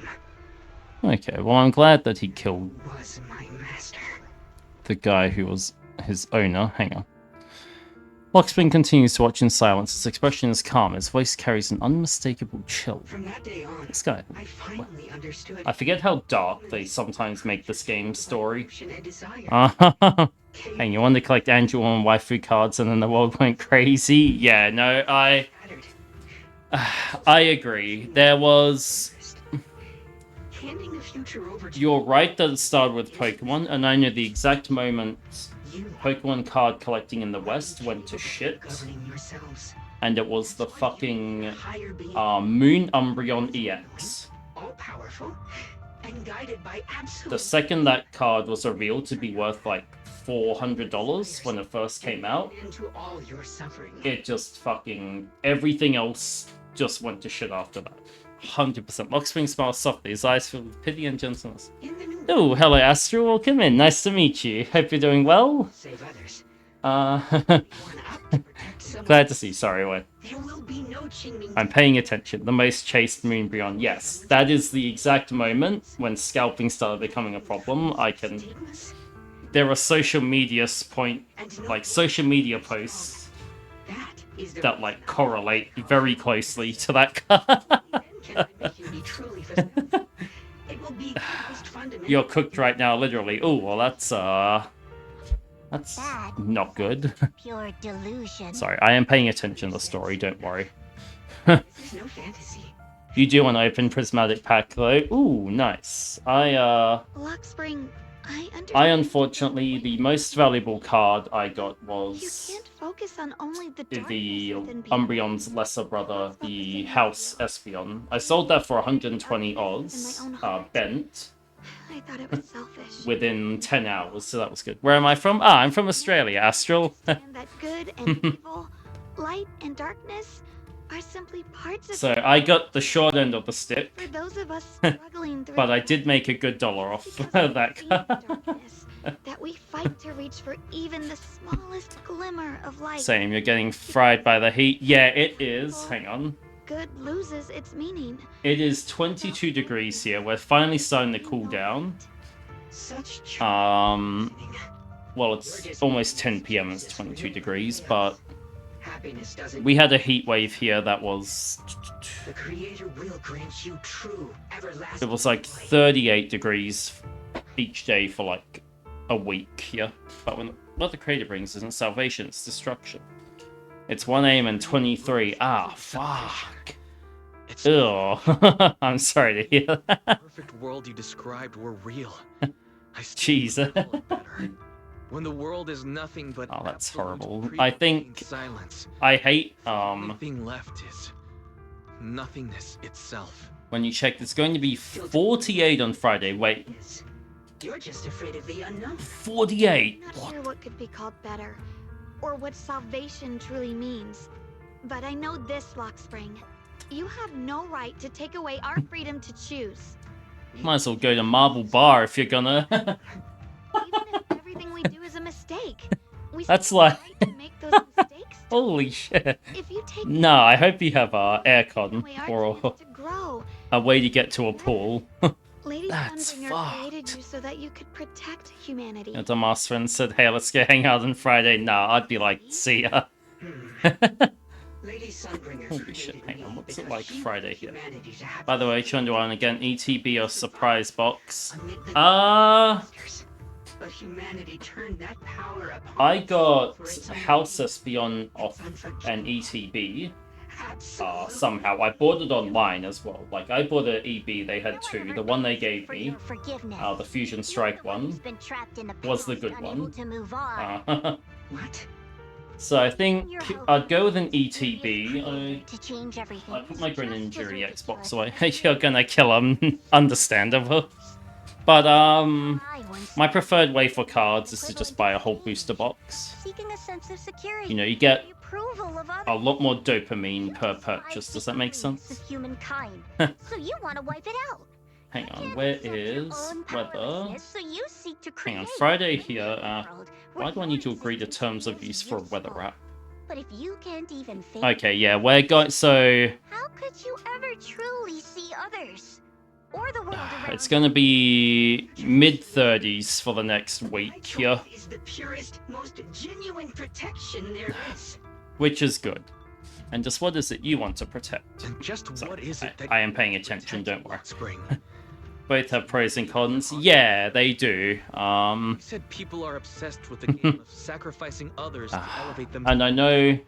Okay, well I'm glad that he killed Was my master. The guy who was his owner. Hang on. Lockspin continues to watch in silence. His expression is calm. His voice carries an unmistakable chill. From that day on, this guy. I finally understood. I forget how dark they sometimes make this game's story. Hey, you want to collect Angel and Waifu cards and then the world went crazy? Yeah, no, I agree. There was... You're right that it started with Pokemon, and I know the exact moment Pokemon card collecting in the West went to shit. And it was the fucking Moon Umbreon EX. The second that card was revealed to be worth like $400 when it first came out, it just fucking... Everything else just went to shit after that. 100%. Lockspring smiles softly, his eyes filled with pity and gentleness. Oh, hello Astral, welcome in. Nice to meet you. Hope you're doing well. Glad to see. Sorry, wait. I'm paying attention. The most chaste Moonbryon. Yes, that is the exact moment when scalping started becoming a problem. There are social media social media posts that like correlate very closely to that card. You're cooked right now, literally. Oh, well, that's not good. Pure delusion. Sorry, I am paying attention to the story, don't worry. You do want to open Prismatic Pack, though. Ooh, nice. Luxspring, I unfortunately, the most valuable card I got was... You can't focus on only the Umbreon's lesser brother, the House Espeon. I sold that for 120 Oz, bent. I thought it was selfish. Within 10 hours, so that was good. Where am I from? Ah, I'm from Australia, Astral. And that good and evil, light and darkness are simply parts of... So I got the short end of the stick. For those of us struggling through... But I did make a good dollar off that card. That we fight to reach for even the smallest glimmer of light. Same, you're getting fried by the heat. Yeah, it is. Hang on. Good loses its meaning. It is 22 degrees here. We're finally starting to cool down. Well, it's almost 10 p.m. It's 22 degrees, but we had a heat wave here that was... It was like 38 degrees each day for like a week here. But what the Creator brings isn't salvation, it's destruction. It's 1 a.m. and 23. Ah, fuck. Ugh. I'm sorry to hear that. The perfect world you described were real. Jesus. When the world is nothing but... Oh, that's horrible. I think... Silence. I hate, Everything left is... nothingness itself. When you check, it's going to be 48 on Friday. Wait. You're just afraid of the unknown. 48? I'm not sure what could be called better, or what salvation truly means. But I know this, Lockspring. You have no right to take away our freedom to choose. Might as well go to Marble Bar if you're gonna... Even if everything we do is a mistake. We That's still have like... the right to make those mistakes. Holy shit. If you take No, I hope you have aircon away our or chance to grow. a way to get to a pool. Lady That's Sunbringer created you so that you could protect humanity. The master friend said, hey, let's go hang out on Friday. Nah, I'd be like, see ya. Lady Sunbringer Holy shit, hang on, what's it like she Friday wanted here? humanity to have By the way, the trying to on again, ETB or surprise box. amid the but humanity turned that power upon I got for its own House Espion off an ETB. Somehow. I bought it online as well. Like, I bought an EB, they had two. The one they gave me, the Fusion Strike one, was the good one. What? So I think I'd go with an ETB. I put my Greninja Xbox away. You're gonna kill him. Understandable. But, my preferred way for cards is to just buy a whole booster box. You know, you get a lot more dopamine per purchase. Does that make sense? Hang on, where is weather? Hang on, Friday here. Why do I need to agree to terms of use for a weather app? But if you can't even think, Okay, yeah, we're going. So how could you ever truly see others or the world around? It's gonna be mid-30s for the next week here, is the purest, most genuine protection there is. which is good. And just what is it you want to protect? And just what is it that I am paying attention. Don't worry. Spring? Both have pros and cons. Yeah, they do. You said people are obsessed with the game of sacrificing others to elevate them. And I know,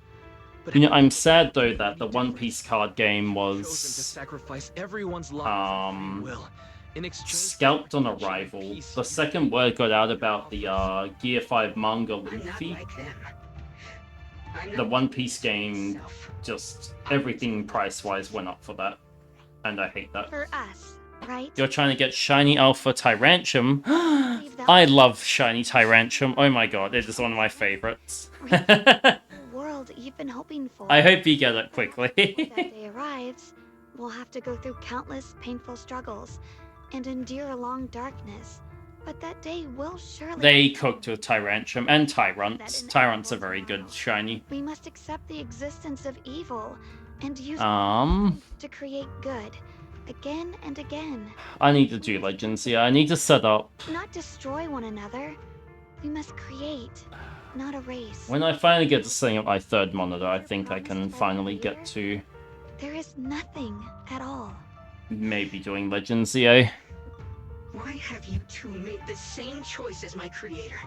you know, I'm sad though that the One Piece card game chosen to was sacrifice everyone's life for free will. In exchange, scalped on arrival. The second word got out about the Gear 5 manga Luffy. The One Piece game, just everything price-wise went up for that. And I hate that. For us, right? You're trying to get Shiny Alpha Tyrantium. I love Shiny Tyrantium. Oh my god, it is one of my favorites. World you've been hoping for. I hope you get it quickly. Before that day arrives, we'll have to go through countless painful struggles and endure a long darkness. But that day will surely... They cooked with Tyrantium and Tyrants. Tyrants are very good, shiny. We must accept the existence of evil and use to create good. Again and again. I need to do Legends, yeah. I need to set up... Not destroy one another. We must create, not erase. When I finally get to setting up my third monitor, I think I can finally get to... There is nothing at all. Maybe doing Legends, yeah. Why have you two made the same choice as my creator?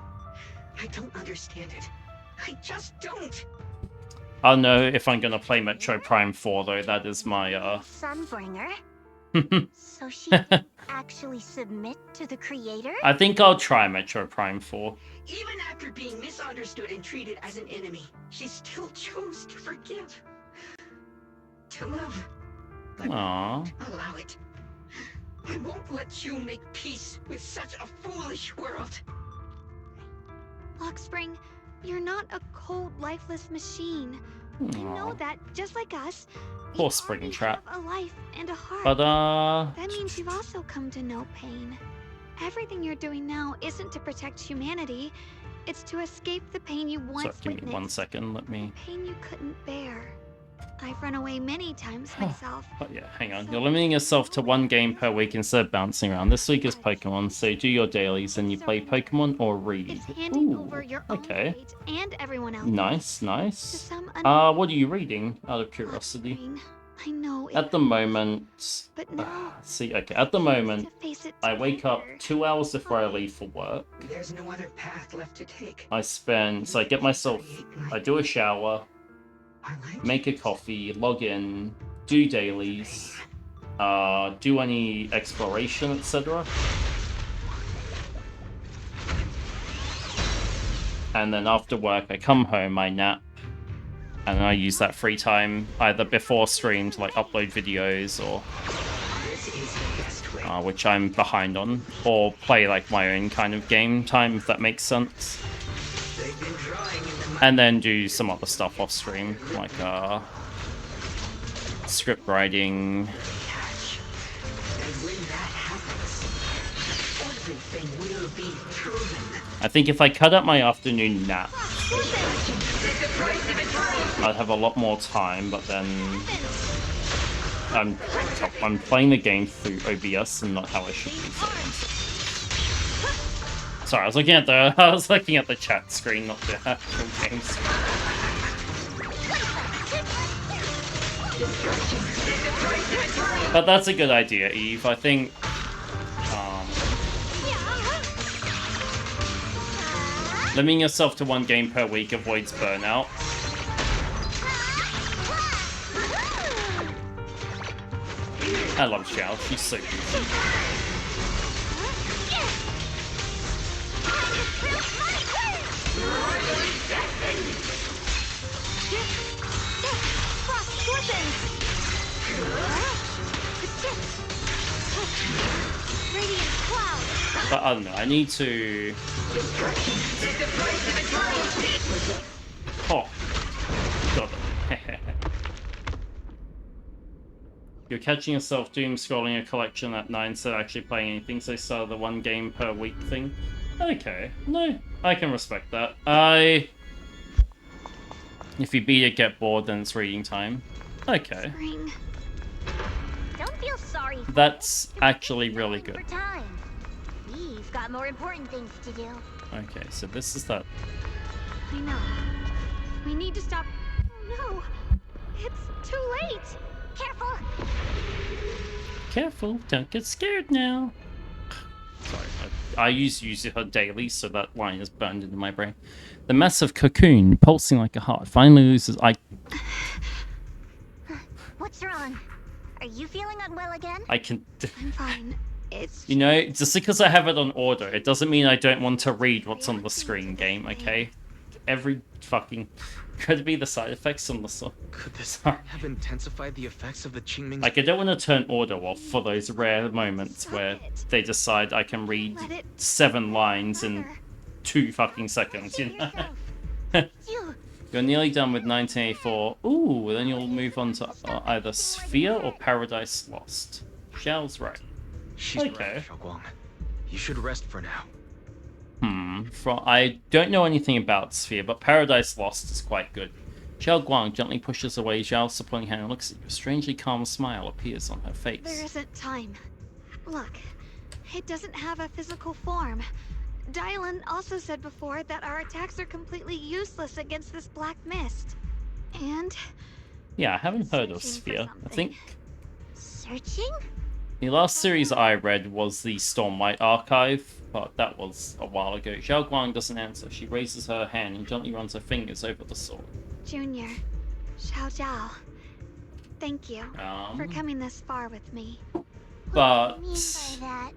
I don't understand it. I just don't. I'll know if I'm gonna play Metro Prime 4 though, that is my Sunbringer? So she can actually submit to the creator? I think I'll try Metro Prime 4. Even after being misunderstood and treated as an enemy, she still chose to forgive. To love. But Aww. allow it. I won't let you make peace with such a foolish world. Lockspring, you're not a cold, lifeless machine. I know that, just like us, Poor Spring Trap. a life and a heart. But that means you've also come to know pain. Everything you're doing now isn't to protect humanity. It's to escape the pain you once Sorry, give me witnessed. 1 second, let me... Pain you couldn't bear. I've run away many times myself. But yeah, hang on. You're limiting yourself to 1 game per week instead of bouncing around. This week is Pokemon, so do your dailies and you play Pokemon or read. It's handing Ooh, over your own okay. fate and everyone else's. Nice, To nice. some What are you reading, out of curiosity? I know it At the moment... but no. See, okay, at the moment, face it I wake up 2 hours before I leave for work. There's no other path left to take. I spend... So I get myself... I do a shower, make a coffee, log in, do dailies, do any exploration, etc. And then after work, I come home, I nap, and I use that free time either before stream to like upload videos or which I'm behind on, or play like my own kind of game time, if that makes sense. And then do some other stuff off stream, like script writing. everything will be proven. I think if I cut out my afternoon nap, I'd have a lot more time, but then I'm playing the game through OBS and not how I should be. Sorry, I was looking at the chat screen, not the actual game screen. But that's a good idea, Eve. I think limiting yourself to 1 game per week avoids burnout. I love Xiao, she's so good. But I don't know, I need to... Oh. Got it. You're catching yourself doom scrolling a collection at 9 instead of actually playing anything, so start the 1 game per week thing. Okay. No, I can respect that. If you beat it, get bored, then it's reading time. Okay. Spring. Don't feel sorry. That's actually really good. For time. We've got more important things to do. Okay, so this is that. I know. We need to stop. Oh no. It's too late. Careful. Careful, don't get scared now. Sorry, I use her daily, so that line is burned into my brain. The massive cocoon, pulsing like a heart, finally loses What's wrong? Are you feeling unwell again? I'm fine. It's you know, just because I have it on order, it doesn't mean I don't want to read what's on the screen, game, okay? Every fucking... Could be the side effects on the song. Could this have intensified the effects of the Qingming? Like, I don't want to turn order off for those rare moments where they decide I can read 7 lines in 2 fucking seconds, you know? You're nearly done with 1984. Ooh, then you'll move on to either Sphere or Paradise Lost. Xiao's right. She's right, Xiaoguang. You should rest for now. I don't know anything about Sphere, but Paradise Lost is quite good. Xiao Guang gently pushes away Zhao's supporting hand and looks at you. A strangely calm smile appears on her face. There isn't time. Look, it doesn't have a physical form. Dylan also said before that our attacks are completely useless against this black mist. And... Yeah, I haven't heard of Sphere. I think... Searching? The last series I read was the Stormlight Archive, but that was a while ago. Xiao Guang doesn't answer. She raises her hand and gently runs her fingers over the sword. Junior, Xiao Zhao, thank you for coming this far with me. But... What do you mean by that?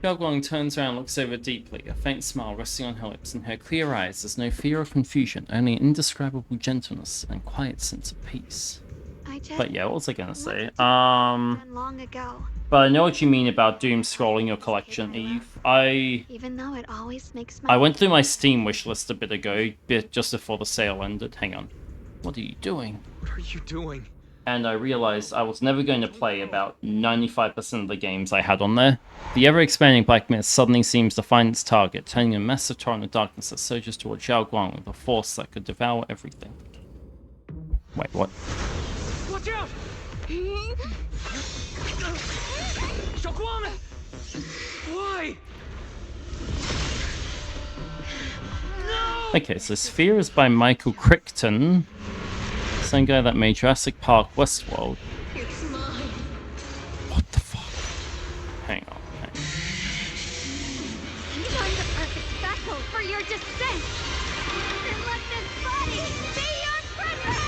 Xiao Guang turns around and looks over deeply, a faint smile resting on her lips. In her clear eyes, there's no fear or confusion, only an indescribable gentleness and quiet sense of peace. But yeah, what was I gonna say? Long ago. But I know what you mean about doom scrolling your collection, Eve. Even though it always makes I went through my Steam wishlist a bit ago, just before the sale ended. Hang on. What are you doing? What are you doing? And I realized I was never going to play about 95% of the games I had on there. The ever-expanding black mist suddenly seems to find its target, turning a massive torrent of darkness that surges toward Xiao Guang with a force that could devour everything. Wait, what? Watch out! Xiaoguang! Why? No! Okay, so Sphere is by Michael Crichton. Same guy that made Jurassic Park Westworld. It's mine. What the fuck? Hang on. Find the perfect vessel for your descent! And let this body be your prison!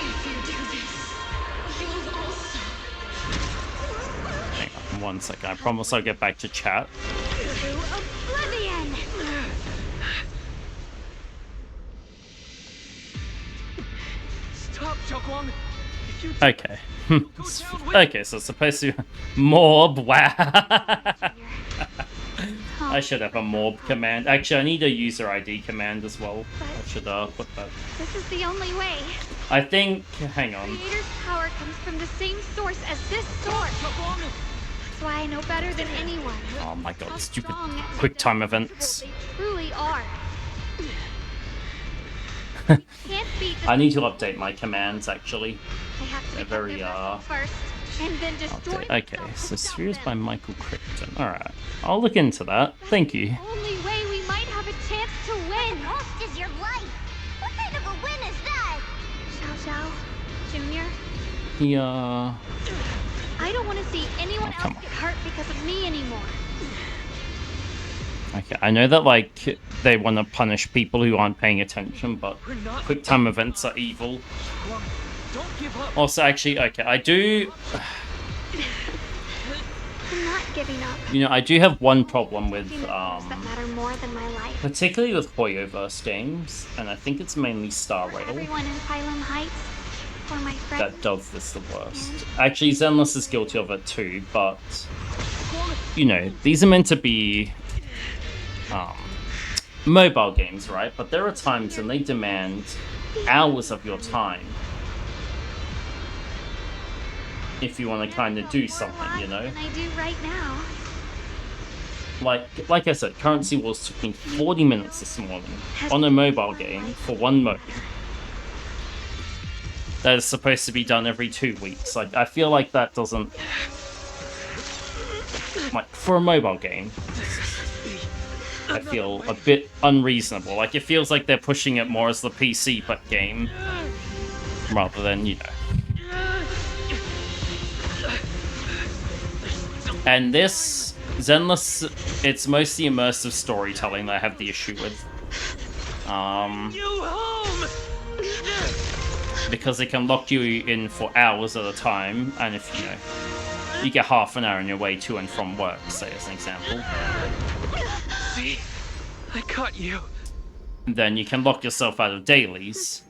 If you do this, you'll also... Hang on, 1 second. I promise I'll get back to chat. To oblivion! Stop, Xiaoguang! Okay. Okay, so it's supposed to be mob. Wow. I should have a morb command. Actually, I need a user ID command as well. I should put that. This is the only way. I think. Hang on. Creator's power comes from the same source as this sword. That's why I know better than anyone. Oh my god, how stupid strong and quick time events. they truly are. Can't beat the I need to update my commands actually. I have to They're become very their vessel first, and then destroy Okay, so Spheres by Michael Crichton. Alright. I'll look into that. Thank you. only way we might have a chance to win. Most is your life. What kind of a win is that? Xiao Xiao, Junior, Yeah. I don't want to see anyone Oh, come else get hurt because of me anymore. Okay, I know that like they want to punish people who aren't paying attention, but quick time events are evil. Don't give up. Also, actually, okay, I do. I'm not giving up. You know, I do have one problem with that matter more than my life. particularly with Hoyoverse games, and I think it's mainly Star Rail Everyone in Phylum Heights, or my friends. that does this the worst. Actually, Zenless is guilty of it too, but you know, these are meant to be mobile games, right? But there are times when they demand hours of your time if you want to kind of do something, you know? Than I do right now. Like I said, Currency Wars took me 40 minutes this morning on a mobile game for one mode. That is supposed to be done every 2 weeks. Like, I feel like that doesn't... Like, for a mobile game, I feel a bit unreasonable. Like, it feels like they're pushing it more as the PC game, rather than, you know. And this, Zenless, it's mostly immersive storytelling that I have the issue with. Because it can lock you in for hours at a time, and if, you know, you get half an hour on your way to and from work, say as an example. See? I caught you. Then you can lock yourself out of dailies.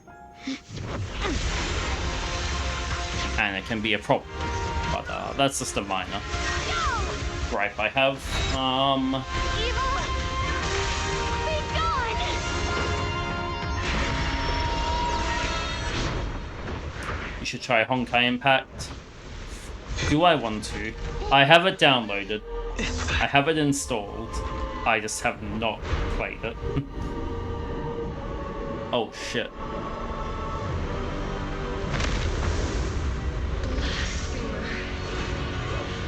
And it can be a problem. But that's just a minor gripe I have. You should try Honkai Impact. Do I want to? I have it downloaded. I have it installed. I just have not played it. Oh shit.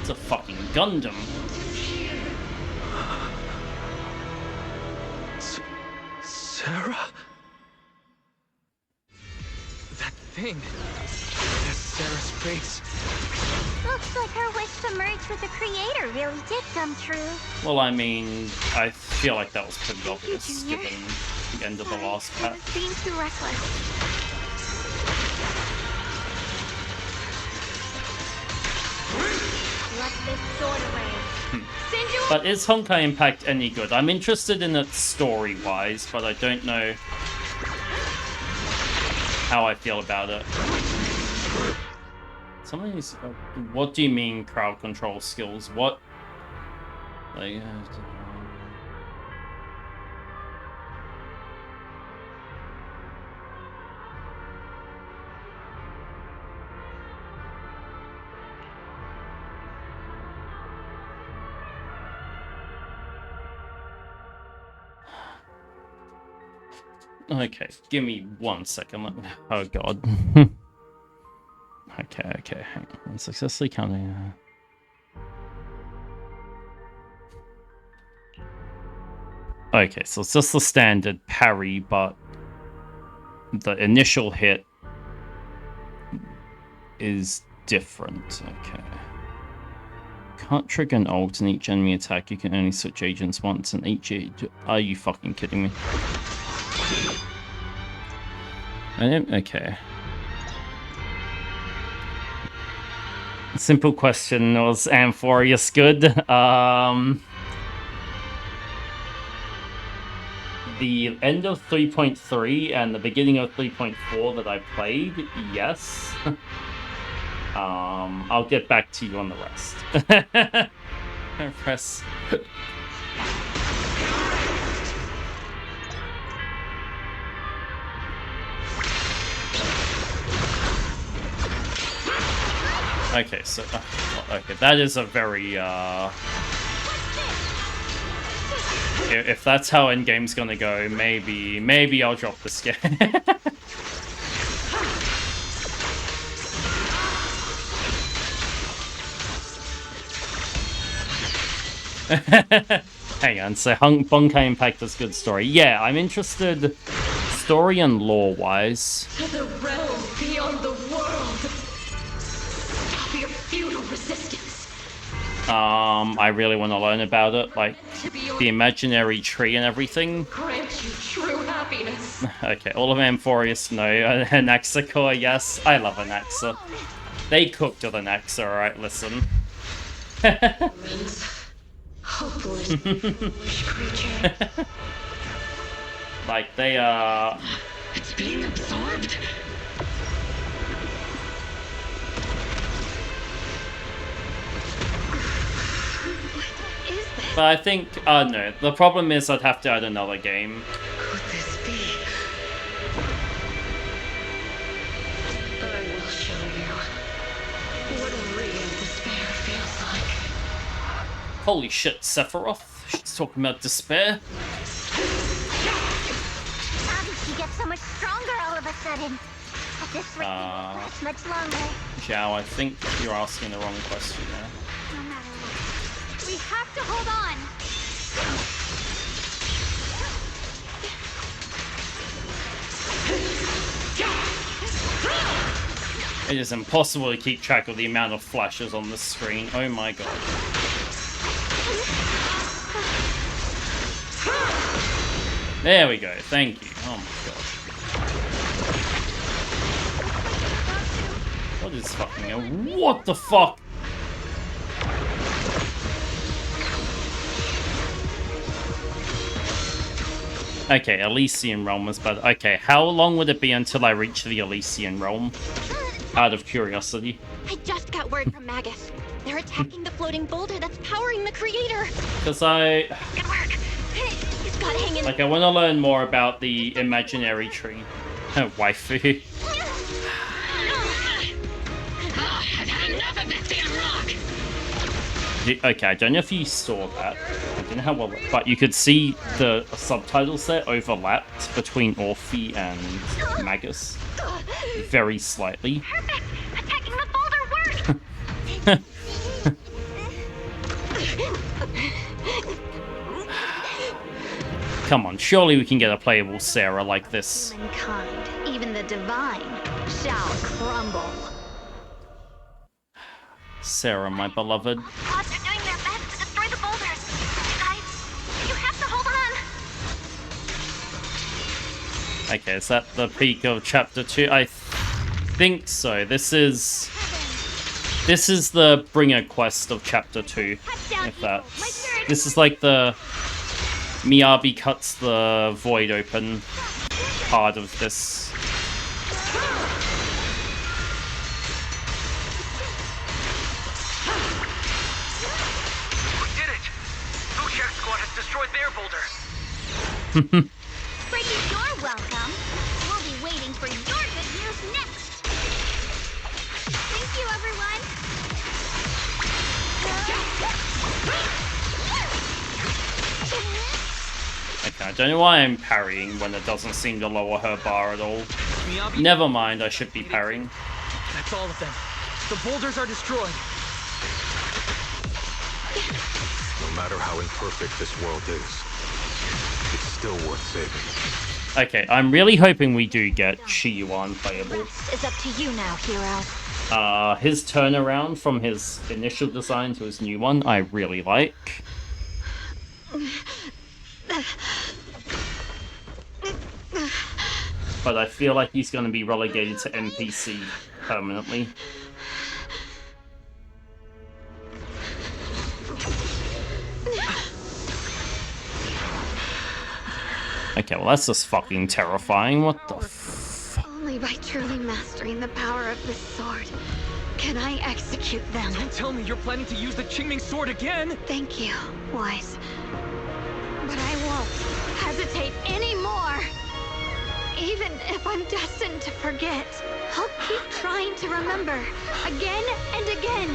It's a fucking Gundam. Sarah? That thing. That's Sarah's face. Looks like her wish to merge with the Creator really did come true. Well, I mean, I feel like that was pretty obvious given the end of the last patch. Being too reckless. Let this sword away. But is Honkai Impact any good? I'm interested in it story-wise, but I don't know how I feel about it. Somebody's... what do you mean crowd control skills? What? Like... Okay, give me 1 second. Let me... Oh god. Okay, hang on. Successfully counting. Okay, so it's just the standard parry, but the initial hit is different. Okay. Can't trigger an ult in each enemy attack. You can only switch agents once in each. Are you fucking kidding me? Okay. Simple question, was Amphorius good? The end of 3.3 and the beginning of 3.4 that I played, yes. I'll get back to you on the rest. Press. Okay, so okay, that is a very if that's how endgame's gonna go, maybe I'll drop the scare. Hang on, so Bunkai Impact is good story. Yeah, I'm interested story and lore-wise. To the realm beyond the world. Stop your futile resistance. I really want to learn about it, like the imaginary tree and everything. Grant you true happiness. Okay, all of Amphorius, no. Anaxa core, yes. I love Anaxa. They cooked with Anaxa, alright, listen. Hopeless, foolish creature. Like, they It's being absorbed. But I think, no. The problem is I'd have to add another game. Could this be? I will show you what real despair feels like. Holy shit, Sephiroth? She's talking about despair. How did she get so much stronger all of a sudden? At this rate, we won't last much longer. Zhao, I think you're asking the wrong question there. No matter what, we have to hold on. It is impossible to keep track of the amount of flashes on the screen. Oh my god. There we go. Thank you. Oh my god. What is fucking... What the fuck? Okay, Elysian Realm was bad. Okay, how long would it be until I reach the Elysian Realm? Out of curiosity. I just got word from Magus. They're attacking the floating boulder that's powering the creator. Because I... Good work. He's got to hang in. Like, I want to learn more about the imaginary tree. Waifu. Okay, I don't know if you saw that. I don't know how well, but you could see the subtitles there overlapped between Orphe and Magus. Very slightly. Perfect. Attacking the boulder worked. Come on, surely we can get a playable Sarah like this. Mankind, even the divine, shall crumble. Sarah, my beloved. Gods are doing their best to destroy the boulders. Guys, you have to hold on. Okay, is that the peak of chapter 2? I think so. This is the bringer quest of chapter 2. If that's... This is like the... Miyabi cuts the void open part of this. Destroyed their boulder. Breaking, you're welcome. We'll be waiting for your good news next. Thank you, everyone. Okay, I don't know why I'm parrying when it doesn't seem to lower her bar at all. Never mind, I should be parrying. That's all of them. The boulders are destroyed. No matter how imperfect this world is, it's still worth saving. Okay, I'm really hoping we do get Shiyuan playable. It's up to you now, hero. His turnaround from his initial design to his new one, I really like. But I feel like he's going to be relegated to NPC permanently. Okay, well that's just fucking terrifying. What the f... Only by truly mastering the power of this sword can I execute them. Don't tell me you're planning to use the Qingming sword again! Thank you, Wise. But I won't hesitate anymore. Even if I'm destined to forget, I'll keep trying to remember, again and again.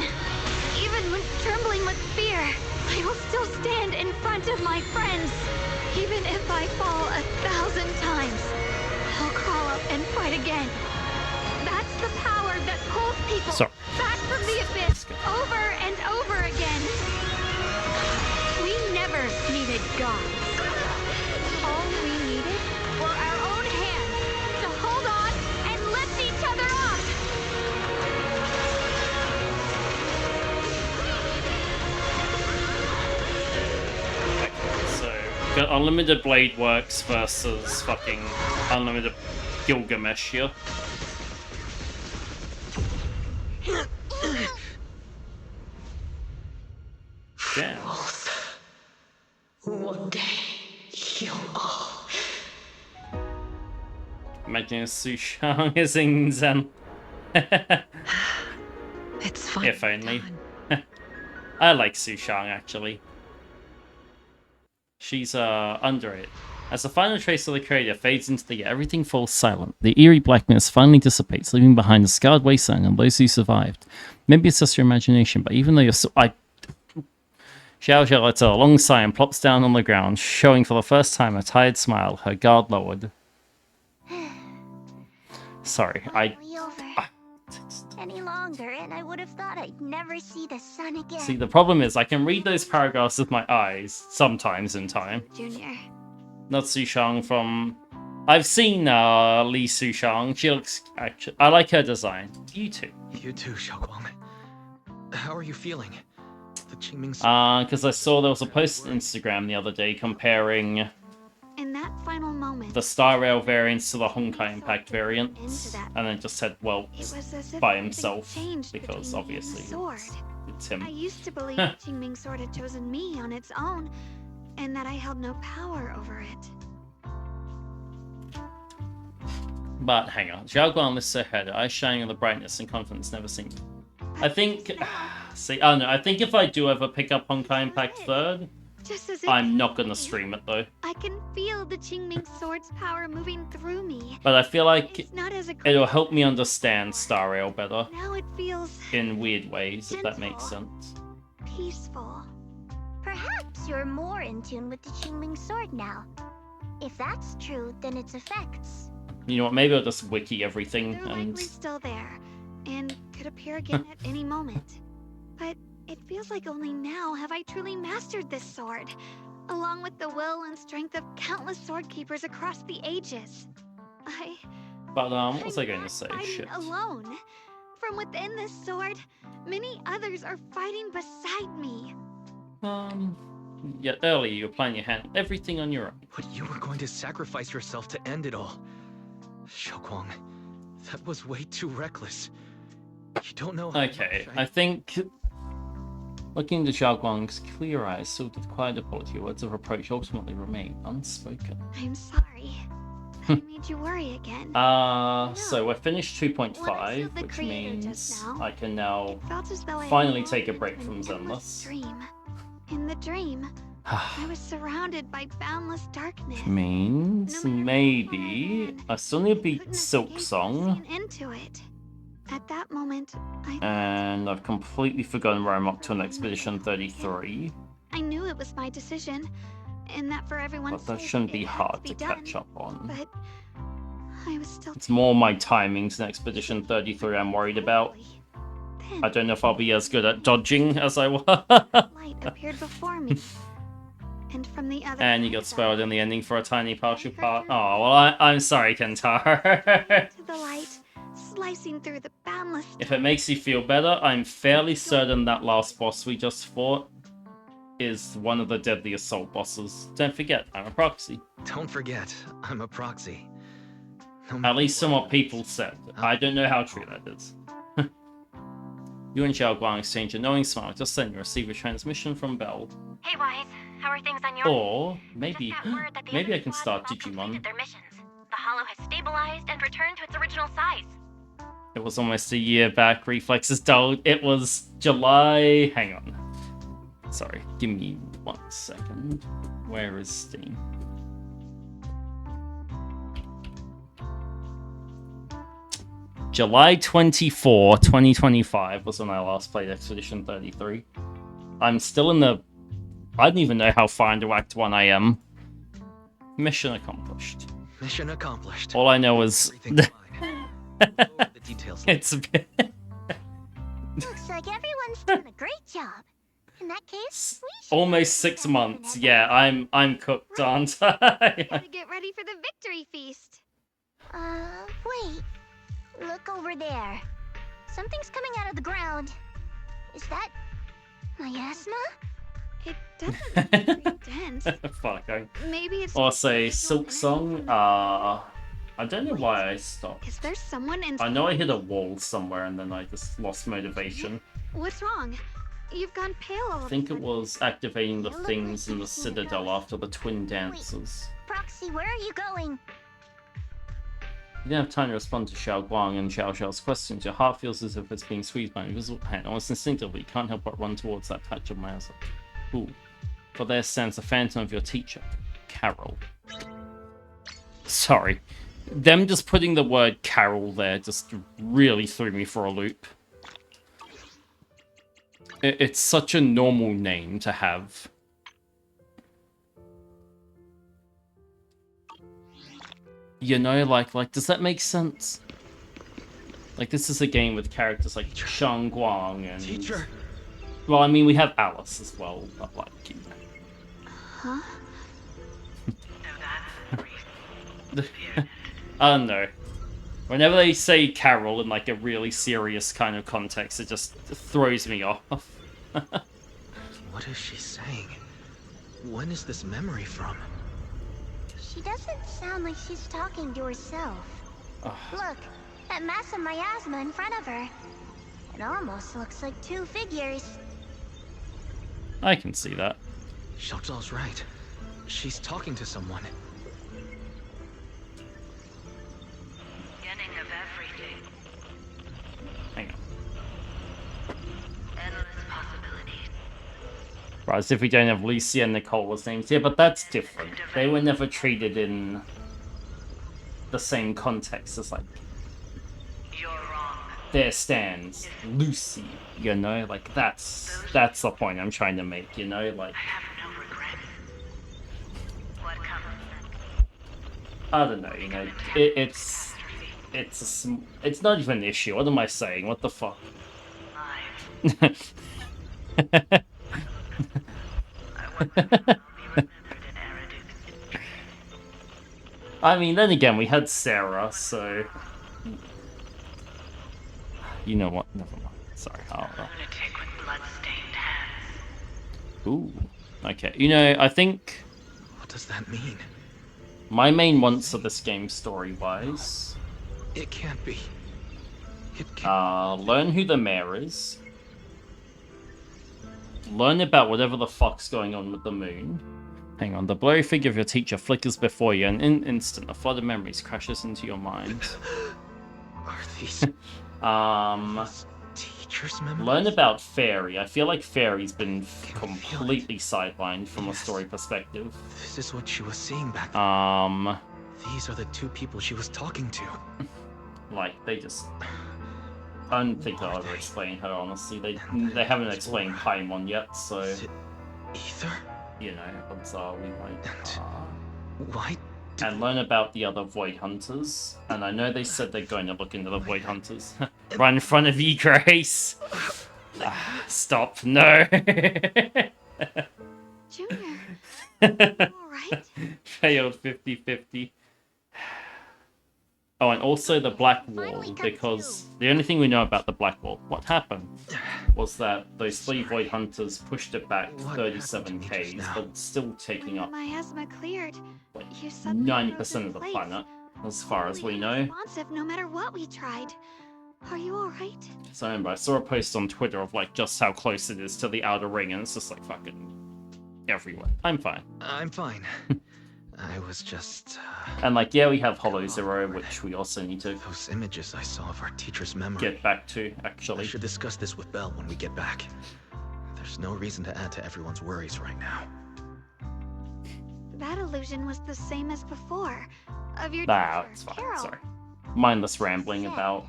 Even when trembling with fear, I will still stand in front of my friends. Even if I fall 1,000 times, I'll crawl up and fight again. That's the power that pulls people back from the abyss over and over again. We never needed gods. All we needed were our own hands to hold on and lift each other up. So, got Unlimited Blade Works versus fucking Unlimited Gilgamesh here. Damn. One day, you'll all. Imagine Su Shang is in Zen. It's fine. If only. I like Su Shang, actually. She's under it. As the final trace of the creator fades into the air, everything falls silent. The eerie blackness finally dissipates, leaving behind a scarred wasteland and those who survived. Maybe it's just your imagination, but even though you're Xiao Zhe lets out a long sigh and plops down on the ground, showing for the first time a tired smile, her guard lowered. Sorry, Any longer, and I would have thought I'd never see the sun again. See, the problem is I can read those paragraphs with my eyes sometimes in time. Junior. Not Su Shang from... I've seen Li Su Shang. She looks... Actually, I like her design. You too. You too, Xiaoguang. How are you feeling? The Qingming... Because I saw there was a post on Instagram the other day comparing... In that final moment, the Star Rail variants to the Honkai Impact variants, and then just said, well, by himself, because obviously it's him. I used to believe Qingming Sword had chosen me on its own, and that I held no power over it. But hang on, Xiaoguang lifts her head, eyes shining with the brightness and confidence never seen. I think, see, I don't know, I think if I do ever pick up Honkai Impact 3rd, I'm not gonna stream it though. I can feel the Qingming Sword's power moving through me. But I feel like it'll help me understand Star Rail better. Now it feels in weird ways, if that makes sense. Peaceful. Perhaps you're more in tune with the Qingming Sword now. If that's true, then its effects. You know what, maybe I'll just wiki everything They're and... likely still there, and could appear again at any moment. But it feels like only now have I truly mastered this sword, along with the will and strength of countless sword keepers across the ages. But, what was I going to say? Fighting Shit. alone. From within this sword, many others are fighting beside me. Yet earlier you were playing your hand everything on your own. But you were going to sacrifice yourself to end it all. Xiaoguang, that was way too reckless. You don't know how Okay, I think... Looking into Xiaoguang's clear eyes, filled with quiet apology, words of reproach ultimately remain unspoken. I'm sorry. I made you worry again. So we're finished 2.5, which means I can now finally take a break from Zenless. In the dream, I was surrounded by boundless darkness. Means maybe I still need to beat Silk Song. Into it. At that moment, And I've completely forgotten where I'm up to in Expedition 33. I knew it was my decision, and that for everyone's But that sake, shouldn't be it had hard be to done. catch up on. But I was still It's more my timings in Expedition 33 I'm worried about. I don't know if I'll be as good at dodging as I was. light appeared before me. And from the other And you got spoiled in the ending for a tiny partial part. Oh, well, I'm sorry, Kentaro. to the light, slicing through the boundless If it makes you feel better, I'm fairly certain that last boss we just fought is one of the deadly assault bosses. Don't forget, I'm a proxy. Don't forget, I'm a proxy. At least some what people said. I don't know how true that is. You and Xiaoguang exchange a knowing smile just then you receive a transmission from Belle. Hey, Wise, how are things on your Or maybe maybe I can start Digimon. their missions? The Hollow has stabilized and returned to its original size. It was almost a year back, reflexes dulled. It was July. Hang on. Sorry, give me 1 second. Where is Steam? July 24, 2025 was when I last played Expedition 33. I'm still in the... I don't even know how far into Act 1 I am. Mission accomplished. Mission accomplished. All I know is... The details. It's a bit... Looks like everyone's done a great job. In that case, we should Almost 6 months. Yeah, I'm cooked, aren't I? Gotta get ready for the victory feast. Wait. Look over there. Something's coming out of the ground. Is that miasma? It doesn't look very dense. Fuck. Maybe it's Also, Silk Song, I don't know why I stopped. Is there someone in... I know I hit a wall somewhere and then I just lost motivation. What's wrong? You've gone pale all of I a think it sudden. was activating the things in the Citadel after the twin dances. Proxy, where are you going? You didn't have time to respond to Xiao Guang and Xiao Xiao's questions. Your heart feels as if it's being squeezed by an invisible hand. Almost instinctively, you can't help but run towards that patch of miasma. Ooh. For there stands the phantom of your teacher, Carol. Sorry. Them just putting the word Carol there just really threw me for a loop. It's such a normal name to have. You know, like, does that make sense? Like, this is a game with characters like Shang Guang and... Teacher. Well, I mean, we have Alice as well, but like, you know. Huh? I don't know. Whenever they say Carol in like a really serious kind of context, it just throws me off. What is she saying? When is this memory from? She doesn't sound like she's talking to herself. Look, that mass of miasma in front of her. It almost looks like two figures. I can see that. Xiaozhao's right. She's talking to someone. Beginning of everything. Hang on. Endless possibilities. Right, as if we don't have Lucy and Nicola's names here, but that's different. They were never treated in the same context as, like, there stands Lucy, you know? Like, that's the point I'm trying to make, you know? Like, I don't know, you know, it's not even an issue. What am I saying? What the fuck? I mean, then again, we had Sarah, so... You know what? Never mind. Sorry. Ooh. Okay. You know, I think... What does that mean? My main wants of this game, story-wise... It can't be. It can't... learn who the mayor is. Learn about whatever the fuck's going on with the moon. Hang on, the blurry figure of your teacher flickers before you, and in an instant, a flood of memories crashes into your mind. Are these... teacher's memories? Learn about Fairy. I feel like Fairy's been completely sidelined from a story perspective. This is what she was seeing back then. These are the two people she was talking to. Like, they just... I don't think they'll ever explain her, honestly. They haven't explained Paimon yet, so... Ether? You know, odds are we might... Why? And learn about the other Void Hunters. And I know they said they're going to look into the Void Hunters. Right in front of you, Grace! Stop, no! Junior, alright? Failed 50-50. Oh, and also the Black Wall, because the only thing we know about the Black Wall, what happened, was that those 3 Void Hunters pushed it back 37 Ks, but it's still taking up Miasma cleared. like You suddenly 90% of the place. planet, as far as we know. Responsive no matter what we tried. Are you alright? So I remember, I saw a post on Twitter of like just how close it is to the Outer Ring, and it's just like fucking everywhere. I'm fine. I'm fine. I was just... And like, yeah, we have Hollow Zero, which we also need to... Those images I saw of our teacher's memory... Get back to, actually. I should discuss this with Belle when we get back. There's no reason to add to everyone's worries right now. That illusion was the same as before. Of your Ah, teacher, it's fine, Carol. sorry. Mindless rambling about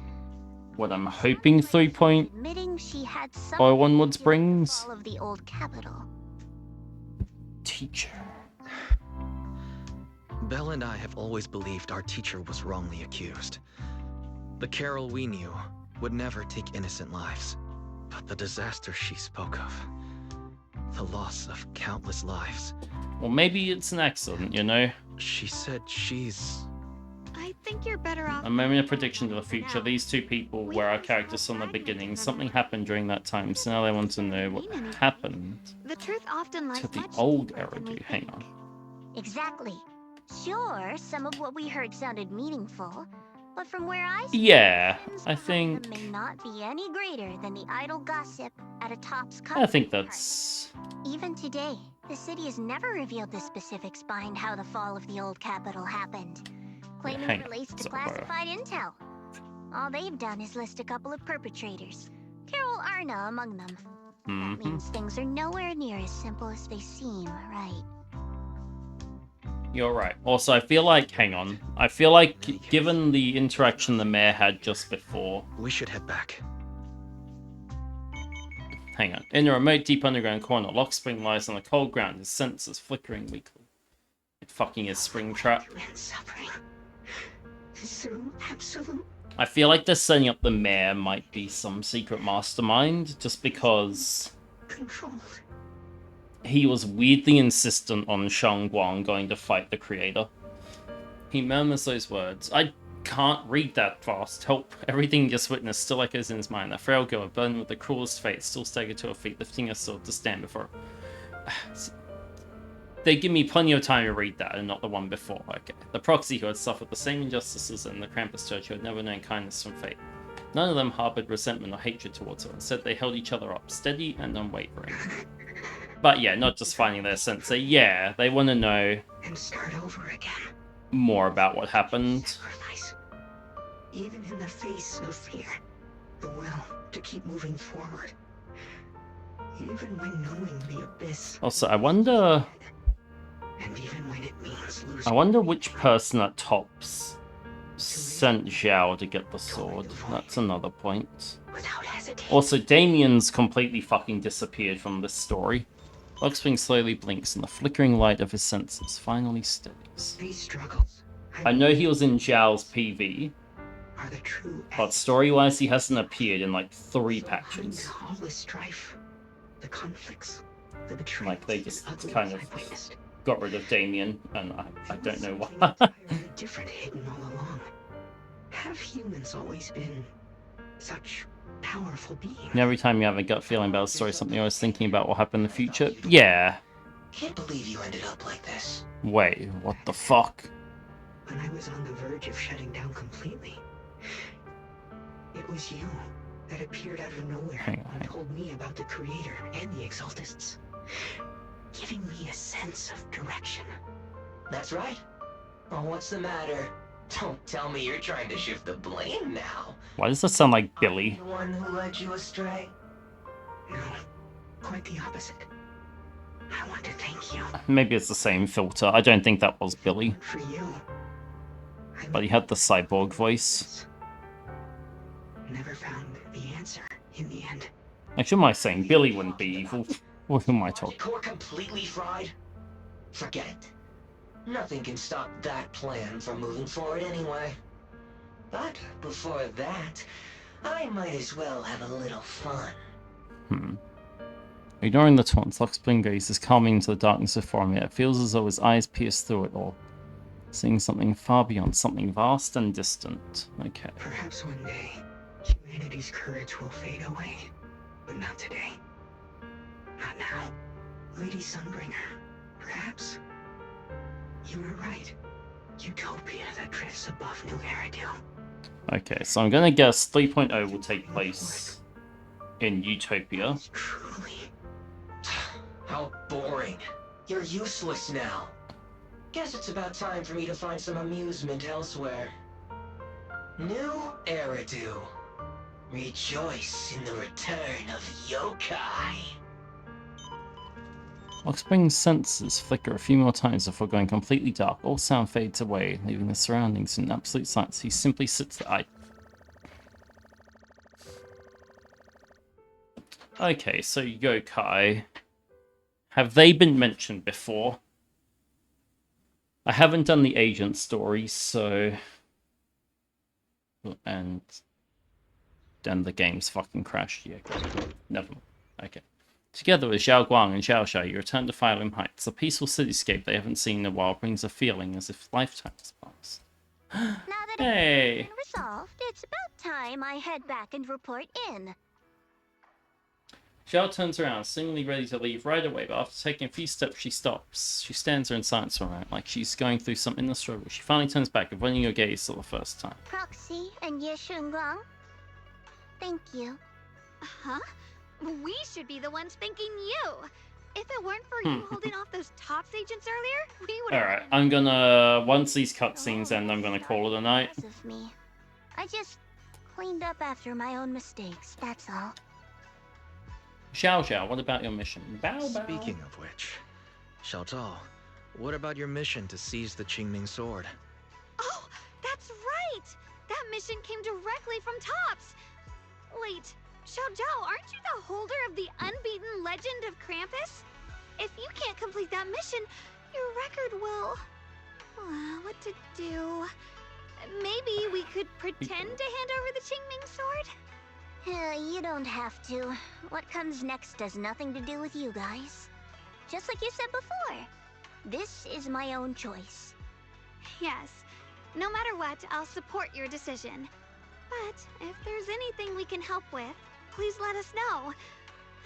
what I'm hoping 3.01 admitting she had some onwards brings. all of the old capital. Teacher. Belle and I have always believed our teacher was wrongly accused. The Carol we knew would never take innocent lives. But the disaster she spoke of, the loss of countless lives. Well, maybe it's an accident, you know? She said she's... I think you're better off. I'm making a prediction to the future. These two people were our characters from the beginning. Something happened during that time, so now they want to know what happened The truth often lies to the much old deeper than we Eridu. Hang think. on. Exactly. Sure, some of what we heard sounded meaningful, but from where I sit, Yeah, the I sins think... behind them may not be any greater than the idle gossip at a top's I think party. that's... Even today, the city has never revealed the specifics behind how the fall of the old capital happened, claiming hang it on, relates to so, classified intel. All they've done is list a couple of perpetrators, Carol Arna among them. That means things are nowhere near as simple as they seem, right? You're right. Also, I feel like... Hang on. I feel like, given the interaction the mayor had just before... We should head back. Hang on. In a remote, deep underground corner, Lock Spring lies on the cold ground, his sensors flickering weakly. It fucking is Springtrap. Suffering. Through absolute. I feel like they're setting up the mayor might be some secret mastermind, just because Controlled. he was weirdly insistent on Shangguang going to fight the creator. He murmurs those words. I can't read that fast. Help. Everything just witnessed still echoes in his mind. The frail girl, burdened with the cruelest fate, still staggered to her feet, lifting her sword to stand before her. They give me plenty of time to read that, and not the one before. Okay. The proxy who had suffered the same injustices in the Krampus Church who had never known kindness from fate. None of them harbored resentment or hatred towards her. Instead, they held each other up, steady and unwavering. But yeah, not just finding their sensei. Yeah, they want to know And start over again. more about what happened. Sacrifice. Even in the face of fear, the will to keep moving forward. Even when knowing the abyss. Also, I wonder And even when it means losing. I wonder which person at tops sent Zhao to get the sword. That's another point. Without hesitation. Also, Damien's completely fucking disappeared from this story. Luxwing slowly blinks, and the flickering light of his senses finally steadies. These struggles. I know he was in Zhao's PV, Are the true but story-wise, he hasn't appeared in like 3 patches. all the strife, the conflicts, the betrayals. Like, they just the kind of ugliness I witnessed. got rid of Damien, and I don't know why. Entirely different hidden all along. Have humans always been such powerful beings? And every time you have a gut feeling about a story, something I was thinking about will happen in the future. Yeah. Can't believe you ended up like this. Wait, what the fuck? When I was on the verge of shutting down completely, it was you that appeared out of nowhere and told me about the Creator and the Exaltists, giving me a sense of direction. That's right. Well, what's the matter? Don't tell me you're trying to shift the blame now. Why does that sound like Billy? The one who led you astray? No, quite the opposite. I want to thank you. Maybe it's the same filter. I don't think that was Billy. For you. But he had the cyborg voice. Never found the answer in the end. Actually, am I saying Billy wouldn't be evil? What am I talking? Core completely fried? Forget it. Nothing can stop that plan from moving forward anyway. But before that, I might as well have a little fun. Ignoring the taunts, Luxspring gazes calming into the darkness before him, yet it feels as though his eyes pierce through it all, seeing something far beyond, something vast and distant. Okay. Perhaps one day, humanity's courage will fade away. But not today. Not now. Lady Sunbringer, perhaps you were right. Utopia that drifts above New Eridu. Okay, so I'm gonna guess 3.0 will take place in Utopia. How boring. You're useless now. Guess it's about time for me to find some amusement elsewhere. New Eridu. Rejoice in the return of yokai. Luxspring's senses flicker a few more times before going completely dark. All sound fades away, leaving the surroundings in absolute silence. He simply sits there. Okay, so yokai. Have they been mentioned before? I haven't done the agent story, so... And then the game's fucking crashed. Yeah, never mind. Okay. Together with Xiao Guang and Xiao Xiao, you return to Phylum Heights. A peaceful cityscape they haven't seen in a while brings a feeling as if lifetimes passed. Now that Hey! it's been resolved, it's about time I head back and report in. Xiao turns around, seemingly ready to leave right away, but after taking a few steps, she stops. She stands there in silence for a moment, like she's going through something in the struggle. She finally turns back, avoiding your gaze for the first time. Proxy and Ye Shunguang. Thank you. Huh? We should be the ones thanking you. If it weren't for you holding off those TOPS agents earlier, we would have... Alright, I'm gonna... Once these cutscenes end, I'm gonna call it a night. Of me. I just cleaned up after my own mistakes, that's all. Xiao Xiao, what about your mission? Bow bow. Speaking of which, Xiao Zhao, what about your mission to seize the Qingming sword? Oh, that's right! That mission came directly from TOPS! Wait, Xiao Zhao, aren't you the holder of the unbeaten legend of Krampus? If you can't complete that mission, your record will... what to do? Maybe we could pretend to hand over the Qingming sword? You don't have to. What comes next has nothing to do with you guys. Just like you said before, this is my own choice. Yes. No matter what, I'll support your decision. But if there's anything we can help with, please let us know.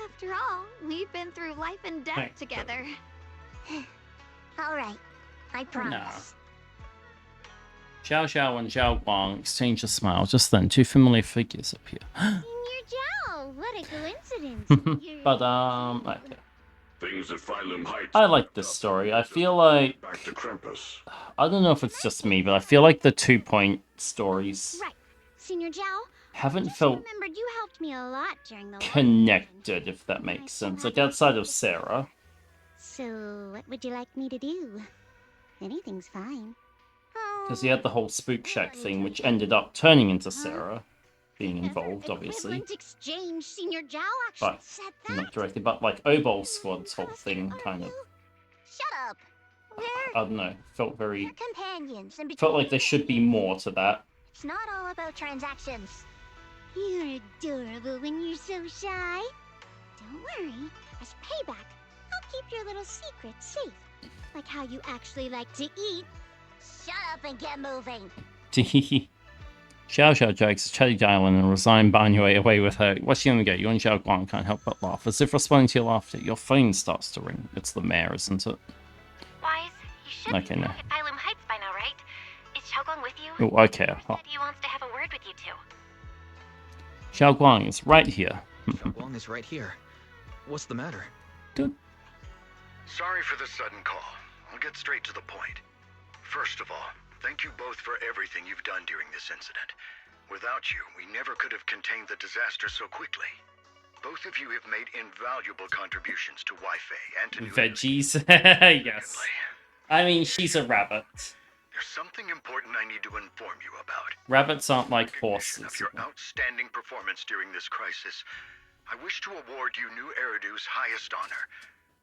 After all, we've been through life and death together. Alright, I promise. Xiao Xiao and Xiao Guang exchange a smile. Just then, two familiar figures appear. Senior Zhao, what a coincidence. But, okay. Things at Phylum Heights. I like this story. I feel like... Back to Krampus. I don't know if it's just me, but I feel like the 2-point stories Right. Senior Zhao, haven't felt remembered you helped me a lot during the connected, if that makes sense. Like, outside of Sarah. So, what would you like me to do? Anything's fine. Because he had the whole Spook Shack thing, which ended up turning into Sarah being involved, obviously. Exchange, Senior Zhao actually But said that. not directly, but like Obol Squad's whole thing kind of, Shut up. I don't know, felt very, Companions and felt like there should be more to that. It's not all about transactions. You're adorable when you're so shy. Don't worry. As payback, I'll keep your little secrets safe. Like how you actually like to eat. Shut up and get moving. Xiao Xiao jokes, Chatty Island and resigned Banyo away with her. What's she gonna get? You and Xiao Guang can't help but laugh. As if responding to your laughter, your phone starts to ring. It's the mayor, isn't it? Wise, you should Okay, be no. back at Phylum Heights by now, right? Is Xiaoguang with you? Oh, okay. He said he wants to have a word with you two. Xiao Guang is right here. Xiao Guang is right here. What's the matter? Good. Sorry for the sudden call. I'll get straight to the point. First of all, thank you both for everything you've done during this incident. Without you, we never could have contained the disaster so quickly. Both of you have made invaluable contributions to Wi-Fi and to New Veggies. Yes. I mean, she's a rabbit. There's something important I need to inform you about. Rabbits aren't like horses. Of your outstanding performance during this crisis, I wish to award you New Eridu's highest honor,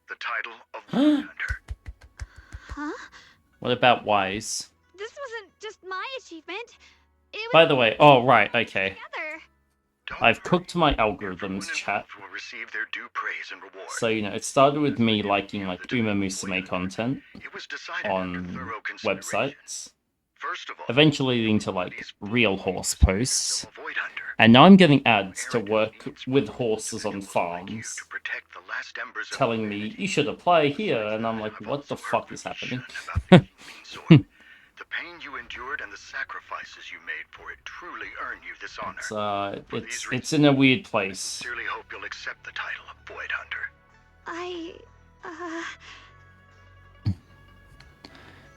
the title of Void Hunter. Huh? What about Wise? This wasn't just my achievement. It was By the way, oh, right, okay. together. I've cooked my algorithms, chat. Will receive their due praise and reward. So, you know, it started with me liking, like, Uma Musume content on websites. Eventually leading to, like, real horse posts. And now I'm getting ads to work with horses on farms. Telling me, you should apply here. And I'm like, what the fuck is happening? The pain you endured and the sacrifices you made for it truly earn you this honor. It's in a weird place. Sincerely hope you'll accept the title of Void Hunter.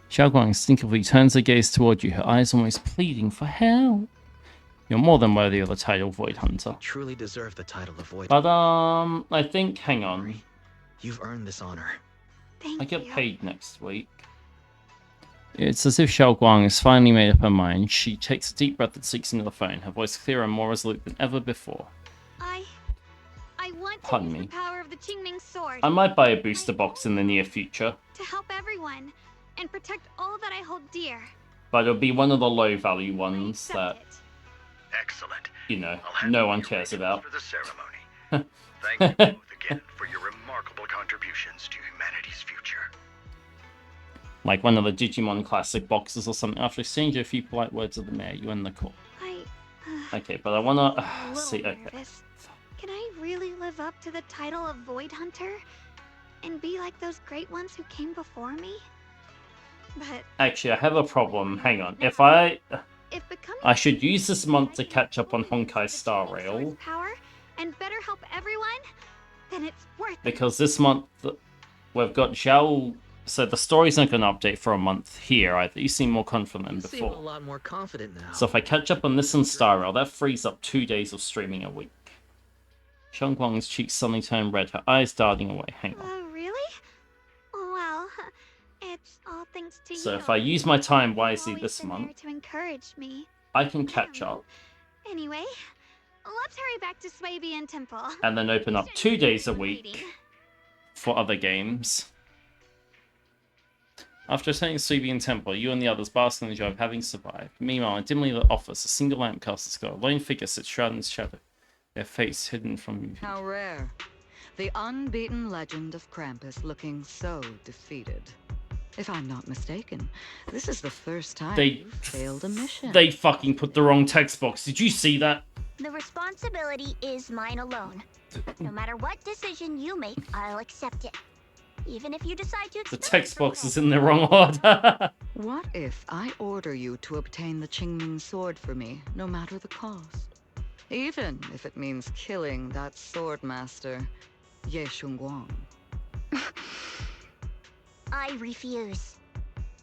Xiao Guang instinctively turns her gaze toward you, her eyes almost pleading for help. You're more than worthy of the title Void Hunter. You truly deserve the title of Void But, I think, hang on. You've earned this honor. I get paid next week. It's as if Xiao Guang has finally made up her mind. She takes a deep breath and speaks into the phone, her voice clearer and more resolute than ever before. I I want to Pardon use me. the power of the Qingming sword. I might buy a booster box in the near future, To help everyone and protect all that I hold dear. but it'll be one of the low value ones that, Excellent. you know, no one cares about. For the ceremony. Thank you both again for your remarkable contributions to humanity's future. Like one of the Digimon Classic boxes or something. After exchanging a few polite words of the mayor, you end the call. Okay, but I wanna see. Okay. Nervous. Can I really live up to the title of Void Hunter? And be like those great ones who came before me? But Actually, I have a problem. Hang on. If becoming I should use this month to catch up on Honkai Star Rail, power and better help everyone, then it's worth it. because this month we've got Zhao. So the story's not going to update for a month here either. You seem more confident than You seem before. a lot more confident now. So if I catch up on this and Star Rail, that frees up 2 days of streaming a week. Xiangguang's cheeks suddenly turned red, her eyes darting away. Hang on. Oh, really? Well, it's all thanks to you. So if I use my time wisely Always this been there month, to encourage me. I can catch up Anyway, let's hurry back to Swabian Temple. and then open up 2 days a week for other games. After attending Swabian Temple, you and the others bask in the joy of having survived. Meanwhile, in dimly lit office, a single lamp casts its glow. A lone figure sits shrouded in shadow, their face hidden from view. How rare. The unbeaten legend of Krampus looking so defeated. If I'm not mistaken, this is the first time you've failed a mission. They fucking put the wrong text box. Did you see that? The responsibility is mine alone. No matter what decision you make, I'll accept it. Even if you decide to The text box is in the wrong order. What if I order you to obtain the Qingming sword for me, no matter the cost? Even if it means killing that sword master, Ye Shunguang. I refuse.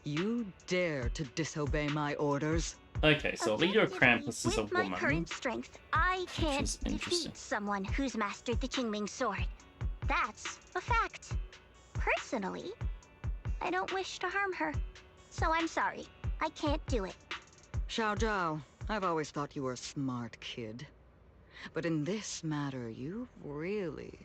You dare to disobey my orders? Okay, so leader of Krampus is a With my woman. current strength, I can't is interesting. defeat someone who's mastered the Qingming sword. That's a fact. Personally, I don't wish to harm her. So I'm sorry. I can't do it. Xiao Zhao, I've always thought you were a smart kid. But in this matter, you really...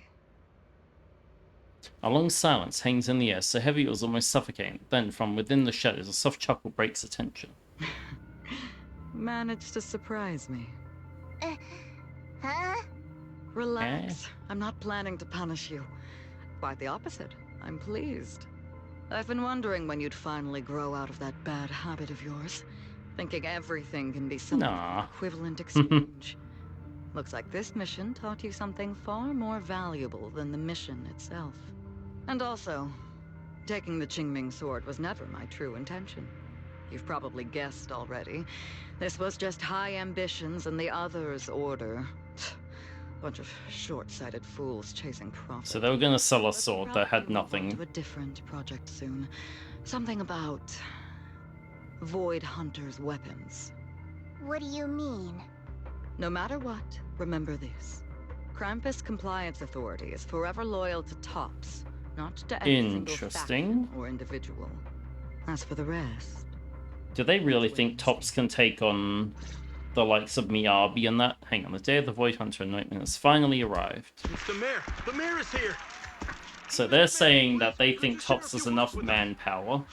A long silence hangs in the air, so heavy it was almost suffocating. Then, from within the shadows, a soft chuckle breaks the tension. managed to surprise me. Huh? Relax. I'm not planning to punish you. Quite the opposite. I'm pleased. I've been wondering when you'd finally grow out of that bad habit of yours. Thinking everything can be some equivalent exchange. Looks like this mission taught you something far more valuable than the mission itself. And also, taking the Qingming sword was never my true intention. You've probably guessed already. This was just high ambitions and the others' order. Bunch of short-sighted fools chasing profit. So they were going to sell a sword that had nothing. To a different project soon. Something about Void Hunter's weapons. What do you mean? No matter what, remember this. Krampus Compliance Authority is forever loyal to TOPS, not to any single faction or individual. As for the rest... Do they really think TOPS can take on the likes of Miyabi and that? Hang on, the day of the Void Hunter anointment has finally arrived. It's the mayor! The mayor is here! So they're saying that they think TOPS has enough manpower.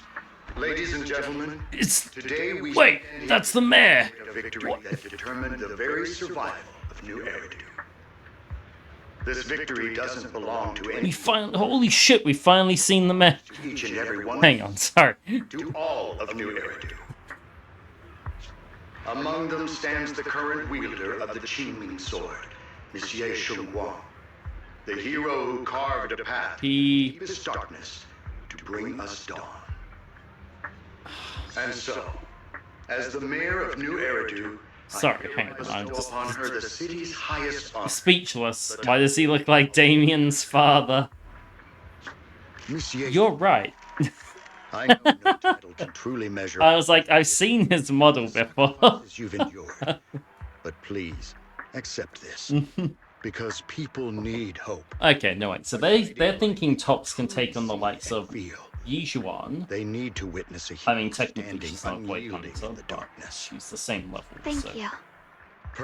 Ladies and gentlemen, today we Wait, that's the mayor! a victory that determined the very survival of New Eridu. This victory doesn't belong to any Holy shit, we finally seen the mayor. each and every one. Hang on, sorry. To all of New Eridu. Among them stands the current wielder of the Qingming sword, Monsieur Shunguang, the hero who carved a path through deepest darkness to bring us dawn. And so, as the mayor of New Eridu, Sorry, hang on. I'm just upon her the city's highest honor. speechless. Why does he look like Damien's father? Monsieur, you're right. I know no title can truly measure. I was like, I've seen his model before. You've endured, but please accept this, because people need hope. Okay, no wait. So they're thinking TOPS can take on the likes of Yijuan. They need to witness a I mean, technically she's not Void Hunter, but she's the same level. Thank you.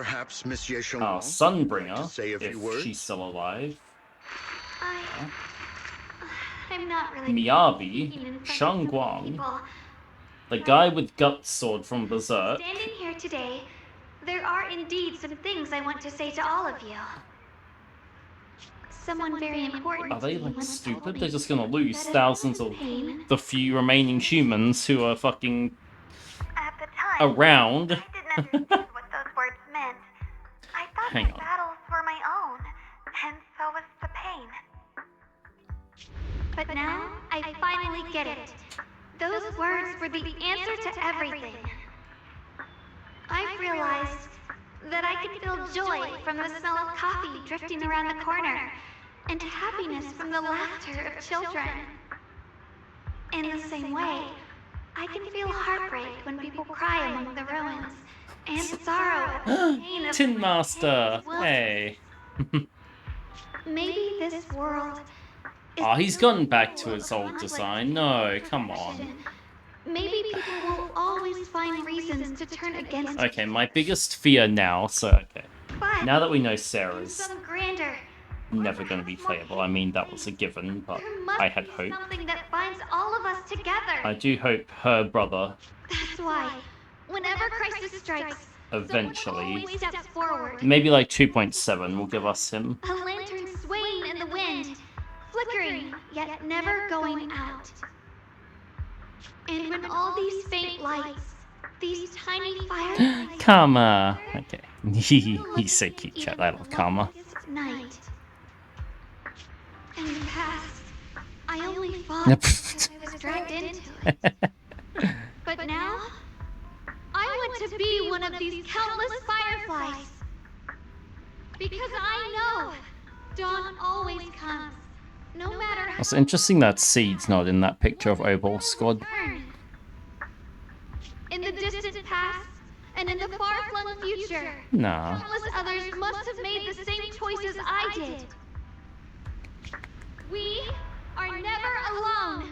Perhaps Miss Ye our Shengwang Sunbringer, say a few if words? she's still alive. I'm not really Miyabi, Shangguang, the guy with Gut Sword from Berserk. Standing here today, there are indeed some things I want to say to all of you. Someone very important. Are they like once told stupid? me They're just gonna lose that as thousands well of as pain, the few remaining humans who are fucking at the time, around. I didn't understand what those words meant. I thought Hang my on. battles were my own, and so was the pain. But now, I finally get it. Those words were the answer to everything. I've realized that I can feel joy from the smell of coffee drifting around the corner, and happiness from the laughter of children. In the same way, I can feel heartbreak when people cry among the ruins, and sorrow at the pain of Tin Master, Well, hey. maybe this world is Oh, he's so gotten back to full his of old conflict design. No, and come on. perfection. Maybe people will always find reasons to turn against Okay, my biggest fear now, so okay. But Now that we know in Sarah's some grander, never going to be playable, I mean, that was a given, but there must I had be hope. something that binds all of us together. I do hope her brother That's why, whenever crisis strikes, eventually, always steps forward. maybe like 2.7 will give us him. A lantern swaying in the wind, flickering yet never going out. And when all these faint lights, these tiny fireflies, Karma. Okay. He's so cute, chat. I love Karma. night. In the past, I only fought Yep. because I was dragged into it. But now, I want to be one of these countless fireflies. Because I know dawn always comes, no matter how It's interesting that Seed's not in that picture of Opal Squad. turn. In the distant past, and in the far-flung future, Nah. countless others must have made the same choices I did. We are never alone.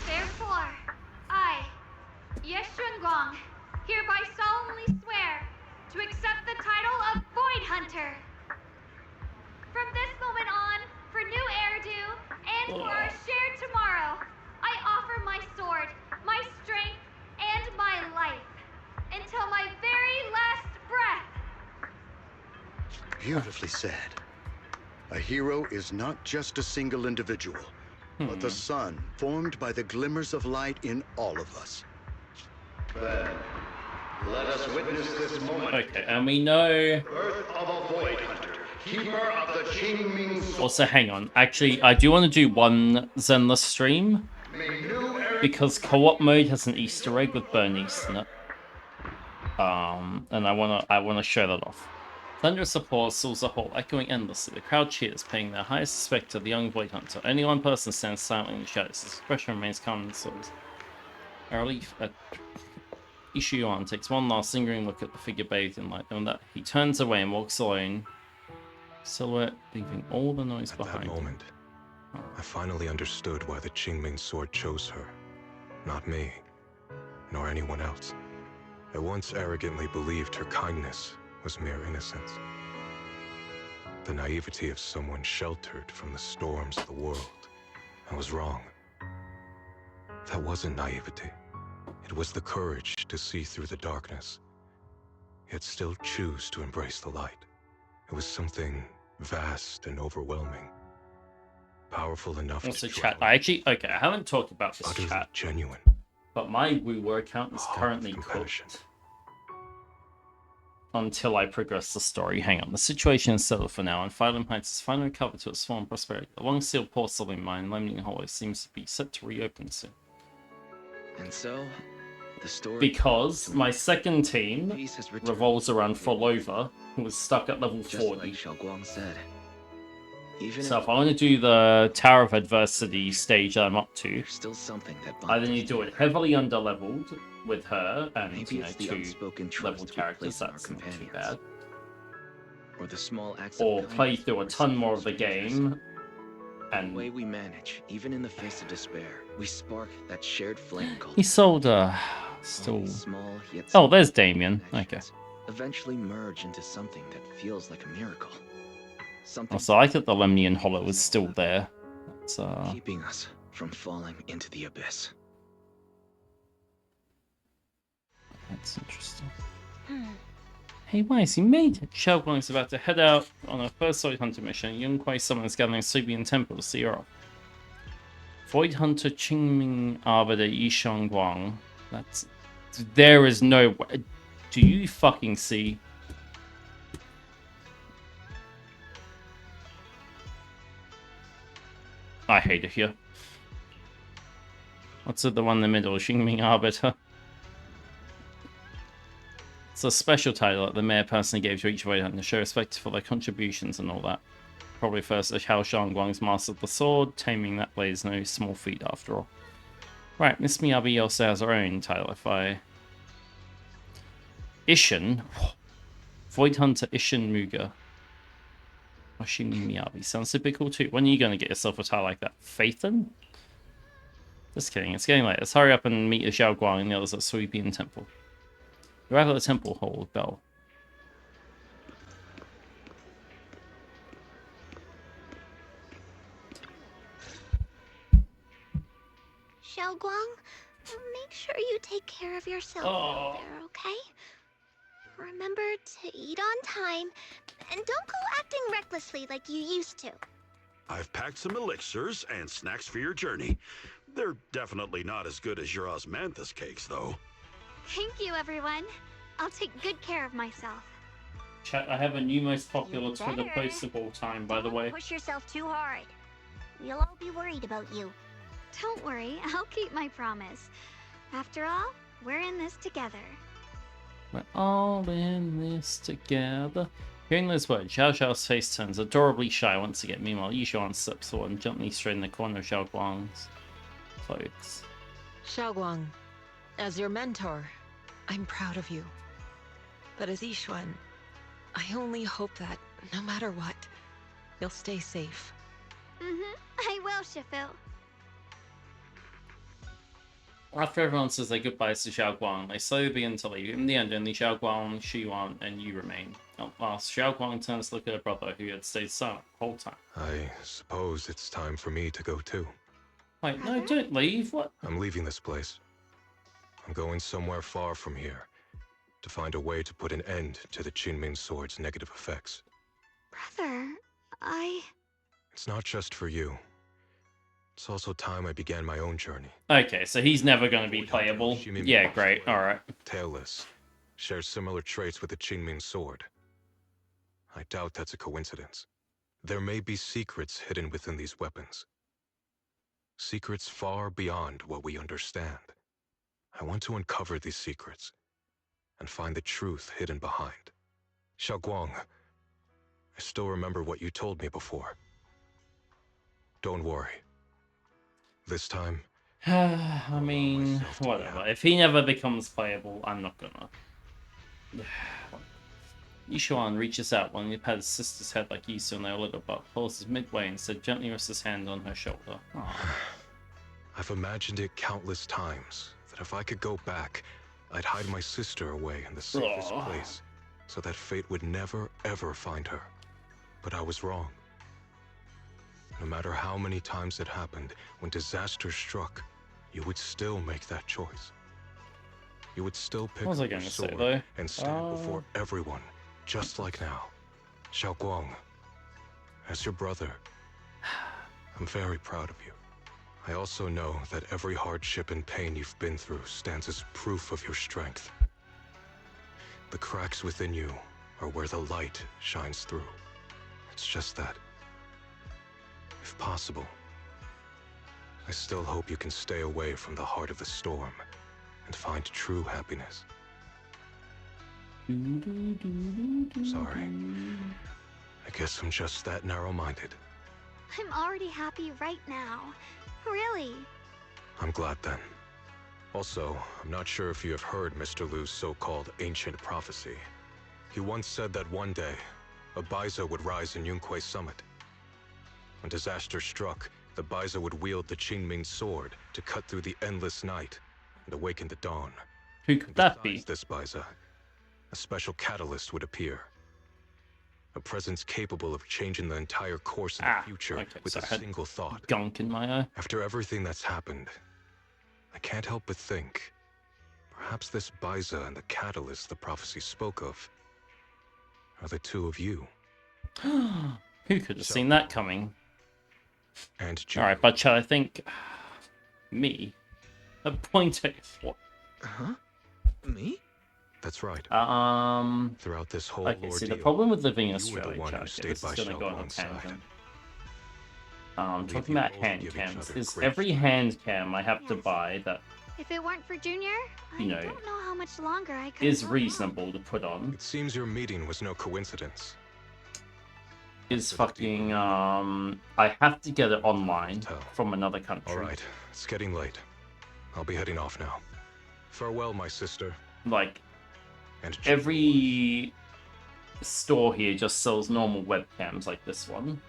Therefore, I, Ye Shengguang, hereby solemnly swear to accept the title of Void Hunter. From this moment on, for new Eridu, and for our shared tomorrow, I offer my sword, my strength, and my life, until my very last breath. Beautifully said. A hero is not just a single individual, but the sun formed by the glimmers of light in all of us. Then, let us witness this moment. Okay, and we know... Birth of a Void Hunter, keeper of the Qingming Sword. Also, hang on. Actually, I do want to do one Zenless stream, because co-op mode has an Easter egg with Bernice in it. And I wanna show that off. Thunderous applause fills the hall, echoing endlessly. The crowd cheers, paying their highest respect to the young Void Hunter. Only one person stands silently in the shadows. His expression remains calm and soft. A relief. Ishiyuan takes one last lingering look at the figure bathed in light, and that he turns away and walks alone. Silhouette, leaving all the noise behind. At that moment, I finally understood why the Qingming Sword chose her. Not me, nor anyone else. I once arrogantly believed her kindness was mere innocence. The naivety of someone sheltered from the storms of the world. I was wrong. That wasn't naivety. It was the courage to see through the darkness, yet still choose to embrace the light. It was something vast and overwhelming. Powerful enough Also, to chat. I haven't talked about this utterly chat, genuine. but my WooWar account is currently cooked. Until I progress the story. Hang on, the situation is settled for now, and Phylum Heights has finally recovered to its former prosperity. The long-sealed porcelain mine, Lemnian Hollow, seems to be set to reopen soon. And so, the story... Because my second team revolves around Folova, who was stuck at level 40. Like Xiaoguang said. So if I want to do the Tower of Adversity stage that I'm up to, still something that I either need to do it heavily under-leveled with her and Maybe it's the two unspoken level trust we characters, place in our that's not too companions. bad. Or the small acts Or of play kindness through a we ton receive more from of the strangers. game The and... way we manage, even in the face of despair, we spark that shared flame called... He sold still... Small, yet Oh, there's Damien. Okay. eventually merge into something that feels like a miracle. Something Also, I thought the Lemnian Hollow was still there. That's, keeping us from falling into the abyss. That's interesting. Hey, Weiss, you made it! Xiaoguang is about to head out on her first Void Hunter mission. Yun Kuei summons gathering Subian Temple to see her off. Void Hunter Qingming Arbiter Yishang Guang. That's... There is no way... Do you fucking see? I hate it here. What's it, the one in the middle? Qingming Arbiter. It's a special title that the mayor personally gave to each Void Hunter to show respect for their contributions and all that. Probably first as Hao Shangguang's Master of the Sword, taming that blade is no small feat after all. Right, Miss Miyabi also has her own title if I... Ishin? Void Hunter Ishin Muga. Oshimi Miyabi. Sounds super cool too. When are you going to get yourself a title like that? Phaethon? Just kidding, it's getting late. Let's hurry up and meet the Xiaoguang and the others at Suibian Temple. Arrive at the temple hall bell. Xiaoguang, make sure you take care of yourself out there, okay? Remember to eat on time, and don't go acting recklessly like you used to. I've packed some elixirs and snacks for your journey. They're definitely not as good as your osmanthus cakes, though. Thank you, everyone. I'll take good care of myself. Chat, I have a new most popular Twitter post of all time, by the way. Push yourself too hard. We'll all be worried about you. Don't worry, I'll keep my promise. After all, we're in this together. We're all in this together. Hearing those words, Xiao Xiao's face turns adorably shy once again. Meanwhile, Yishuan steps forward and gently straighten the corner of Xiaoguang's clothes. Xiaoguang, as your mentor, I'm proud of you. But as Yishuan, I only hope that, no matter what, you'll stay safe. I will, Shifu. After everyone says their goodbyes to Xiaoguang, they slowly begin to leave. In the end, only Xiaoguang, Xiyuan, and Yu remain. At last, Xiaoguang turns to look at her brother, who had stayed silent the whole time. I suppose it's time for me to go too. Wait, no, don't leave. What? I'm leaving this place. I'm going somewhere far from here to find a way to put an end to the Qingming Sword's negative effects. Brother, It's not just for you. It's also time I began my own journey. Okay, so he's never going to be playable. Yeah, great. Alright. Tailless. Shares similar traits with the Qingming Sword. I doubt that's a coincidence. There may be secrets hidden within these weapons. Secrets far beyond what we understand. I want to uncover these secrets and find the truth hidden behind. Xiaoguang, I still remember what you told me before. Don't worry. This time... I mean, whatever. If he never becomes playable, I'm not gonna. Yishuan reaches out when he pats his sister's head like used to in their little butt, pauses midway and instead gently rests his hand on her shoulder. I've imagined it countless times, that if I could go back, I'd hide my sister away in the safest place, so that fate would never, ever find her. But I was wrong. No matter how many times it happened, when disaster struck, you would still make that choice. You would still pick up your sword and stand before everyone, just like now. Xiaoguang, as your brother, I'm very proud of you. I also know that every hardship and pain you've been through stands as proof of your strength. The cracks within you are where the light shines through. It's just that, if possible, I still hope you can stay away from the heart of the storm and find true happiness. Sorry. I guess I'm just that narrow-minded. I'm already happy right now. Really. I'm glad then. Also, I'm not sure if you have heard Mr. Liu's so-called ancient prophecy. He once said that one day, a Baiza would rise in Yunquei Summit. When disaster struck, the Baiza would wield the Qingming Sword to cut through the endless night and awaken the dawn. Who could that be? This Baiza, a special catalyst would appear. A presence capable of changing the entire course of the future with a single thought. Gunk in my eye. After everything that's happened, I can't help but think, perhaps this Baiza and the catalyst the prophecy spoke of are the two of you. Who could have seen that coming? And alright, but shall I think me? A point at what? Huh? Me? That's right. Throughout this whole okay, see, the ordeal, problem with living in you were the Australia, one who okay, stayed this is by going to go on a Xiaoguang's side. tangent. Leave Talking you about all to hand give each cams. other Is great every hand cam I have to buy that, If it weren't for Junior, you I don't know how much longer I could. is reasonable to put on It seems your meeting was no coincidence. is fucking, I have to get it online from another country. Alright, it's getting late. I'll be heading off now. Farewell, my sister. Like, and every store here just sells normal webcams like this one.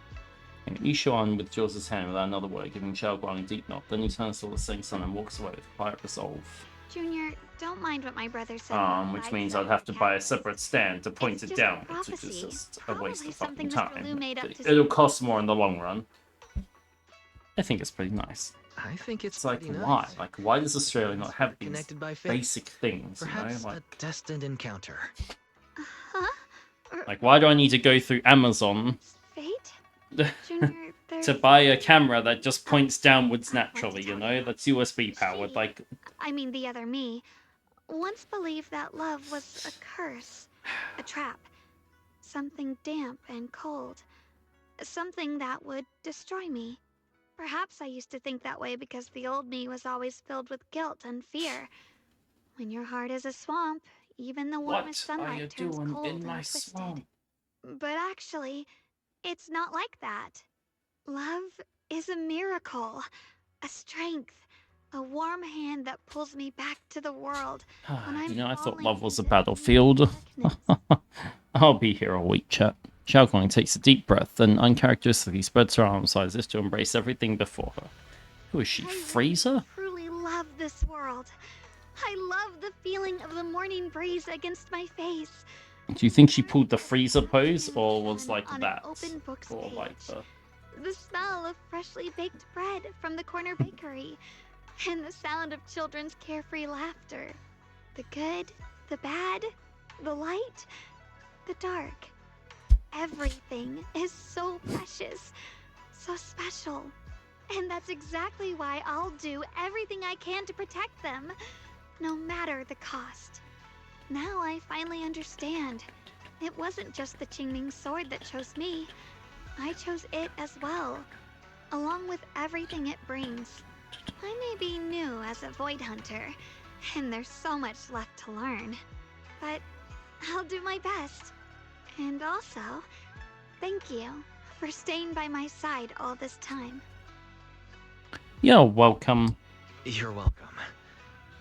And Ishan withdraws his hand without another word, giving Xiaoguang a deep nod. Then he turns to the same son and walks away with quiet resolve. Junior, don't mind what my brother said. Which means I'd have to buy a separate stand to point it downwards, which is just a waste of fucking time. It'll cost more in the long run. I think it's pretty nice. I think it's like, pretty why? nice. Like, why does Australia not have these Connected by fate. basic things, Perhaps you know? a destined encounter. Like, why do I need to go through Amazon Fate? Junior, to buy a camera that just points downwards naturally, you know? That's USB powered, like... I mean, the other me, once believed that love was a curse, a trap, something damp and cold, something that would destroy me. Perhaps I used to think that way because the old me was always filled with guilt and fear. When your heart is a swamp, even the warmest sunlight turns cold and twisted. Swamp? But actually, it's not like that. Love is a miracle, a strength, a warm hand that pulls me back to the world. When I'm You know, I thought falling love was a into battlefield. I'll be here all week, chat. Xiaoguang takes a deep breath, then uncharacteristically spreads her arms as if to embrace everything before her. Who is she, Freezer? truly love this world. I love the feeling of the morning breeze against my face. Do you think she pulled the Freezer pose, or was like on that? An open book's Or page. like the... The smell of freshly baked bread from the corner bakery, and the sound of children's carefree laughter. The good, the bad, the light, the dark. Everything is so precious, so special. And that's exactly why I'll do everything I can to protect them, no matter the cost. Now I finally understand. It wasn't just the Qingming sword that chose me. I chose it as well, along with everything it brings. I may be new as a Void Hunter, and there's so much left to learn. But I'll do my best. And also, thank you for staying by my side all this time. You're welcome. You're welcome.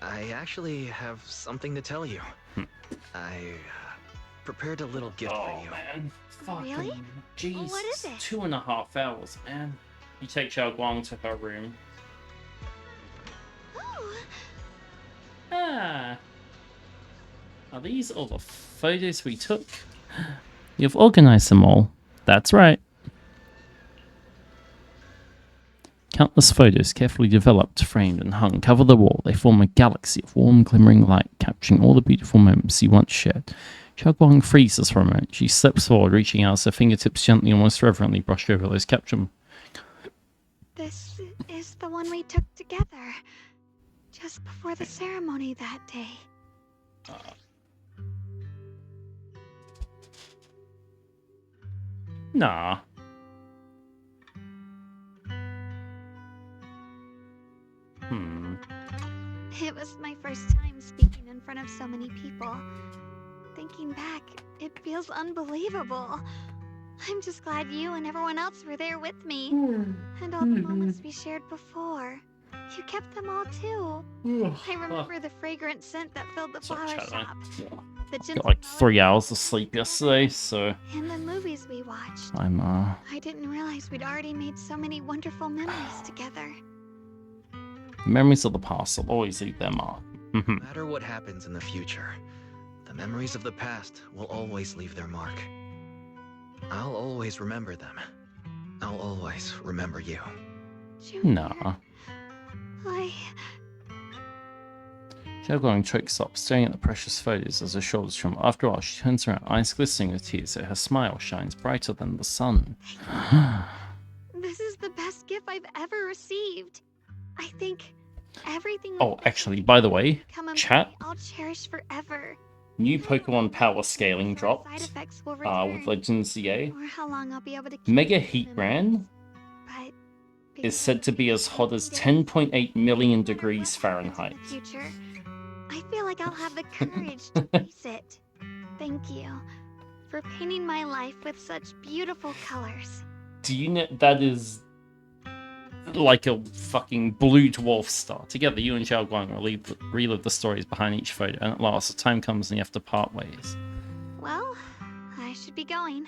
I actually have something to tell you. I prepared a little gift for you. Man. Fucking Really? Jesus. What is it? 2.5 hours, man. You take Xiaoguang to her room. Ah. Are these all the photos we took? You've organized them all. That's right. Countless photos, carefully developed, framed, and hung, cover the wall. They form a galaxy of warm, glimmering light, capturing all the beautiful moments you once shared. Xiaoguang freezes for a moment. She steps forward, reaching out as her fingertips gently, almost reverently, brush over those captured. This is the one we took together, just before the ceremony that day. Nah. It was my first time speaking in front of so many people. Thinking back, it feels unbelievable. I'm just glad you and everyone else were there with me. And all the moments we shared before. You kept them all too. I remember the fragrant scent that filled the flower shop. The gentle Got like 3 hours of sleep yesterday, so and the movies we watched. I'm I didn't realize we'd already made so many wonderful memories together. memories of the past will always leave their mark. No matter what happens in the future, the memories of the past will always leave their mark. I'll always remember them. I'll always remember you. Nah. I... Xiaoguang chokes up, staring at the precious photos as her shoulders tremble. After all, she turns around, eyes glistening with tears, so her smile shines brighter than the sun. This is the best gift I've ever received. I think everything... Oh, actually, by the way, chat, I'll cherish forever. new Pokemon power scaling dropped Side effects will with return, Legends ZA. or how long I'll be able to keep Mega these Heat memories. Ran But is said to be as hot as 10.8 million degrees Fahrenheit. future, I feel like I'll have the courage to face it. Thank you for painting my life with such beautiful colors. Do you know that is like a fucking blue dwarf star? Together, you and Xiaoguang relive the stories behind each photo, and at last, the time comes and you have to part ways. Well, I should be going.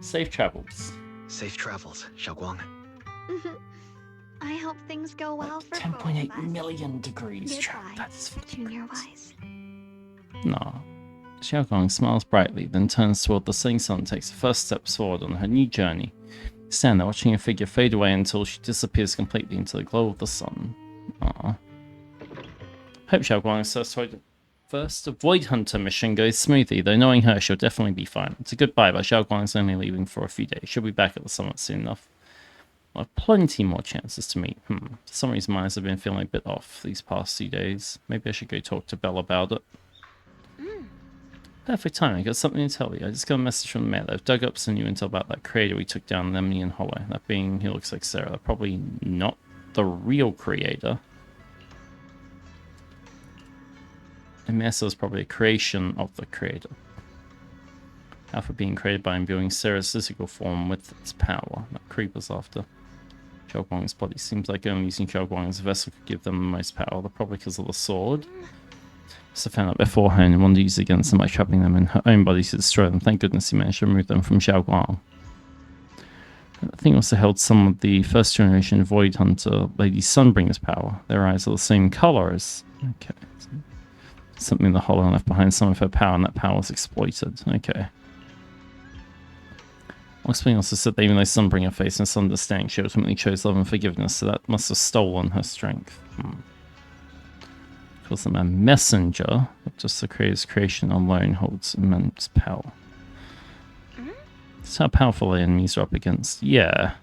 Safe travels. Safe travels, Xiaoguang. I hope things go well for 10.8 million degrees, Goodbye, that's Junior Wise. Nah. Xiaoguang smiles brightly, then turns toward the setting sun and takes the first steps forward on her new journey. Stand there watching her figure fade away until she disappears completely into the glow of the sun. Aww. Hope Xiaoguang's first Void Hunter mission goes smoothly, though knowing her, she'll definitely be fine. It's a goodbye, but Xiaoguang's only leaving for a few days. She'll be back at the summit soon enough. I'll have plenty more chances to meet. For some reason, my eyes have been feeling a bit off these past few days. Maybe I should go talk to Belle about it. Perfect timing. I got something to tell you. I just got a message from the mail. I've dug up some new intel about that creator we took down Lemnian Hollow. That being, he looks like Sarah. Probably not the real creator. And Mesa is probably a creation of the creator. Alpha being created by imbuing Sarah's physical form with its power. That creeper's after. Xiaoguang's body seems like only using Xiaoguang as a vessel could give them the most power. They're probably because of the sword. So I found out beforehand and wanted to use it against them by trapping them in her own body to destroy them. Thank goodness he managed to remove them from Xiaoguang. I think also held some of the first generation Void Hunter Lady Sunbringer's power. Their eyes are the same color as... Okay. Something in the hollow left behind some of her power, and that power was exploited. Okay. Something also said that even though Sunbringer faced misunderstanding, she ultimately chose love and forgiveness, so that must have stolen her strength. Calls them a messenger, but just the creator's creation alone holds immense power. That's how powerful the enemies are up against. Yeah.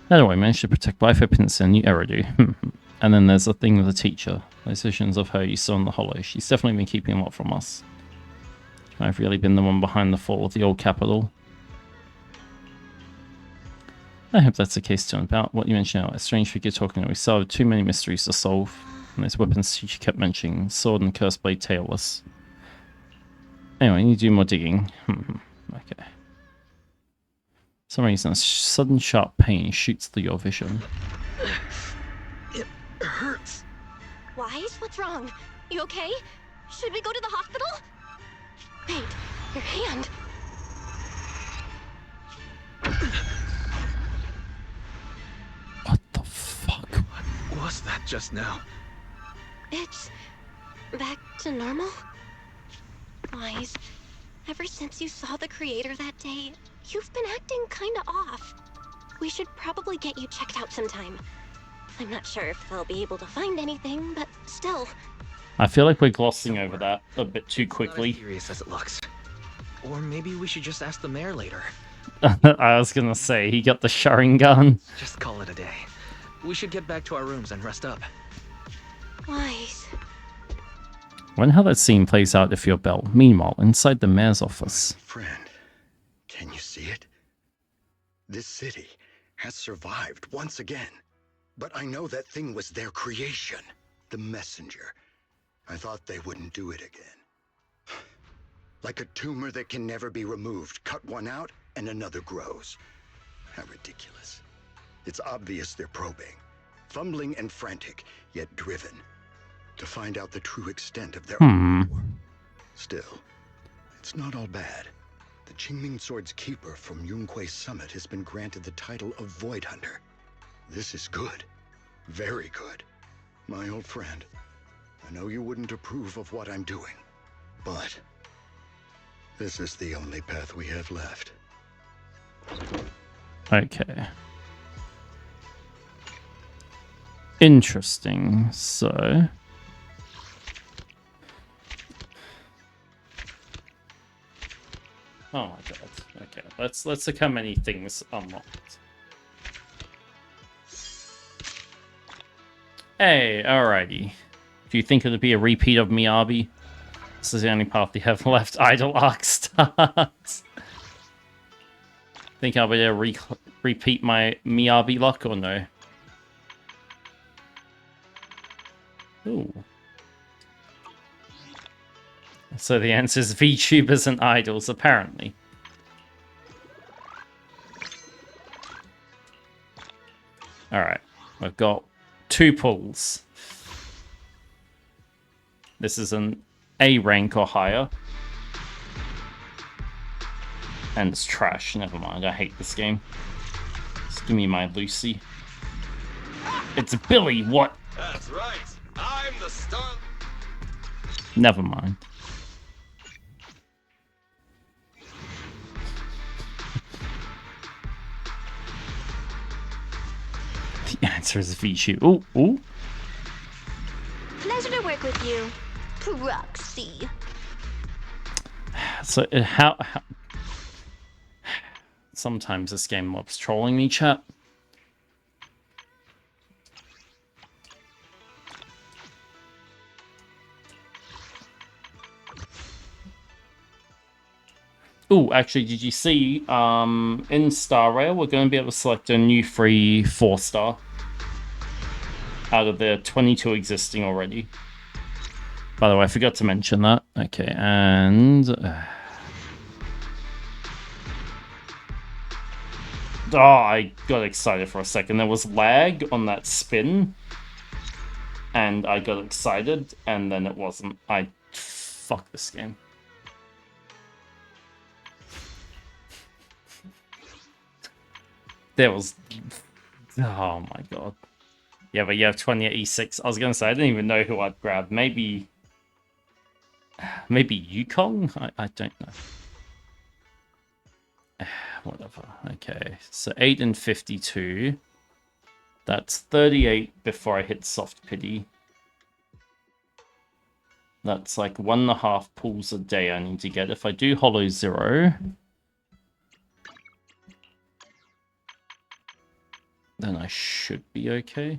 Anyway, managed to protect life, happiness, and new Eridu. And then there's the thing with the teacher. Those visions of her you saw in the hollow. She's definitely been keeping a lot from us. I've really been the one behind the fall of the old capital. I hope that's the case too. About what you mentioned now, a strange figure talking. We solved too many mysteries to solve. And those weapons she kept mentioning, sword and cursed blade tailless. Anyway, I need to do more digging. Okay. For some reason, a sudden sharp pain shoots through your vision. It hurts. Wise, what's wrong? You okay? Should we go to the hospital? Wait, your hand. What the fuck? What was that just now? It's back to normal? Wise, ever since you saw the creator that day, you've been acting kinda off. We should probably get you checked out sometime. I'm not sure if they'll be able to find anything, but still. I feel like we're glossing over that a bit too quickly. Not as serious as it looks. Or maybe we should just ask the mayor later. I was gonna say, he got the Sharingan. Just call it a day. We should get back to our rooms and rest up. Wise. Wonder how that scene plays out if you're Belle. Meanwhile, inside the mayor's office. Friend, can you see it? This city has survived once again. But I know that thing was their creation. The messenger. I thought they wouldn't do it again. Like a tumor that can never be removed. Cut one out and another grows. How ridiculous. It's obvious they're probing. Fumbling and frantic, yet driven. To find out the true extent of their power. Still, it's not all bad. The Qingming Sword's keeper from Yunque's summit has been granted the title of Void Hunter. This is good. Very good. My old friend, I know you wouldn't approve of what I'm doing, but this is the only path we have left. Okay. Interesting. So... Oh my god. Okay, let's look how many things unlocked. Hey, alrighty. If you think it'll be a repeat of Miyabi, this is the only path we have left. Idle Arc starts. Think I'll be able to repeat my Miyabi luck or no? Ooh. So the answer is VTubers and idols, apparently. Alright, I've got 2 pulls. This is an A rank or higher. And it's trash, never mind, I hate this game. Just give me my Lucy. It's Billy, what? That's right, I'm the star. Never mind. The answer is VTube. Ooh, ooh. Pleasure to work with you, Proxy. So how sometimes this game loves trolling me, chat. Ooh, actually, did you see in Star Rail we're going to be able to select a new free 4-star out of the 22 existing already. By the way, I forgot to mention that. Okay, and oh, I got excited for a second. There was lag on that spin, and I got excited, and then it wasn't. Fuck this game. There was... Oh my god. Yeah, but you have 20 at E6. I was going to say, I didn't even know who I'd grab. Maybe... Maybe Yukong? I don't know. Whatever. Okay, so 8 and 52. That's 38 before I hit Soft Pity. That's like 1.5 pulls a day I need to get. If I do Hollow Zero... then I should be okay.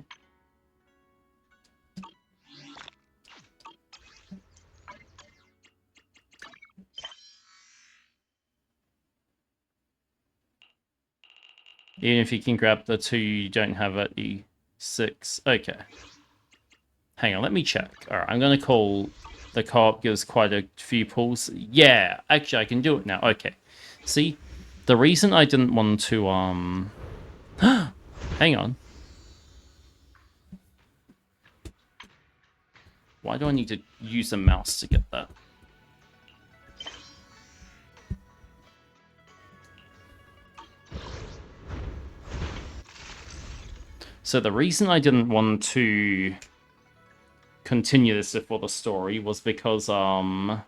Even if you can grab the 2 you don't have at E6. Okay. Hang on, let me check. Alright, I'm going to call the co-op gives quite a few pulls. Yeah, actually I can do it now. Okay. See, the reason I didn't want to, hang on. Why do I need to use a mouse to get that? So the reason I didn't want to continue this before the story was because, in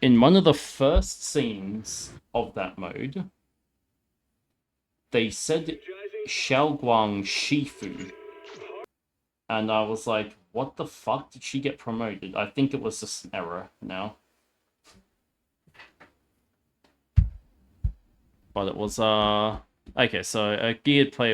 one of the first scenes of that mode, they said Xiaoguang Shifu. And I was like, what the fuck? Did she get promoted? I think it was just an error now. But it was, okay, so a geared player